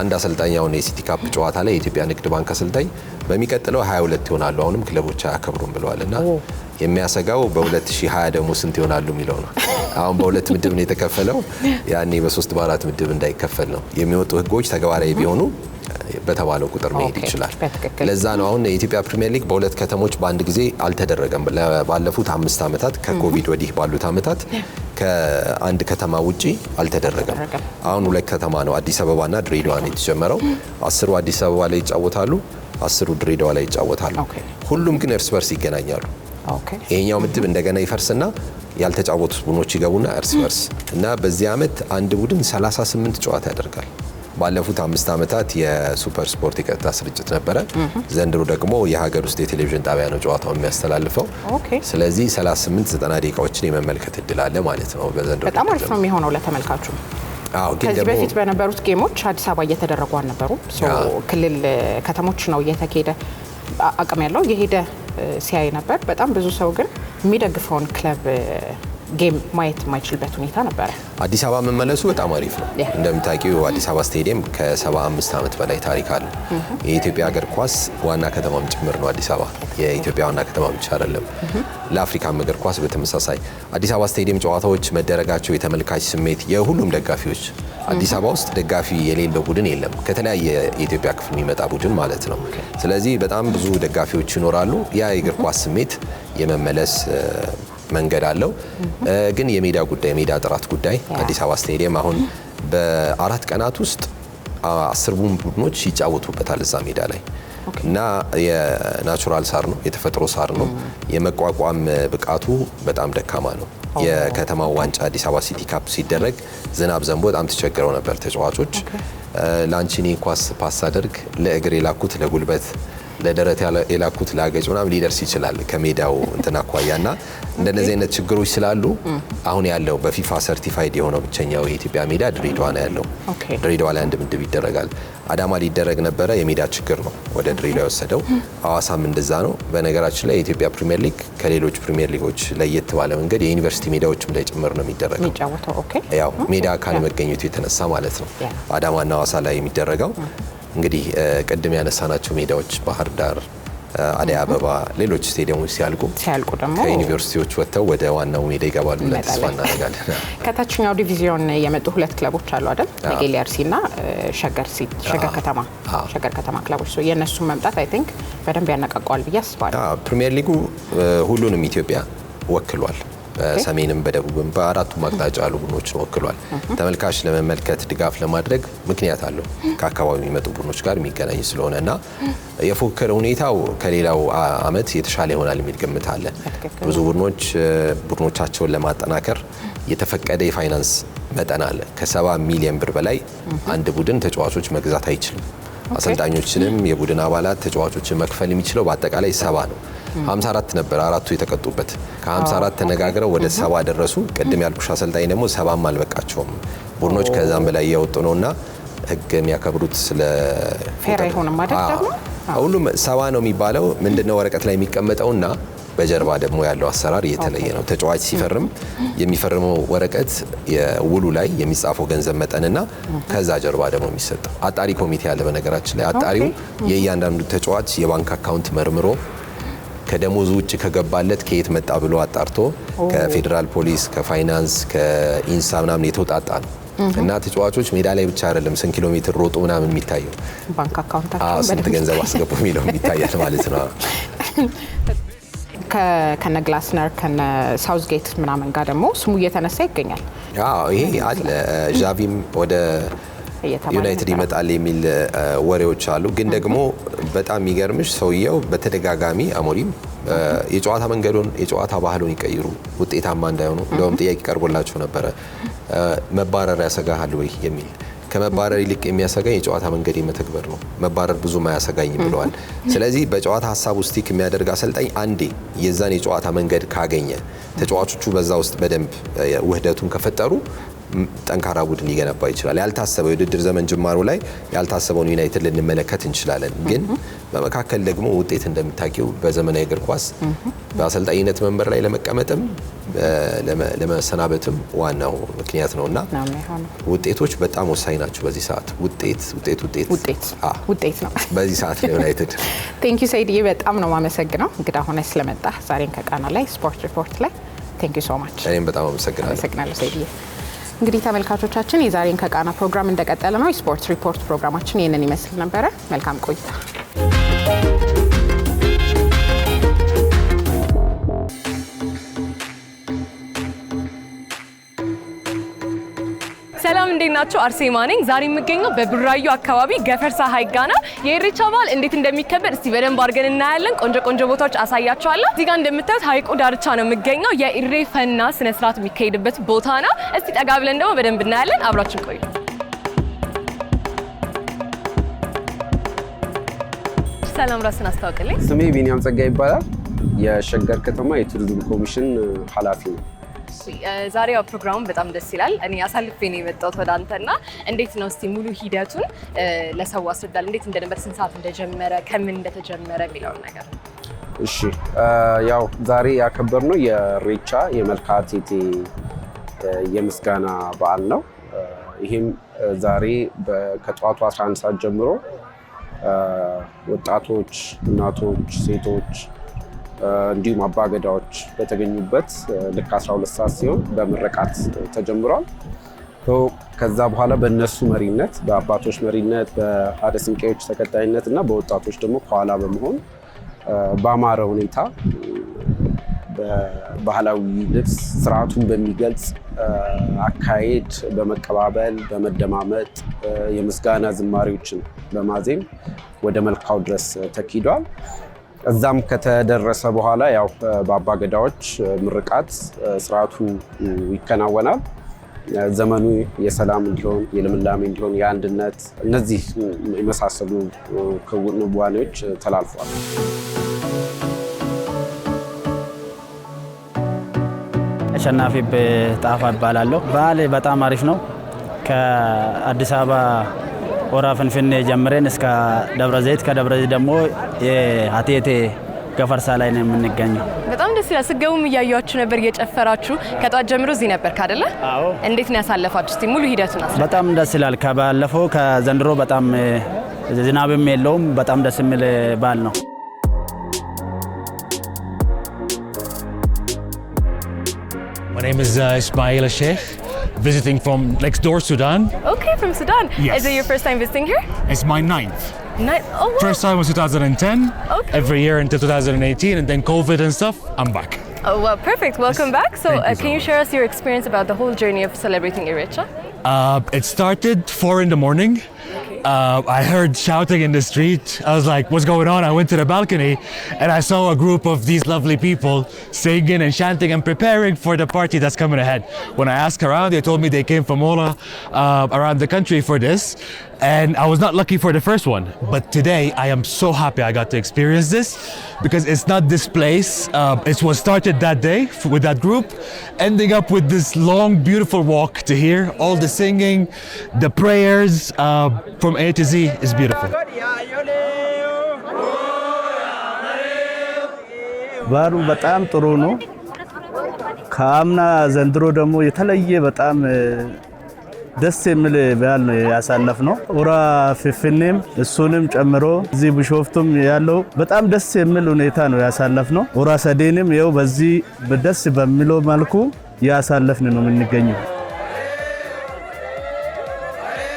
አንድ አሰልጣኛውን የሲቲ ካፕ ጨዋታ ላይ የኢትዮጵያ ንግድ ባንክ አሰልጣኝ በሚቀጥለው 22 ይሆናሉ አሁንም ክለቦች አያከብሩም ብለዋልና የሚያሰጋው በ2020 ደግሞ ስንት ይሆናሉ የሚለው ነው። አሁን በ2 ምድብ ነው የተከፈለው። ያኔ በ3 በ4 ምድብ እንዳይከፈል ነው። የሚወጡ ህጎች ተግባራዊ ቢሆኑ በተባለው ቁጥር መሄድ ይችላል። ለዛ ነው አሁን የኢትዮጵያ ፕሪሚየር ሊግ በ2 ከተሞች በአንድ ጊዜ አልተደረገም። ባለፉት 5 ዓመታት ከኮቪድ ወዲህ ባሉት ዓመታት ከአንድ ከተማ ውጪ አልተደረገም። አሁን 2 ከተማ ነው አዲስ አበባና ድሬዳዋ ነው የተጀመረው። 10ሩ አዲስ አበባ ላይ ይጫወታሉ፣ 10ሩ ድሬዳዋ ላይ ይጫወታሉ። ሁሉም ግን እርስ በርስ ይገናኛሉ። ይሄኛው ምድብ እንደገና ይፈርስና ያልተጫወቱት ቡድኖች ይገቡና እርስ በርስ እና በዚህ ዓመት አንድ ቡድን 38 ጨዋታ ያደርጋል። ባለፉት 5 ዓመታት የሱፐር ስፖርት የቀጥታ ስርጭት ነበረ። ዘንድሮ ደግሞ የሀገር ውስጥ የቴሌቪዥን ጣቢያ ነው ጨዋታውን የሚያስተላልፈው። ስለዚህ 38-90 ደቂቃዎችን የመመልከት እድል አለ ማለት ነው። በዘንድሮ በጣም አሪፍ ነው የሚሆነው ለተመልካቹ። ከዚህ በፊት በነበሩት ጌሞች አዲስ አበባ እየተደረጉ አልነበሩም። ክልል ከተሞች ነው እየተካሄደ አቅም ያለው የሄደ ሲያይ ነበር። በጣም ብዙ ሰው ግን የሚደግፈውን ክለብ ጌም ማየት የማይችልበት ሁኔታ ነበረ። አዲስ አበባ መመለሱ በጣም አሪፍ ነው። እንደምታውቂው አዲስ አበባ ስቴዲየም ከ75 ዓመት በላይ ታሪክ አለው። የኢትዮጵያ እግር ኳስ ዋና ከተማም ጭምር ነው አዲስ አበባ። የኢትዮጵያ ዋና ከተማ ብቻ አይደለም፣ ለአፍሪካም እግር ኳስ በተመሳሳይ አዲስ አበባ ስቴዲየም ጨዋታዎች መደረጋቸው የተመልካች ስሜት የሁሉም ደጋፊዎች አዲስ አበባ ውስጥ ደጋፊ የሌለው ቡድን የለም፣ ከተለያየ የኢትዮጵያ ክፍል የሚመጣ ቡድን ማለት ነው። ስለዚህ በጣም ብዙ ደጋፊዎች ይኖራሉ። ያ የእግር ኳስ ስሜት የመመለስ መንገድ አለው። ግን የሜዳ ጉዳይ የሜዳ ጥራት ጉዳይ አዲስ አበባ ስቴዲየም አሁን በ4 ቀናት ውስጥ 10 ቡድኖች ይጫወቱበታል እዛ ሜዳ ላይ እና የናቹራል ሳር ነው፣ የተፈጥሮ ሳር ነው። የመቋቋም ብቃቱ በጣም ደካማ ነው። የከተማው ዋንጫ አዲስ አበባ ሲቲ ካፕ ሲደረግ ዝናብ ዘንቦ በጣም ተቸግረው ነበር ተጫዋቾች። ላንቺኒ ኳስ ፓስ አድርግ ለእግር የላኩት ለጉልበት ለደረት የላኩት ላገጭ ምናምን ሊደርስ ይችላል ከሜዳው እንትና አኳያና እንደነዚህ አይነት ችግሮች ስላሉ አሁን ያለው በፊፋ ሰርቲፋይድ የሆነው ብቸኛው የኢትዮጵያ ሜዳ ድሬዳዋ ነው ያለው። ድሬዳዋ ላይ አንድ ምድብ ይደረጋል። አዳማ ሊደረግ ነበረ፣ የሜዳ ችግር ነው ወደ ድሬዳዋ የወሰደው። ሐዋሳም እንደዛ ነው። በነገራችን ላይ የኢትዮጵያ ፕሪሚየር ሊግ ከሌሎች ፕሪሚየር ሊጎች ለየት ባለ መንገድ የዩኒቨርሲቲ ሜዳዎችም ላይ ጭምር ነው የሚደረገው። ያው ሜዳ ካለመገኘቱ የተነሳ ማለት ነው አዳማና ሐዋሳ ላይ የሚደረገው። እንግዲህ ቅድም ያነሳናቸው ሜዳዎች ባህር ዳር፣ አደይ አበባ ሌሎች ስቴዲየሞች ሲያልቁ ደግሞ ከዩኒቨርሲቲዎች ወጥተው ወደ ዋናው ሜዳ ይገባሉ ብለን ተስፋ እናደርጋለን። ከታችኛው ዲቪዚዮን የመጡ ሁለት ክለቦች አሉ አይደል? ነገሌ አርሲና ሸገር ከተማ ክለቦች የነሱን መምጣት አይ ቲንክ በደንብ ያነቃቀዋል ብዬ አስባለሁ። ፕሪሚየር ሊጉ ሁሉንም ኢትዮጵያ ወክሏል። በሰሜንም በደቡብም በአራቱም አቅጣጫ ያሉ ቡድኖችን ወክሏል። ተመልካች ለመመልከት ድጋፍ ለማድረግ ምክንያት አለው ከአካባቢው የሚመጡ ቡድኖች ጋር የሚገናኝ ስለሆነ እና የፉክክር ሁኔታው ከሌላው አመት የተሻለ ይሆናል የሚል ግምት አለ። ብዙ ቡድኖች ቡድኖቻቸውን ለማጠናከር የተፈቀደ የፋይናንስ መጠን አለ። ከ70 ሚሊዮን ብር በላይ አንድ ቡድን ተጫዋቾች መግዛት አይችልም። አሰልጣኞችንም የቡድን አባላት ተጫዋቾችን መክፈል የሚችለው በአጠቃላይ 70 ነው። 54 ነበር አራቱ የተቀጡበት። ከ54 ተነጋግረው ወደ 70 ደረሱ። ቅድም ያልኩሽ አሰልጣኝ ደግሞ 70ም አልበቃቸውም። ቡድኖች ከዛም በላይ እያወጡ ነውና ህግ የሚያከብሩት ስለ ፌር አይሆንም ማለት ደግሞ ሁሉም 70 ነው የሚባለው ምንድነው ወረቀት ላይ የሚቀመጠውና በጀርባ ደግሞ ያለው አሰራር የተለየ ነው። ተጫዋች ሲፈርም የሚፈርመው ወረቀት የውሉ ላይ የሚጻፈው ገንዘብ መጠንና ከዛ ጀርባ ደግሞ የሚሰጠው አጣሪ ኮሚቴ ያለ። በነገራችን ላይ አጣሪው የእያንዳንዱ ተጫዋች የባንክ አካውንት መርምሮ ከደሞዙ ውጭ ከገባለት ከየት መጣ ብሎ አጣርቶ ከፌዴራል ፖሊስ፣ ከፋይናንስ፣ ከኢንሳ ምናምን የተውጣጣ ነው እና ተጫዋቾች ሜዳ ላይ ብቻ አይደለም ስንት ኪሎ ሜትር ሮጡ ምናምን የሚታየው ባንክ አካውንታቸው ስንት ገንዘብ አስገቡ የሚለው የሚታያል ማለት ነው። ከነ ግላስነር ከነ ሳውዝጌት ምናምን ጋር ደግሞ ስሙ እየተነሳ ይገኛል። ይሄ አለ ዣቪም ወደ ዩናይትድ ይመጣል የሚል ወሬዎች አሉ። ግን ደግሞ በጣም የሚገርምሽ ሰውየው በተደጋጋሚ አሞሪም የጨዋታ መንገዱን የጨዋታ ባህሉን ይቀይሩ ውጤታማ እንዳይሆኑ እንደውም ጥያቄ ቀርቦላቸው ነበረ። መባረር ያሰጋሃል ወይ የሚል ከመባረር ይልቅ የሚያሰጋኝ የጨዋታ መንገድ መተግበር ነው። መባረር ብዙም አያሰጋኝም ብለዋል። ስለዚህ በጨዋታ ሀሳብ ውስጥ የሚያደርግ አሰልጣኝ አንዴ የዛን የጨዋታ መንገድ ካገኘ ተጫዋቾቹ በዛ ውስጥ በደንብ ውህደቱን ከፈጠሩ ጠንካራ ቡድን ሊገነባ ይችላል። ያልታሰበው የውድድር ዘመን ጅማሩ ላይ ያልታሰበውን ዩናይትድ ልንመለከት እንችላለን። ግን በመካከል ደግሞ ውጤት እንደምታውቂው በዘመናዊ እግር ኳስ በአሰልጣኝነት መንበር ላይ ለመቀመጥም ለመሰናበትም ዋናው ምክንያት ነውና ውጤቶች በጣም ወሳኝ ናቸው። በዚህ ሰዓት ውጤት ነው በዚህ ሰዓት ለዩናይትድ። ቴንክ ዩ ሰይድዬ፣ በጣም ነው የማመሰግነው እንግዳ ሆነ ስለመጣ ዛሬን ከቃና ላይ ስፖርት ሪፖርት ላይ ቴንክ ዩ ሶ ማች። እኔም በጣም አመሰግናለሁ ሰይድዬ። እንግዲህ ተመልካቾቻችን የዛሬን ከቃና ፕሮግራም እንደቀጠለ ነው። የስፖርት ሪፖርት ፕሮግራማችን ይህንን ይመስል ነበረ። መልካም ቆይታ። ሰላም እንዴት ናችሁ? አርሴማ ነኝ። ዛሬ የምገኘው በቡራዩ አካባቢ ገፈርሳ ሐይቅ ጋር ነው። የኢሬቻ በዓል እንዴት እንደሚከበር እስቲ በደንብ አድርገን እናያለን። ቆንጆ ቦታዎች አሳያችኋለሁ። እዚህ ጋር እንደምታዩት ሐይቁ ዳርቻ ነው የምገኘው። የኢሬፈና ስነ ስርዓት የሚካሄድበት ቦታ ነው። እስቲ ጠጋ ብለን ደግሞ በደንብ እናያለን። አብራችን ቆዩ። ሰላም፣ ራስን አስተዋውቅልኝ። ስሜ ቢኒያም ጸጋ ይባላል። የሸገር ከተማ የቱሪዝም ኮሚሽን ኃላፊ ነው። ዛሬ ፕሮግራሙ በጣም ደስ ይላል። እኔ አሳልፌ ነው የመጣሁት ወደ አንተና እንዴት ነው እስቲ ሙሉ ሂደቱን ለሰው አስረዳል። እንዴት እንደነበር፣ ስንት ሰዓት እንደጀመረ፣ ከምን እንደተጀመረ የሚለውን ነገር። እሺ፣ ያው ዛሬ ያከበርነው የኢሬቻ የመልክዓ እቴጌ የምስጋና በዓል ነው። ይህም ዛሬ ከጠዋቱ 11 ሰዓት ጀምሮ ወጣቶች፣ እናቶች፣ ሴቶች እንዲሁም አባገዳዎች በተገኙበት ልክ 12 ሰዓት ሲሆን በምረቃት ተጀምሯል። ከዛ በኋላ በእነሱ መሪነት፣ በአባቶች መሪነት፣ በአደ ስንቄዎች ተከታይነት እና በወጣቶች ደግሞ ከኋላ በመሆን በአማረ ሁኔታ በባህላዊ ልብስ ስርዓቱን በሚገልጽ አካሄድ በመቀባበል በመደማመጥ የምስጋና ዝማሬዎችን በማዜም ወደ መልካው ድረስ ተኪዷል። እዛም ከተደረሰ በኋላ ያው በአባገዳዎች ምርቃት ስርዓቱ ይከናወናል። ዘመኑ የሰላም እንዲሆን፣ የልምላሜ እንዲሆን፣ የአንድነት እነዚህ የመሳሰሉ ክንዋኔዎች ተላልፈዋል። አሸናፊ ጣፋ እባላለሁ። በዓል በጣም አሪፍ ነው። ከአዲስ አበባ ሆራ ፍንፍኔ ጀምረን እስከ ደብረ ዘይት፣ ከደብረ ዘይት ደግሞ የአቴቴ ገፈርሳ ላይ ነው የምንገኘው። በጣም ደስ ይላል። ስገቡም እያያችሁ ነበር፣ እየጨፈራችሁ ከጧት ጀምሮ እዚህ ነበርክ አይደለ? አዎ። እንዴት ነው ያሳለፋችሁ? እስቲ ሙሉ ሂደቱን አስረዳ። በጣም ደስ ይላል። ከባለፈው ከዘንድሮ በጣም ዝናብም የለውም። በጣም ደስ የሚል በዓል ነው። name is Ismail Sheikh, visiting from North Sudan. Okay, from Sudan. Yes. Is it your first time visiting here? It's my 9th. Oh, wow. First time was 2010. Okay. Every year until 2018, and then COVID and stuff, I'm back. Oh, well, perfect. Welcome back. So, Thank you so can you share us your experience about the whole journey of celebrating Irrecha? It started 4 in the morning. I heard shouting in the street. I was like, what's going on? I went to the balcony and I saw a group of these lovely people singing and chanting and preparing for the party that's coming ahead. When I asked around, they told me they came from all around the country for this. And I was not lucky for the first one. But today, I am so happy I got to experience this because it's not this place. It was started that day with that group, ending up with this long, beautiful walk to here. All the singing, the prayers from A to Z is beautiful. ባሩ በጣም ጥሩ ነው። ከአምና ዘንድሮ ደግሞ የተለየ በጣም ደስ የሚል በዓል ነው ያሳለፍነው። ሆራ ፊንፊኔም እሱንም ጨምሮ እዚህ ቢሾፍቱም ያለው በጣም ደስ የሚል ሁኔታ ነው ያሳለፍነው። ሆራ ሰዴንም ይኸው በዚህ ደስ በሚለው መልኩ ያሳለፍን ነው የምንገኘው።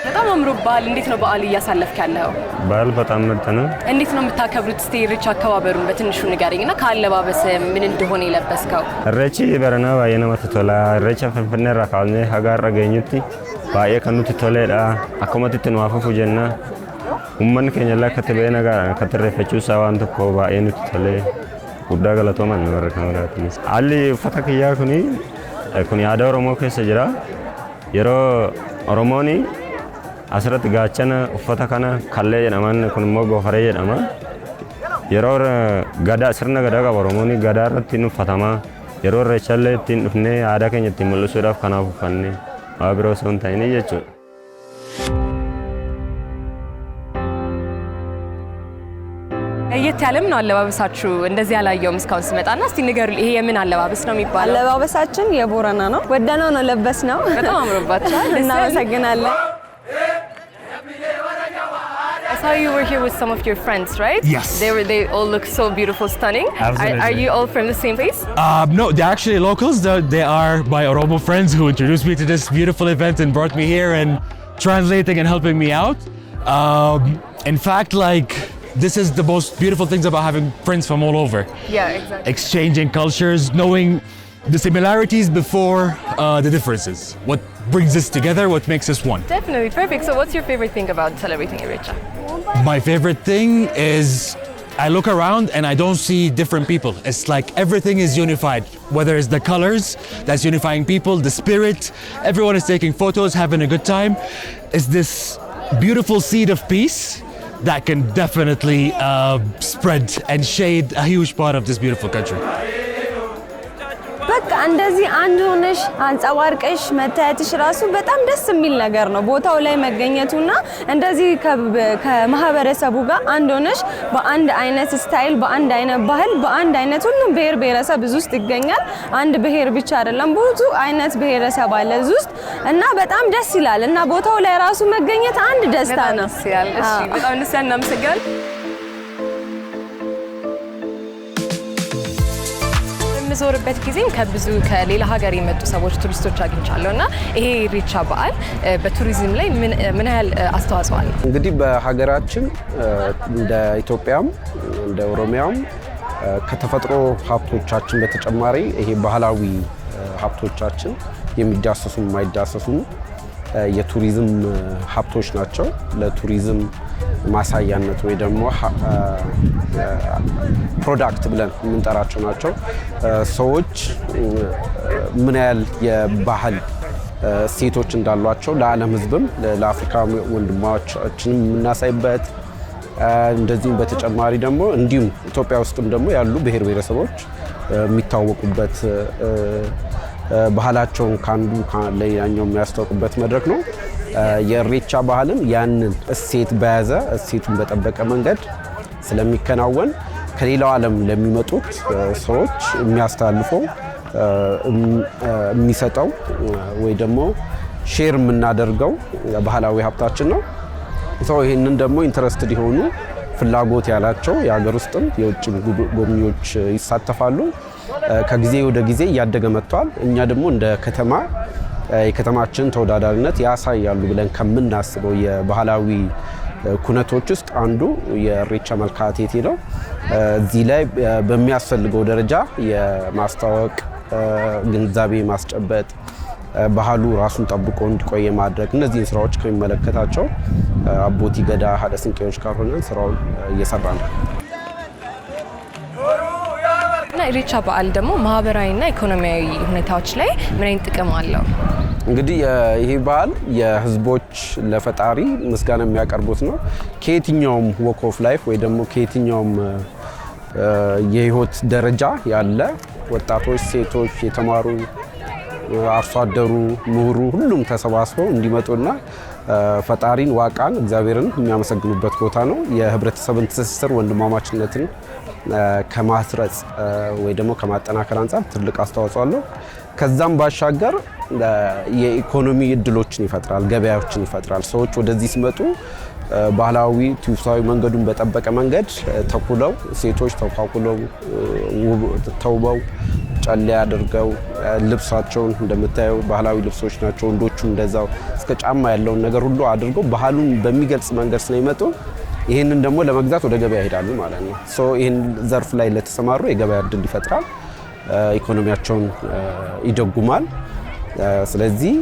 በጣም አምሮብሃል። እንዴት ነው በዓል እያሳለፍክ ያለው? በዓል በጣም ምርጥ ነው። እንዴት ነው የምታከብሩት? እስቲ ኢሬቻ አከባበሩን በትንሹ ንገረኝና ከአለባበስ ምን እንደሆነ የለበስከው? ኢሬቺ በረና ባየነ መተቶላ ኢሬቻ ፍንፍኔ ራካልኔ ሀጋር ረገኙቲ ባየ ከኑቲ ቶሌዳ አኮመቲት ነው አፈፉ ጀና ኡመን ከኛላ ከተበየ ነገር ከተረፈቹ ሳዋን ተኮ ባየ ኑቲ ቶሌ ጉዳ ገለቶ ማን ነው ረካውላት አሊ ፈተከያ ኩኒ አዳ ኦሮሞ ከሰ ጅራ የሮ ኦሮሞኒ asirrat gaachana uffata kana kallee jedhaman kun immoo goofaree jedhama. Yeroo gadaa sirna gadaa qaba Oromoon gadaa irratti hin uffatama. Yeroo irreechallee ittiin dhufnee aadaa keenya ittiin mul'isuudhaaf kanaaf uffanne waa biroo osoo hin ta'in jechuudha. ለየት ያለም ነው አለባበሳችሁ። እንደዚህ ያላየውም እስካሁን ስመጣና እስቲ ንገሩልኝ፣ ይሄ የምን አለባበስ ነው የሚባለው? አለባበሳችን የቦረና ነው። ወደነው ነው ለበስነው። በጣም አምሮባችኋል። እናመሰግናለን። I saw you were here with some of your friends, right? Yes. They all look so beautiful, stunning. Absolutely. Are you all from the same place? No, they're actually locals. They are my Oromo friends who introduced me to this beautiful event and brought me here and translating and helping me out. In fact, like, this is the most beautiful things about having friends from all over. Yeah, exactly. Exchanging cultures, knowing the similarities before the differences. What brings us together, what makes us one. Definitely, perfect. So what's your favorite thing about celebrating Irrecha? My favorite thing is I look around and I don't see different people. It's like everything is unified, whether it's the colors that's unifying people, the spirit, everyone is taking photos, having a good time. It's this beautiful seed of peace that can definitely spread and shade a huge part of this beautiful country. በቃ እንደዚህ አንድ ሆነሽ አንጸባርቀሽ መታየትሽ ራሱ በጣም ደስ የሚል ነገር ነው። ቦታው ላይ መገኘቱና እንደዚህ ከማህበረሰቡ ጋር አንድ ሆነሽ በአንድ አይነት ስታይል፣ በአንድ አይነት ባህል፣ በአንድ አይነት ሁሉም ብሔር ብሔረሰብ ውስጥ ይገኛል። አንድ ብሔር ብቻ አይደለም፣ ብዙ አይነት ብሔረሰብ አለ እዚህ ውስጥ እና በጣም ደስ ይላል እና ቦታው ላይ ራሱ መገኘት አንድ ደስታ ነው። እሺ፣ በጣም ደስ ያለ እናመሰግናለን። በምዞርበት ጊዜም ከሌላ ሀገር የመጡ ሰዎች ቱሪስቶች አግኝቻለሁ እና ይሄ ኢሬቻ በዓል በቱሪዝም ላይ ምን ያህል አስተዋጽኦ አለው? እንግዲህ በሀገራችን እንደ ኢትዮጵያም እንደ ኦሮሚያም ከተፈጥሮ ሀብቶቻችን በተጨማሪ ይሄ ባህላዊ ሀብቶቻችን የሚዳሰሱ የማይዳሰሱ የቱሪዝም ሀብቶች ናቸው። ለቱሪዝም ማሳያነት ወይ ደግሞ ፕሮዳክት ብለን የምንጠራቸው ናቸው። ሰዎች ምን ያህል የባህል ሴቶች እንዳሏቸው ለዓለም ሕዝብም ለአፍሪካ ወንድሞቻችንም የምናሳይበት እንደዚሁም በተጨማሪ ደግሞ እንዲሁም ኢትዮጵያ ውስጥም ደግሞ ያሉ ብሔር ብሔረሰቦች የሚታወቁበት ባህላቸውን ካንዱ ለሌላኛው የሚያስተዋውቁበት መድረክ ነው። የኢሬቻ ባህልም ያንን እሴት በያዘ እሴቱን በጠበቀ መንገድ ስለሚከናወን ከሌላው ዓለም ለሚመጡት ሰዎች የሚያስተላልፈው የሚሰጠው ወይ ደግሞ ሼር የምናደርገው ባህላዊ ሀብታችን ነው። ይህንን ደግሞ ኢንተረስትድ የሆኑ ፍላጎት ያላቸው የሀገር ውስጥም የውጭ ጎብኚዎች ይሳተፋሉ። ከጊዜ ወደ ጊዜ እያደገ መጥቷል። እኛ ደግሞ እንደ ከተማ የከተማችን ተወዳዳሪነት ያሳያሉ ብለን ከምናስበው የባህላዊ ኩነቶች ውስጥ አንዱ የኢሬቻ መልክዓ እቴጌ ነው። እዚህ ላይ በሚያስፈልገው ደረጃ የማስተዋወቅ ግንዛቤ ማስጨበጥ ባህሉ ራሱን ጠብቆ እንዲቆይ ማድረግ እነዚህን ስራዎች ከሚመለከታቸው አቦቲ ገዳ ሀደ ስንቄዎች ጋር ሆነን ስራውን እየሰራ ነው። እና ኢሬቻ በዓል ደግሞ ማህበራዊና ኢኮኖሚያዊ ሁኔታዎች ላይ ምን አይነት ጥቅም አለው? እንግዲህ ይሄ በዓል የህዝቦች ለፈጣሪ ምስጋና የሚያቀርቡት ነው። ከየትኛውም ወክ ኦፍ ላይፍ ወይ ደግሞ ከየትኛውም የህይወት ደረጃ ያለ ወጣቶች፣ ሴቶች፣ የተማሩ፣ አርሶ አደሩ፣ ምሁሩ ሁሉም ተሰባስበው እንዲመጡና ፈጣሪን ዋቃን እግዚአብሔርን የሚያመሰግኑበት ቦታ ነው። የህብረተሰብን ትስስር ወንድማማችነትን ከማስረጽ ወይ ደግሞ ከማጠናከር አንጻር ትልቅ አስተዋጽኦ አለው። ከዛም ባሻገር የኢኮኖሚ እድሎችን ይፈጥራል፣ ገበያዎችን ይፈጥራል። ሰዎች ወደዚህ ሲመጡ ባህላዊ ትውፊታዊ መንገዱን በጠበቀ መንገድ ተኩለው ሴቶች ተኳኩለው ተውበው ጨሌ አድርገው ልብሳቸውን እንደምታየው ባህላዊ ልብሶች ናቸው። ወንዶቹ እንደዛው እስከ ጫማ ያለውን ነገር ሁሉ አድርገው ባህሉን በሚገልጽ መንገድ ስለሚመጡ ይህንን ደግሞ ለመግዛት ወደ ገበያ ይሄዳሉ ማለት ነው። ሶ ይህን ዘርፍ ላይ ለተሰማሩ የገበያ እድል ይፈጥራል፣ ኢኮኖሚያቸውን ይደጉማል። ስለዚህ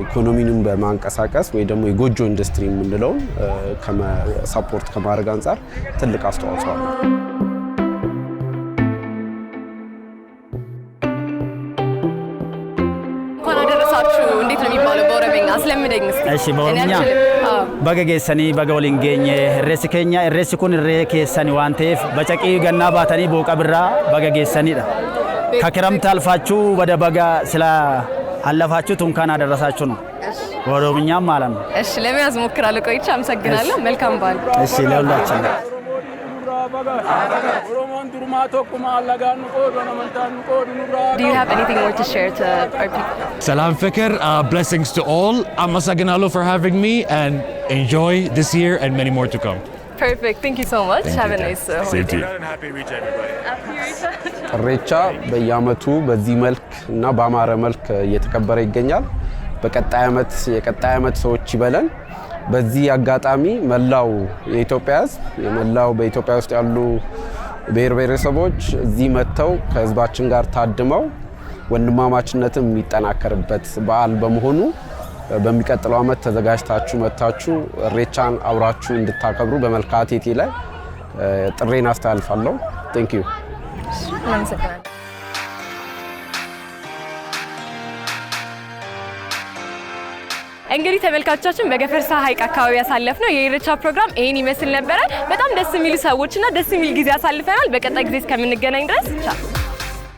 ኢኮኖሚንም በማንቀሳቀስ ወይ ደግሞ የጎጆ ኢንዱስትሪ የምንለውን ሳፖርት ከማድረግ አንጻር ትልቅ አስተዋጽኦ አለው። እንኳን አደረሳችሁ። እንዴት ነው የሚባለው በኦሮምኛ? አስለምደኝ እስኪ። እሺ፣ በኦሮምኛ በገጌሰኒ በገወሊንጌኝ ሬሲ ኬኛ ሬሲ ኩን ሬ ኬሰኒ ዋንቴፍ በጨቂ ገና ባተኒ ቦቃ ብራ በገጌሰኒዳ ከክረምት አልፋችሁ ወደ በጋ ስለ አለፋችሁ እንኳን አደረሳችሁ ነው በኦሮምኛም ማለት ነው። እሺ፣ ለመያዝ ሞክራለሁ። ቆይቼ አመሰግናለሁ። መልካም በዓል። እሺ፣ ለሁላችን Do you have anything more to share to our people? Salam Fikr, blessings to all. Amasaganalo for having me and enjoy this year and many more to come. Perfect. Thank you so much. Have a nice holiday. ኢሬቻ በየዓመቱ በዚህ መልክ እና በአማረ መልክ እየተከበረ ይገኛል። የቀጣይ ዓመት ሰዎች ይበለን። በዚህ አጋጣሚ መላው የኢትዮጵያ ሕዝብ የመላው በኢትዮጵያ ውስጥ ያሉ ብሔር ብሔረሰቦች እዚህ መጥተው ከህዝባችን ጋር ታድመው ወንድማማችነትም የሚጠናከርበት በዓል በመሆኑ በሚቀጥለው ዓመት ተዘጋጅታችሁ መጥታችሁ ኢሬቻን አብራችሁ እንድታከብሩ በመልክዓ እቴጌ ላይ ጥሬን አስተላልፋለሁ። ቴንክ ዩ። እንግዲህ ተመልካቾቻችን በገፈርሳ ሐይቅ አካባቢ ያሳለፍነው የኢሬቻ ፕሮግራም ይሄን ይመስል ነበረ። በጣም ደስ የሚሉ ሰዎችና ደስ የሚል ጊዜ አሳልፈናል። በቀጣይ ጊዜ እስከምንገናኝ ድረስ ቻው።